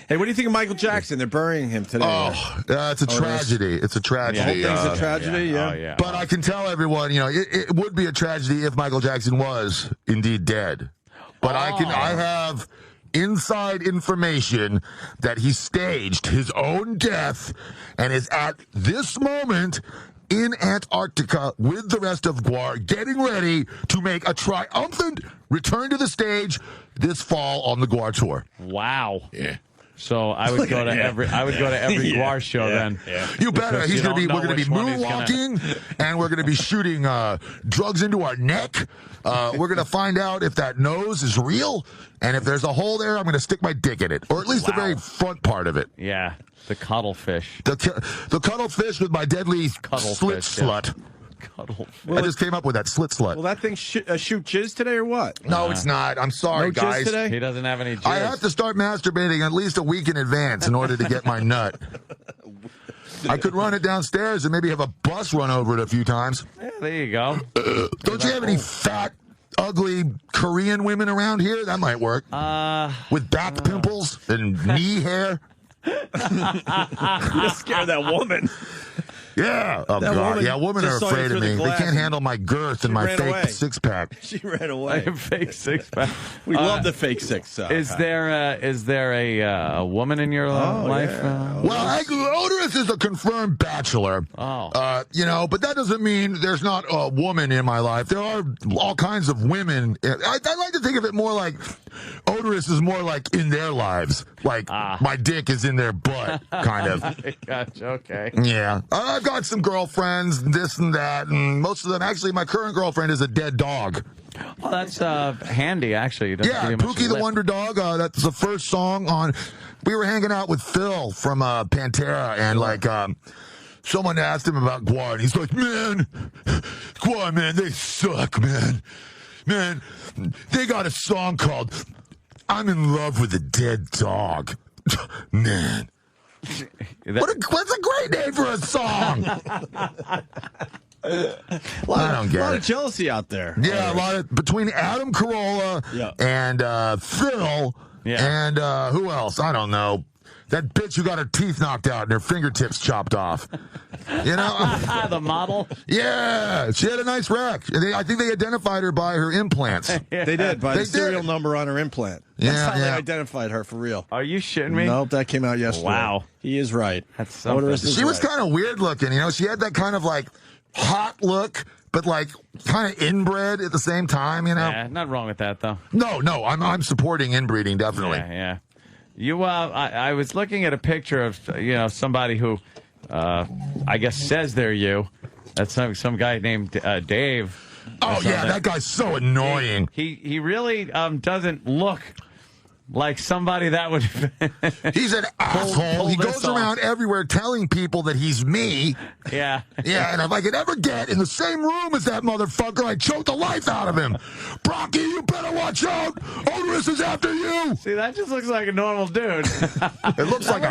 Hey, what do you think of Michael Jackson? They're burying him today. Oh, it's a tragedy. It's a tragedy. The whole thing's a tragedy, yeah. Oh, yeah. But I can tell everyone, it would be a tragedy if Michael Jackson was indeed dead. But I have inside information that he staged his own death and is at this moment in Antarctica with the rest of GWAR, getting ready to make a triumphant return to the stage this fall on the GWAR tour. Wow. Yeah. So I would go to every GWAR show then. Yeah. You better. We're going to be moonwalking, and we're going to be shooting drugs into our neck. We're going to find out if that nose is real, and if there's a hole there, I'm going to stick my dick in it, or at least the very front part of it. Yeah, the cuttlefish. The cuttlefish with my deadly slit slut. I just came up with that slit slut. Will that thing shoot jizz today or what? No, it's not. I'm sorry, no guys. Jizz today? He doesn't have any jizz. I have to start masturbating at least a week in advance in order to get my nut. I could run it downstairs and maybe have a bus run over it a few times. Yeah, there you go. Don't you have any fat, ugly Korean women around here? That might work. With back pimples and knee hair. You scared that woman. Yeah. Oh, God. Yeah, women are afraid of me. They can't handle my girth and my fake six-pack. She ran away. Fake six-pack. We love the fake six. Is there a woman in your life? Yeah. Well, Odorus is a confirmed bachelor. Oh. But that doesn't mean there's not a woman in my life. There are all kinds of women. I like to think of it more like Odorus is more like in their lives. Like my dick is in their butt, kind of. Gotcha, okay. Yeah. I've got some girlfriends, this and that, and most of them, actually, my current girlfriend is a dead dog. Oh, that's handy, actually. Yeah, Pookie the Wonder Dog. That's the first song on. We were hanging out with Phil from Pantera, and someone asked him about GWAR, and he's like, "Man, GWAR, man, they suck, man. Man, they got a song called 'I'm in Love with a Dead Dog.' Man." What's a great name for a song? I don't get it. A lot of jealousy out there. Yeah, a lot of between Adam Carolla and Phil and who else? I don't know. that bitch who got her teeth knocked out and her fingertips chopped off. You know? The model? Yeah, she had a nice wreck. I think they identified her by her implants. They did, by the serial number on her implant. That's how they identified her for real. Are you shitting me? Nope, that came out yesterday. Wow. He is right. That's something. Odorus is She was right. kind of weird looking, you know? She had that kind of like hot look, but like kind of inbred at the same time, you know? Yeah, not wrong with that, though. No, I'm supporting inbreeding, definitely. Yeah. You, I was looking at a picture of, somebody who, I guess says they're you. That's some guy named Dave. Oh, yeah, that guy's so annoying. He really doesn't look like somebody that would... He's an asshole. He goes around everywhere telling people that he's me. Yeah. Yeah, and if I could ever get in the same room as that motherfucker, I'd choke the life out of him. Brocky, you better watch out. Odorus is after you. See, that just looks like a normal dude. It looks like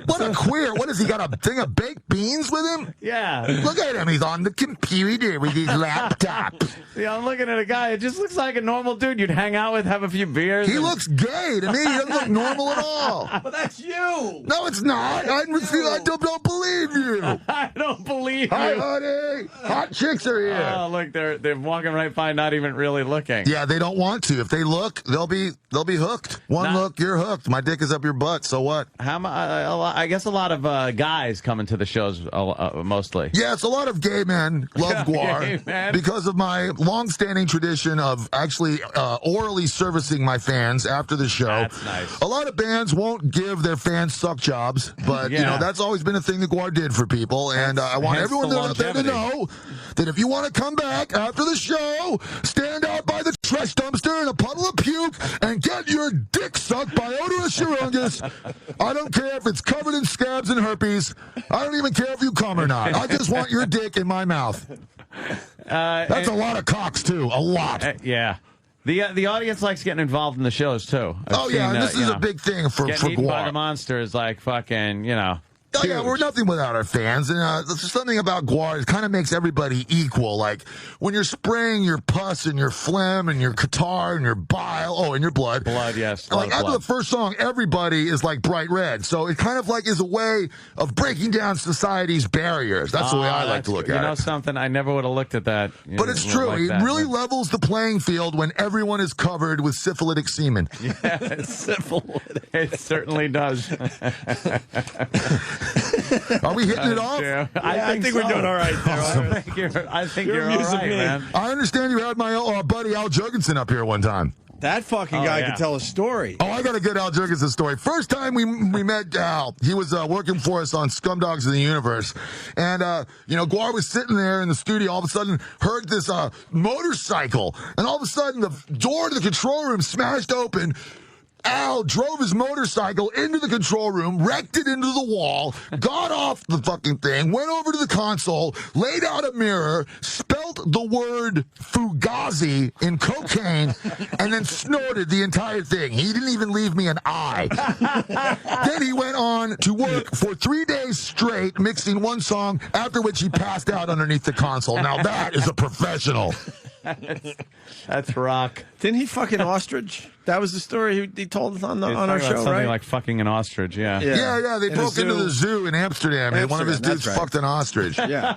what a queer. What has he got, a thing of baked beans with him? Yeah. Look at him. He's on the computer with his laptop. See, I'm looking at a guy. It just looks like a normal dude you'd hang out with, have a few beers. He looks gay to me. He doesn't look normal at all. But that's you. No, it's not. I don't believe you. I don't believe you. Hi, honey. Hot chicks are here. Oh, look, they're walking right by, not even really looking. Yeah, they don't want to. If they look, they'll be hooked. One look, you're hooked. My dick is up your butt. So what? I guess a lot of guys come into the shows mostly. Yeah, it's a lot of gay men love GWAR Gay men. because of my long-standing tradition of actually orally servicing my fans after the show. That's nice. A lot of bands won't give their fans suck jobs, but that's always been a thing that GWAR did for people, and I want everyone out there to know that if you want to come back after the show, stand out by the trash dumpster in a puddle of puke and get your dick sucked by Odorus Urungus. I don't care if it's covered in scabs and herpes. I don't even care if you come or not. I just want your dick in my mouth. That's a lot of cocks, too. A lot. Yeah. The audience likes getting involved in the shows, too. This is a big thing for eaten by GWAR. the monster is like fucking, Oh, yeah, we're nothing without our fans. And there's something about GWAR that kind of makes everybody equal. Like, when you're spraying your pus and your phlegm and your catarrh and your bile, and your blood. Blood, yes. Like, after the first song, everybody is like bright red. So it kind of like is a way of breaking down society's barriers. That's the way I like to look at it. You know something? I never would have looked at that. But it's true. It really levels the playing field when everyone is covered with syphilitic semen. Yeah, it's syphilitic. It certainly does. Are we hitting it off? I think we're doing all right there. I think you're all right, man. I understand you had my buddy Al Jurgensen up here one time. That fucking guy can tell a story. Oh, I got a good Al Jurgensen story. First time we met Al, he was working for us on Scumdogs of the Universe. And, GWAR was sitting there in the studio, all of a sudden heard this motorcycle. And all of a sudden, the door to the control room smashed open. Al drove his motorcycle into the control room, wrecked it into the wall, got off the fucking thing, went over to the console, laid out a mirror, spelt the word Fugazi in cocaine, and then snorted the entire thing. He didn't even leave me an eye. Then he went on to work for 3 days straight, mixing one song, after which he passed out underneath the console. Now that is a professional. That's rock. Didn't he fucking ostrich? That was the story he told us on our show, something right? like fucking an ostrich, Yeah, they broke into the zoo in Amsterdam, and one of his dudes fucked an ostrich. Yeah.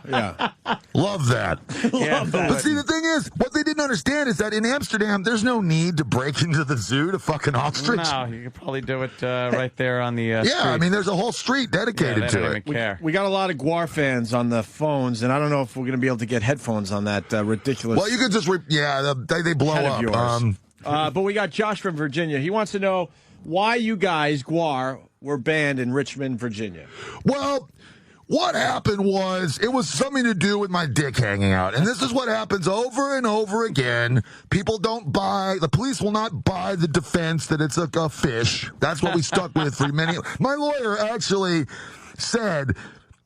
Love that. Love that. But see, the thing is, what they didn't understand is that in Amsterdam, there's no need to break into the zoo to fuck an ostrich. No, you could probably do it right there on the street. I mean, there's a whole street dedicated to it. We got a lot of GWAR fans on the phones, and I don't know if we're going to be able to get headphones on that ridiculous. Well, you could just, they blow head of up. Yours. But we got Josh from Virginia. He wants to know why you guys, GWAR, were banned in Richmond, Virginia. Well, what happened was it was something to do with my dick hanging out. And this is what happens over and over again. People don't buy, the police will not buy the defense that it's a fish. That's what we stuck with for many. My lawyer actually said,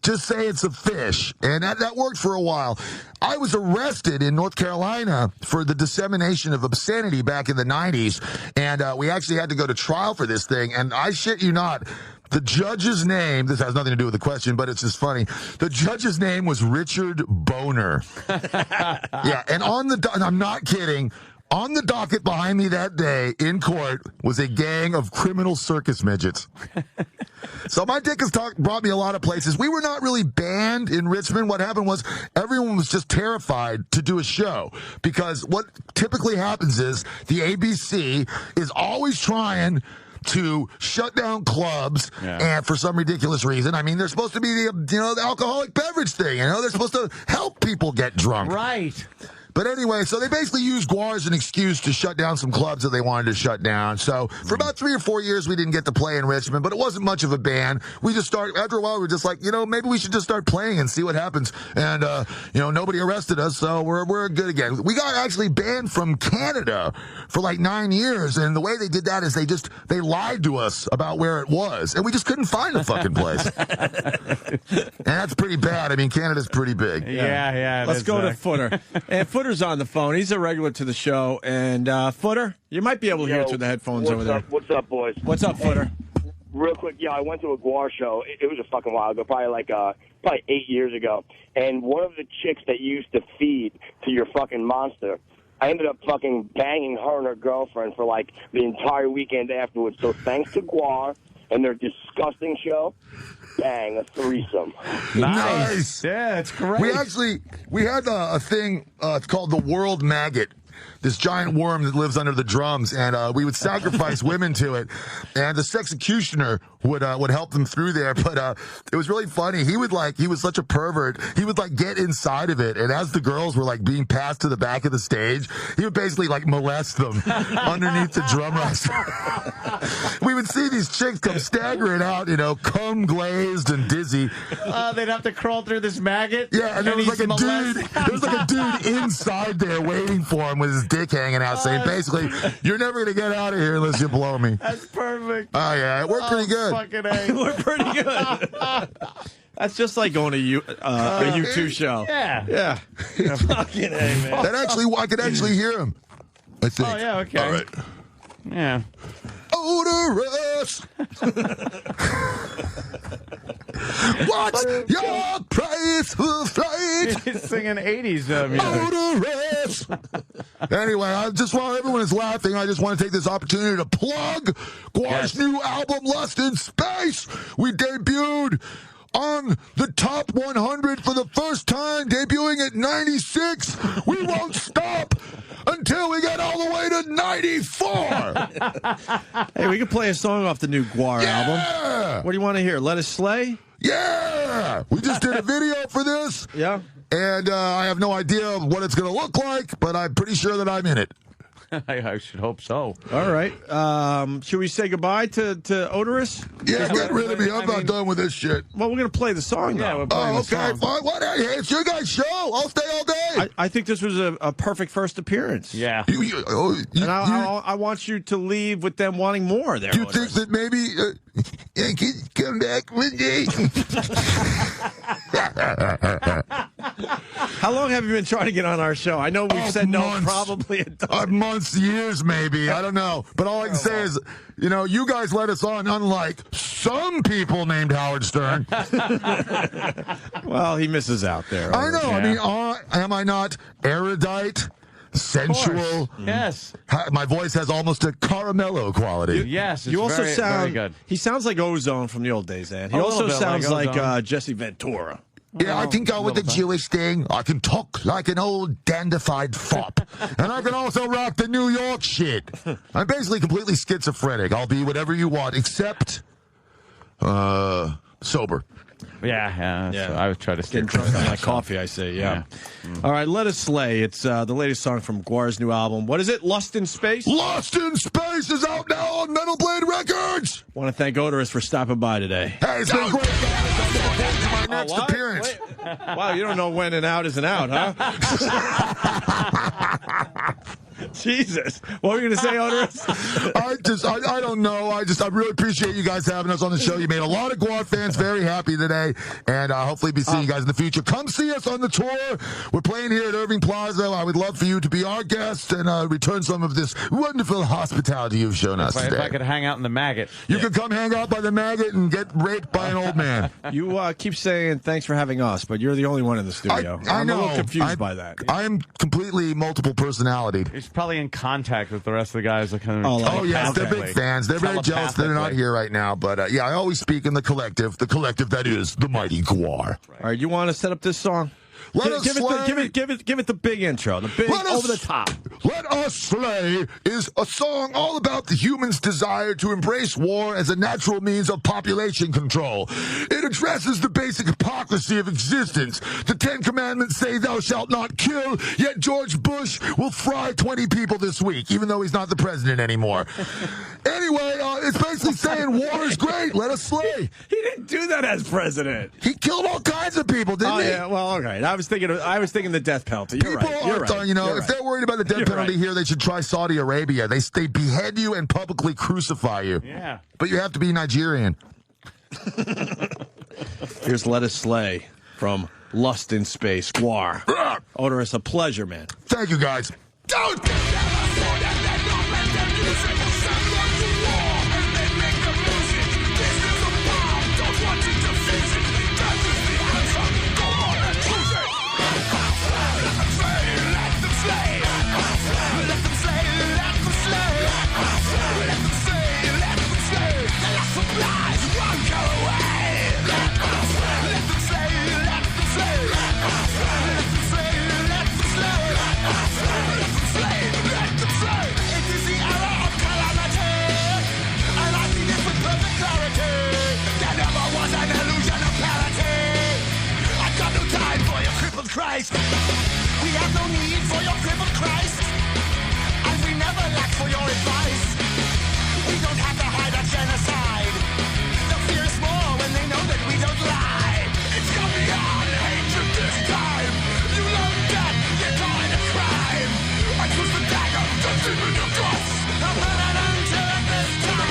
just say it's a fish. And that worked for a while. I was arrested in North Carolina for the dissemination of obscenity back in the 90s. And we actually had to go to trial for this thing. And I shit you not, the judge's name, this has nothing to do with the question, but it's just funny. The judge's name was Richard Boner. Yeah, and and I'm not kidding, on the docket behind me that day in court was a gang of criminal circus midgets. So my dick has brought me a lot of places. We were not really banned in Richmond. What happened was everyone was just terrified to do a show because what typically happens is the ABC is always trying to shut down clubs, and for some ridiculous reason, I mean, they're supposed to be the alcoholic beverage thing. They're supposed to help people get drunk, right? But anyway, so they basically used GWAR as an excuse to shut down some clubs that they wanted to shut down. So for about 3 or 4 years, we didn't get to play in Richmond, but it wasn't much of a ban. We just after a while, we were just like, maybe we should just start playing and see what happens. And, nobody arrested us, so we're good again. We got actually banned from Canada for like 9 years, and the way they did that is they lied to us about where it was, and we just couldn't find the fucking place. And that's pretty bad. I mean, Canada's pretty big. Yeah. Let's go to Footer. And Footer's on the phone. He's a regular to the show. And Footer, you might be able to hear through the headphones over there. What's up, boys? What's up, Footer? Real quick, I went to a GWAR show. It was a fucking while ago, probably 8 years ago. And one of the chicks that you used to feed to your fucking monster, I ended up fucking banging her and her girlfriend for like the entire weekend afterwards. So thanks to GWAR and their disgusting show, bang, a threesome. Nice. Yeah, that's great. We had a thing, it's called the World Maggot. This giant worm that lives under the drums, and we would sacrifice women to it, and the sexecutioner would help them through there. But it was really funny. He was such a pervert. He would get inside of it, and as the girls were being passed to the back of the stage, he would basically molest them underneath the drum roster. We would see these chicks come staggering out, cum glazed and dizzy. They'd have to crawl through this maggot. Yeah, and there was a dude inside there waiting for him with his dick hanging out, saying basically, "You're never gonna get out of here unless you blow me." That's perfect. Oh yeah, it worked pretty good. Fucking A. We're pretty good. That's just like going to a U2 show. Yeah. Fucking A, man. I could actually hear him. I think. Oh yeah. Okay. All right. Yeah. Odorus. What's your price for flight? He's singing 80s music. Odorus. Anyway, while everyone is laughing, I just want to take this opportunity to plug GWAR's new album, Lust in Space. We debuted on the top 100 for the first time, debuting at 96. We won't stop until we get all the way to 94. Hey, we can play a song off the new GWAR album. What do you want to hear? Let Us Slay? Yeah! We just did a video for this. Yeah. And I have no idea what it's going to look like, but I'm pretty sure that I'm in it. I should hope so. All right. Should we say goodbye to Odorus? Yeah, get rid of me. I'm not done with this shit. Well, we're going to play the song, though. Yeah, we're playing the song. Fine. What? It's your guys' show. I'll stay all day. I think this was a perfect first appearance. Yeah. And I want you to leave with them wanting more there. Do you think that maybe Yankees come back one day? How long have you been trying to get on our show? I know we've said no probably a months, years, maybe. I don't know. But all I can say is, you guys let us on, unlike some people named Howard Stern. Well, he misses out there. I know. Yeah. I mean, am I not erudite? Sensual. Yes. My voice has almost a caramello quality. Yes. You also sound very good. He sounds like Ozone from the old days, Ed. He also sounds like Jesse Ventura. Yeah, I can go with the Jewish thing. I can talk like an old dandified fop. And I can also rock the New York shit. I'm basically completely schizophrenic. I'll be whatever you want, except sober. Yeah. So I would try to stay drunk on my coffee, I say, yeah. All right, Let Us Slay. It's the latest song from GWAR's new album. What is it? Lust in Space? Lust in Space is out now on Metal Blade Records. Want to thank Odorus for stopping by today. Hey, it's been great. My next appearance. Wow, you don't know when an out is an out, huh? Jesus. What were you going to say, Odorus? I don't know. I really appreciate you guys having us on the show. You made a lot of GWAR fans very happy today, and hopefully be seeing you guys in the future. Come see us on the tour. We're playing here at Irving Plaza. I would love for you to be our guest and return some of this wonderful hospitality you've shown us today. If I could hang out in the maggot. You could come hang out by the maggot and get raped by an old man. You keep saying thanks for having us, but you're the only one in the studio. I know. I'm a little confused by that. I am completely multiple personality. probably in contact with the rest of the guys. Oh, yes, they're big fans. They're very jealous that they're not here right now. But, yeah, I always speak in the collective that is the mighty GWAR. All right, you want to set up this song? Give it the big intro, the big over the top. Let Us Slay is a song all about the human's desire to embrace war as a natural means of population control. It addresses the basic hypocrisy of existence. The 10 Commandments say thou shalt not kill, yet George Bush will fry 20 people this week, even though he's not the president anymore. Anyway, it's basically saying war is great. Let us slay. He didn't do that as president. He killed all kinds of people, didn't he? Oh, yeah, well, okay. I was thinking the death penalty. You're People right. are, if they're worried about the death penalty here, they should try Saudi Arabia. They behead you and publicly crucify you. Yeah. But you have to be Nigerian. Here's Let Us Slay from Lust in Space, GWAR. Odorus, a pleasure, man. Thank you, guys. Don't! Christ. We have no need for your crippled Christ, and we never lack for your advice. We don't have to hide our genocide. They'll fear us more when they know that we don't lie. It's gone beyond hatred this time. You love death, you call it a crime. I choose the dagger, the demon you cross. I'll put it until at this time.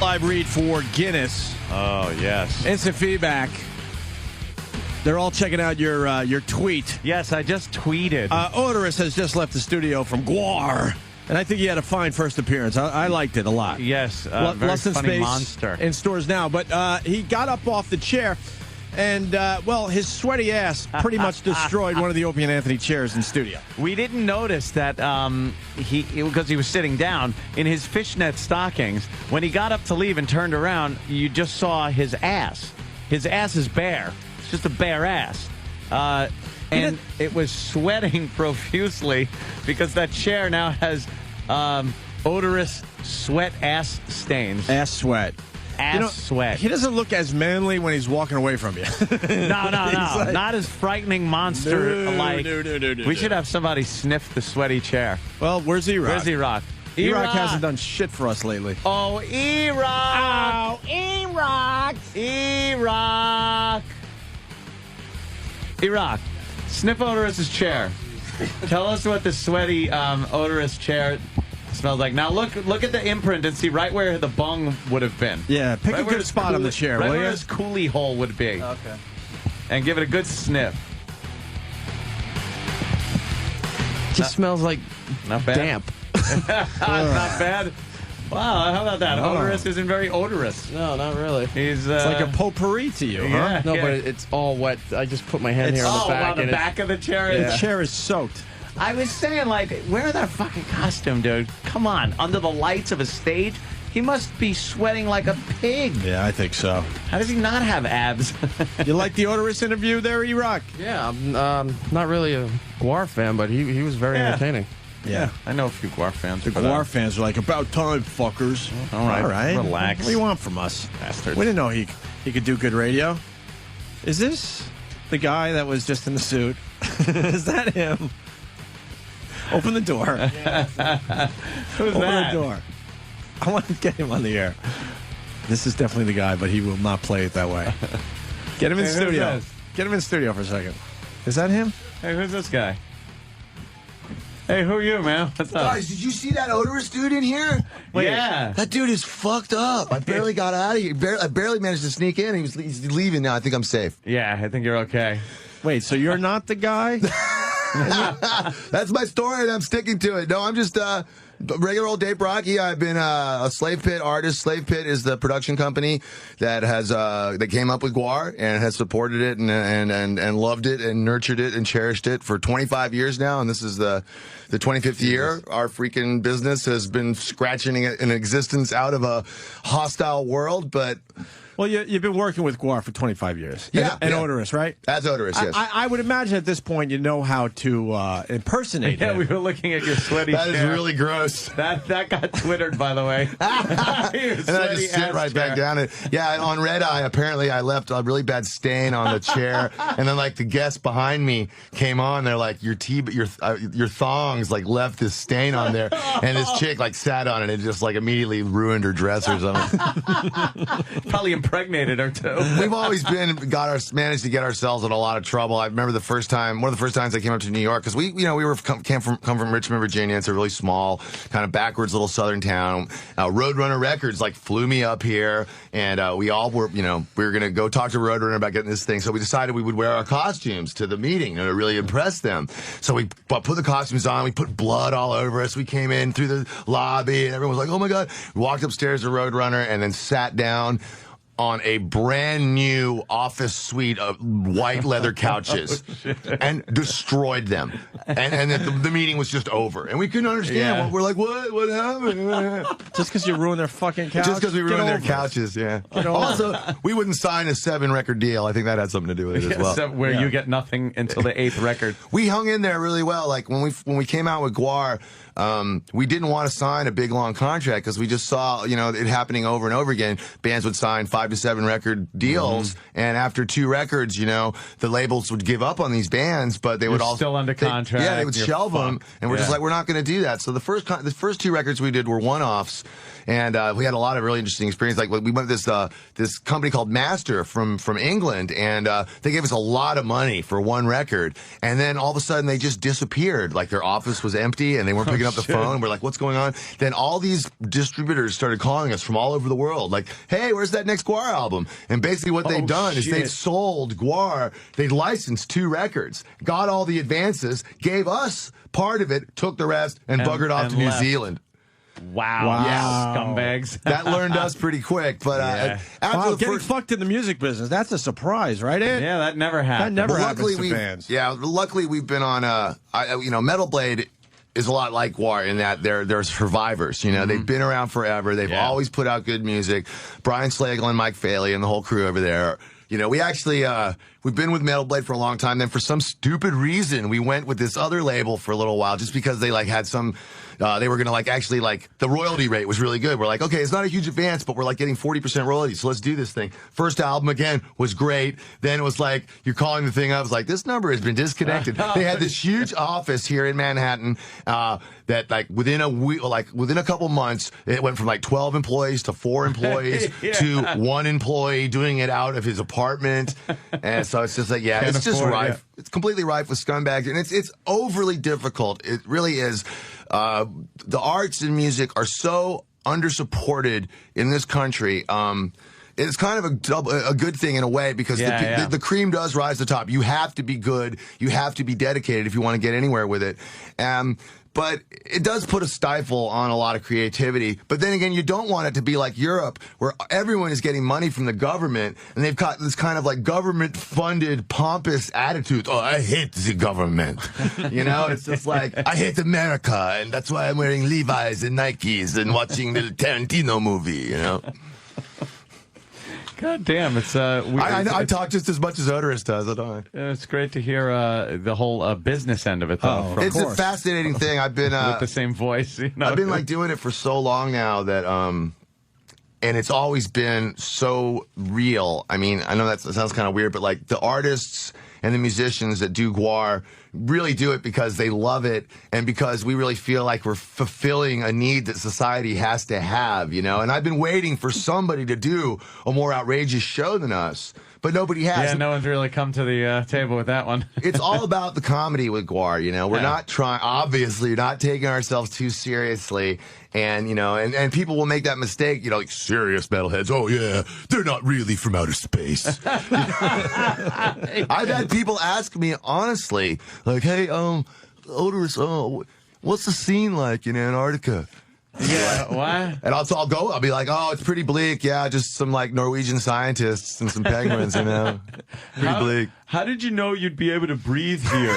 Live read for Guinness. Oh, yes. Instant feedback. They're all checking out your tweet. Yes, I just tweeted. Odorus has just left the studio from GWAR, and I think he had a fine first appearance. I liked it a lot. Yes, very Lust in funny Space monster. in stores now. But he got up off the chair, and, his sweaty ass pretty much destroyed one of the Opie and Anthony chairs in studio. We didn't notice that because he was sitting down in his fishnet stockings. When he got up to leave and turned around, you just saw his ass. His ass is bare. It's just a bare ass. And it was sweating profusely because that chair now has odorous sweat ass stains. Ass sweat. Ass sweat. He doesn't look as manly when he's walking away from you. No. Like, Not as frightening monster like. No. We should have somebody sniff the sweaty chair. Well, where's E-Rock? Where's E-Rock? E-Rock hasn't done shit for us lately. Oh, E-Rock! E-Rock! E-Rock! E-Rock, sniff Odorous' chair. Tell us what the sweaty Odorous chair smells like. Now look at the imprint and see right where the bung would have been. Yeah, pick right a good spot on the chair, right will where you? his coolie hole would be. Okay. And give it a good sniff. Just smells like Not bad. damp. Not bad. Wow, how about that? Odorous isn't very odorous. No, not really. He's It's like a potpourri to you, huh? Yeah, No, but it's all wet. I just put my hand here on the back. wow, the and back of the chair is. The chair is soaked. I was saying, like, wear that fucking costume, dude. Come on, under the lights of a stage, he must be sweating like a pig. Yeah, I think so. How does he not have abs? You like the Odorous interview there, E-Rock? Yeah, I'm not really a GWAR fan, but he was very entertaining. Yeah. I know a few GWAR fans. The GWAR fans are like, about time, fuckers. All right. Relax. What do you want from us? Bastards. We didn't know he could do good radio. Is this the guy that was just in the suit? Is that him? Open the door. Who's Open that? the door. I want to get him on the air. This is definitely the guy, but he will not play it that way. Get him in Hey, who's studio. this? Get him in studio for a second. Is that him? Hey, who's this guy? Hey, who are you, man? What's up? Guys, did you see that Odorous dude in here? Yeah. That dude is fucked up. I barely got out of here. I barely managed to sneak in. He's leaving now. I think I'm safe. Yeah, I think you're okay. Wait, so you're not the guy? That's my story, and I'm sticking to it. No, I'm just regular old Dave Brocky. I've been a Slave Pit artist. Slave Pit is the production company that has that came up with GWAR and has supported it and loved it and nurtured it and cherished it for 25 years now. And this is the 25th year. Our freaking business has been scratching an existence out of a hostile world, but. Well, you've been working with GWAR for 25 years. Yeah. And Odorous, right? That's Odorous, yes. I would imagine at this point you know how to impersonate Yeah, him. we were looking at your sweaty That is chair. really gross. That got Twittered, by the way. And then I just sit right back down. And yeah, on Red Eye, apparently I left a really bad stain on the chair. And then like the guests behind me came on. They're like, your thongs like left this stain on there. And this chick like sat on it and just like immediately ruined her dress or something. Probably impregnated her too. We've always managed to get ourselves in a lot of trouble. I remember one of the first times I came up to New York because we come from Richmond, Virginia. It's a really small, kind of backwards little southern town. Roadrunner Records like flew me up here, and we all were, we were gonna go talk to Roadrunner about getting this thing. So we decided we would wear our costumes to the meeting to really impress them. So we put the costumes on. We put blood all over us. We came in through the lobby, and everyone was like, "Oh my god!" We walked upstairs to Roadrunner, and then sat down on a brand new office suite of white leather couches and destroyed them. And then the meeting was just over. And we couldn't understand. Yeah. We're like, what happened? Just because you ruined their fucking couch? Just because we ruined their couches, yeah. Also, we wouldn't sign a 7-record deal. I think that had something to do with it as well. So where you get nothing until the 8th record. We hung in there really well. Like when we came out with GWAR, we didn't want to sign a big long contract because we just saw, it happening over and over again. Bands would sign 5 to 7 record deals, and after 2 records, the labels would give up on these bands, but they would all still under contract. They would shelve them, and we're just like, we're not going to do that. So the first 2 records we did were one-offs. And we had a lot of really interesting experience. Like we went to this company called Master from England, and they gave us a lot of money for 1 record. And then all of a sudden they just disappeared. Like their office was empty, and they weren't picking up the phone. We're like, what's going on? Then all these distributors started calling us from all over the world. Like, hey, where's that next GWAR album? And basically what they've done is they've sold GWAR. They licensed 2 records, got all the advances, gave us part of it, took the rest, and buggered off to New Zealand. Wow. Yes, scumbags. That learned us pretty quick. But after getting fucked in the music business, that's a surprise, right, Ed? Yeah, that never happened. That never happens to bands. Yeah, luckily we've been on, Metal Blade is a lot like GWAR in that they're survivors. They've been around forever. They've always put out good music. Brian Slagle and Mike Faley and the whole crew over there. We actually We've been with Metal Blade for a long time. Then for some stupid reason, we went with this other label for a little while just because they like had some, they were going to like actually like the royalty rate was really good. We're like, okay, it's not a huge advance, but we're like getting 40% royalties. So let's do this thing. First album again was great. Then it was like, you're calling the thing up. It's like, this number has been disconnected. They had this huge office here in Manhattan, that like within a week, like within a couple months, it went from like 12 employees to 4 employees to 1 employee doing it out of his apartment. And so it's just like, yeah, it's just rife. Yeah. It's completely rife with scumbags, and it's overly difficult. It really is. The arts and music are so undersupported in this country. It's kind of a good thing in a way because the cream does rise to the top. You have to be good. You have to be dedicated if you want to get anywhere with it. But it does put a stifle on a lot of creativity. But then again, you don't want it to be like Europe, where everyone is getting money from the government, and they've got this kind of like government-funded, pompous attitude. Oh, I hate the government. You know, it's just like, I hate America, and that's why I'm wearing Levi's and Nikes and watching the Tarantino movie, you know? God damn, it's I talk just as much as Odorus does, don't I? It's great to hear the whole business end of it, though. It's a fascinating thing. I've been with the same voice. You know? I've been like doing it for so long now that and it's always been so real. I mean, I know that sounds kind of weird, but like the artists and the musicians that do GWAR really do it because they love it and because we really feel like we're fulfilling a need that society has to have, you know? And I've been waiting for somebody to do a more outrageous show than us, but nobody has. Yeah, no one's really come to the table with that one. It's all about the comedy with GWAR, you know? We're not trying, obviously, not taking ourselves too seriously. And, you know, and people will make that mistake, you know, like serious metalheads. Oh, yeah, they're not really from outer space. I've had people ask me, honestly, like, hey, Odorus, what's the scene like in Antarctica? Yeah, what? And I'll be like, oh, it's pretty bleak. Yeah, just some like Norwegian scientists and some penguins, you know. Pretty bleak. How did you know you'd be able to breathe here?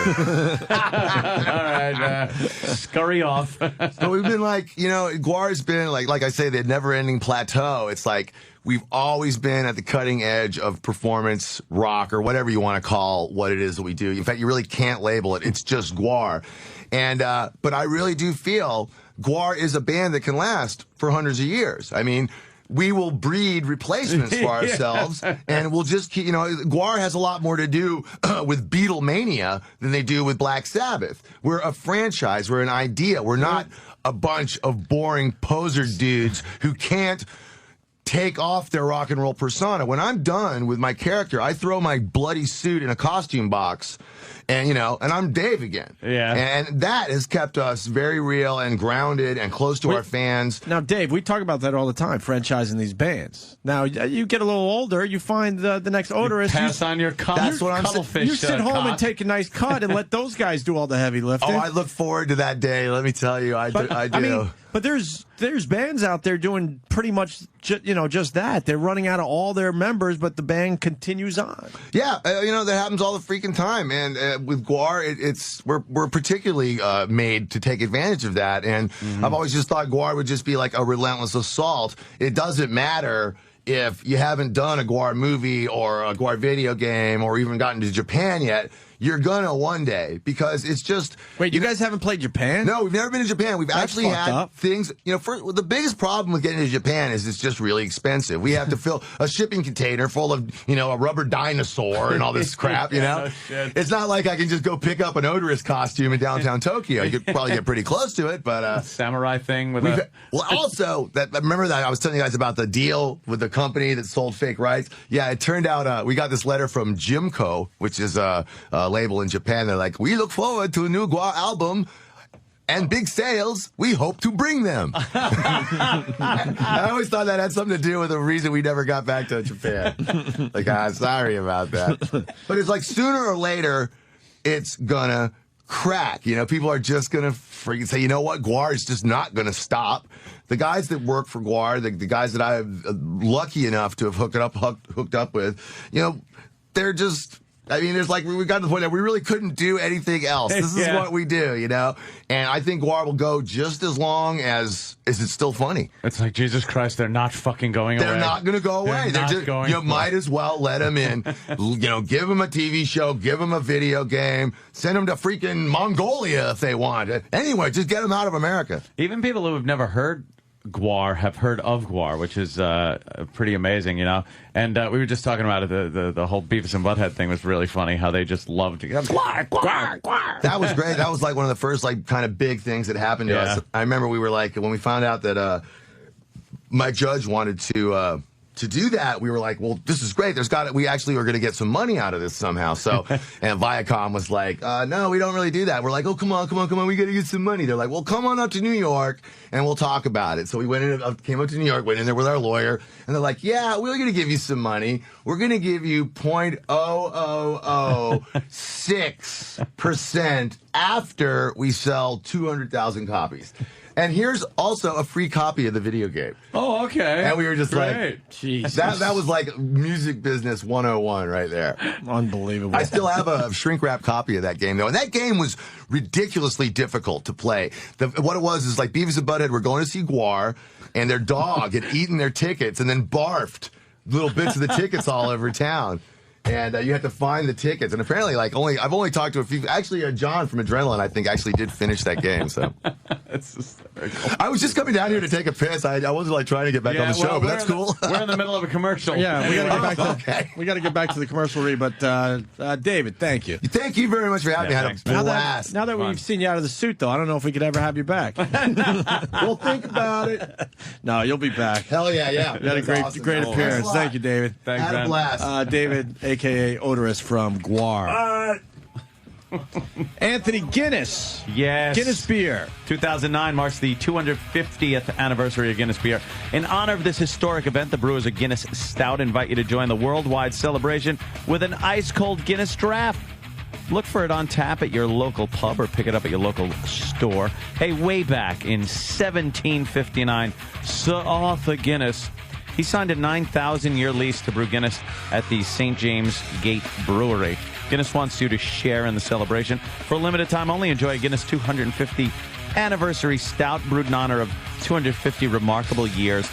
All right, scurry off. So we've been like, you know, GWAR's been like I say, the never-ending plateau. It's like we've always been at the cutting edge of performance rock or whatever you want to call what it is that we do. In fact, you really can't label it. It's just GWAR. And but I really do feel GWAR is a band that can last for hundreds of years. I mean, we will breed replacements for ourselves, and we'll just keep, you know, GWAR has a lot more to do with Beatlemania than they do with Black Sabbath. We're a franchise. We're an idea. We're not a bunch of boring poser dudes who can't take off their rock and roll persona. When I'm done with my character, I throw my bloody suit in a costume box, and you know, and I'm Dave again. Yeah. And that has kept us very real and grounded and close to our fans. Now, Dave, we talk about that all the time, franchising these bands. Now, you get a little older, you find the next Odorus. Pass on your That's what I'm saying. You sit home and take a nice cut and let those guys do all the heavy lifting. Oh, I look forward to that day. Let me tell you, I do. I mean, but there's bands out there doing pretty much just that. They're running out of all their members, but the band continues on. Yeah, you know, that happens all the freaking time. And with GWAR, we're particularly made to take advantage of that. And I've always just thought GWAR would just be like a relentless assault. It doesn't matter if you haven't done a GWAR movie or a GWAR video game or even gotten to Japan yet. You're gonna one day, because it's just... Wait, you guys haven't played Japan? No, we've never been to Japan. We've actually had things... You know, the biggest problem with getting to Japan is it's just really expensive. We have to fill a shipping container full of, you know, a rubber dinosaur and all this crap, you know? No, it's not like I can just go pick up an Odorus costume in downtown Tokyo. You could probably get pretty close to it, but... samurai thing with Well, also, remember that I was telling you guys about the deal with the company that sold fake rights? Yeah, it turned out we got this letter from Jimco, which is a label in Japan. They're like, we look forward to a new GWAR album and big sales. We hope to bring them. I always thought that had something to do with the reason we never got back to Japan. Like, sorry about that. But it's like sooner or later, it's gonna crack. You know, people are just gonna freaking say, you know what, GWAR is just not gonna stop. The guys that work for GWAR, the guys that I'm lucky enough to have hooked up with, you know, they're just... I mean, there's like, we got to the point that we really couldn't do anything else. This is what we do, you know? And I think GWAR will go just as long as it's still funny. It's like, Jesus Christ, they're not fucking going away. They're not going to go away. They're just, going you might as well let them in. You know, give them a TV show, give them a video game, send them to freaking Mongolia if they want. Anyway, just get them out of America. Even people who have never heard GWAR have heard of GWAR, which is pretty amazing, you know. And we were just talking about it. The whole Beavis and Butthead thing was really funny. How they just loved GWAR, GWAR, GWAR. That was great. That was like one of the first like kind of big things that happened to us. I remember we were like, when we found out that my judge wanted to do that, we were like, well, this is great. We actually are going to get some money out of this somehow. So, and Viacom was like, no, we don't really do that. We're like, oh, come on. We got to get some money. They're like, well, come on up to New York and we'll talk about it. So we came up to New York, went in there with our lawyer, and they're like, yeah, we're going to give you some money. We're going to give you 0.0006% after we sell 200,000 copies. And here's also a free copy of the video game. Oh, okay. And we were just Great. like, Jesus. That was like music business 101 right there. Unbelievable. I still have a shrink wrap copy of that game, though. And that game was ridiculously difficult to play. What it was is like Beavis and Butthead were going to see GWAR, and their dog had eaten their tickets and then barfed little bits of the tickets all over town. And you had to find the tickets. And apparently, like, I've only talked to a few. Actually, John from Adrenaline, I think, actually did finish that game. So that's hysterical. I was just coming down here to take a piss. I wasn't like trying to get back on the show, but that's cool. We're in the middle of a commercial. Yeah, we got to get back to we got to get back to the commercial read. But David, thank you. Thank you very much for having me. I had a blast. Now that we've seen you out of the suit, though, I don't know if we could ever have you back. Well, think about it. No, you'll be back. Hell yeah. You had a great appearance. Thank you, David. Thanks, had a blast. David, a.k.a. Odorus from GWAR. Anthony Guinness. Yes. Guinness beer. 2009 marks the 250th anniversary of Guinness beer. In honor of this historic event, the brewers of Guinness Stout invite you to join the worldwide celebration with an ice-cold Guinness draft. Look for it on tap at your local pub or pick it up at your local store. Hey, way back in 1759, Sir Arthur Guinness, he signed a 9,000-year lease to brew Guinness at the St. James Gate Brewery. Guinness wants you to share in the celebration. For a limited time only, enjoy a Guinness 250 anniversary stout brewed in honor of 250 remarkable years.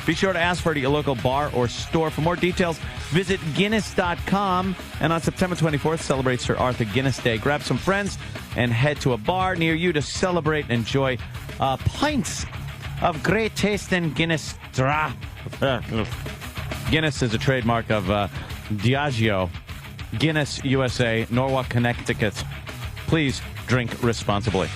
Be sure to ask for it at your local bar or store. For more details, visit Guinness.com. And on September 24th, celebrate Sir Arthur Guinness Day. Grab some friends and head to a bar near you to celebrate and enjoy pints of great taste in Guinness draft. Guinness is a trademark of Diageo. Guinness USA, Norwalk, Connecticut. Please drink responsibly.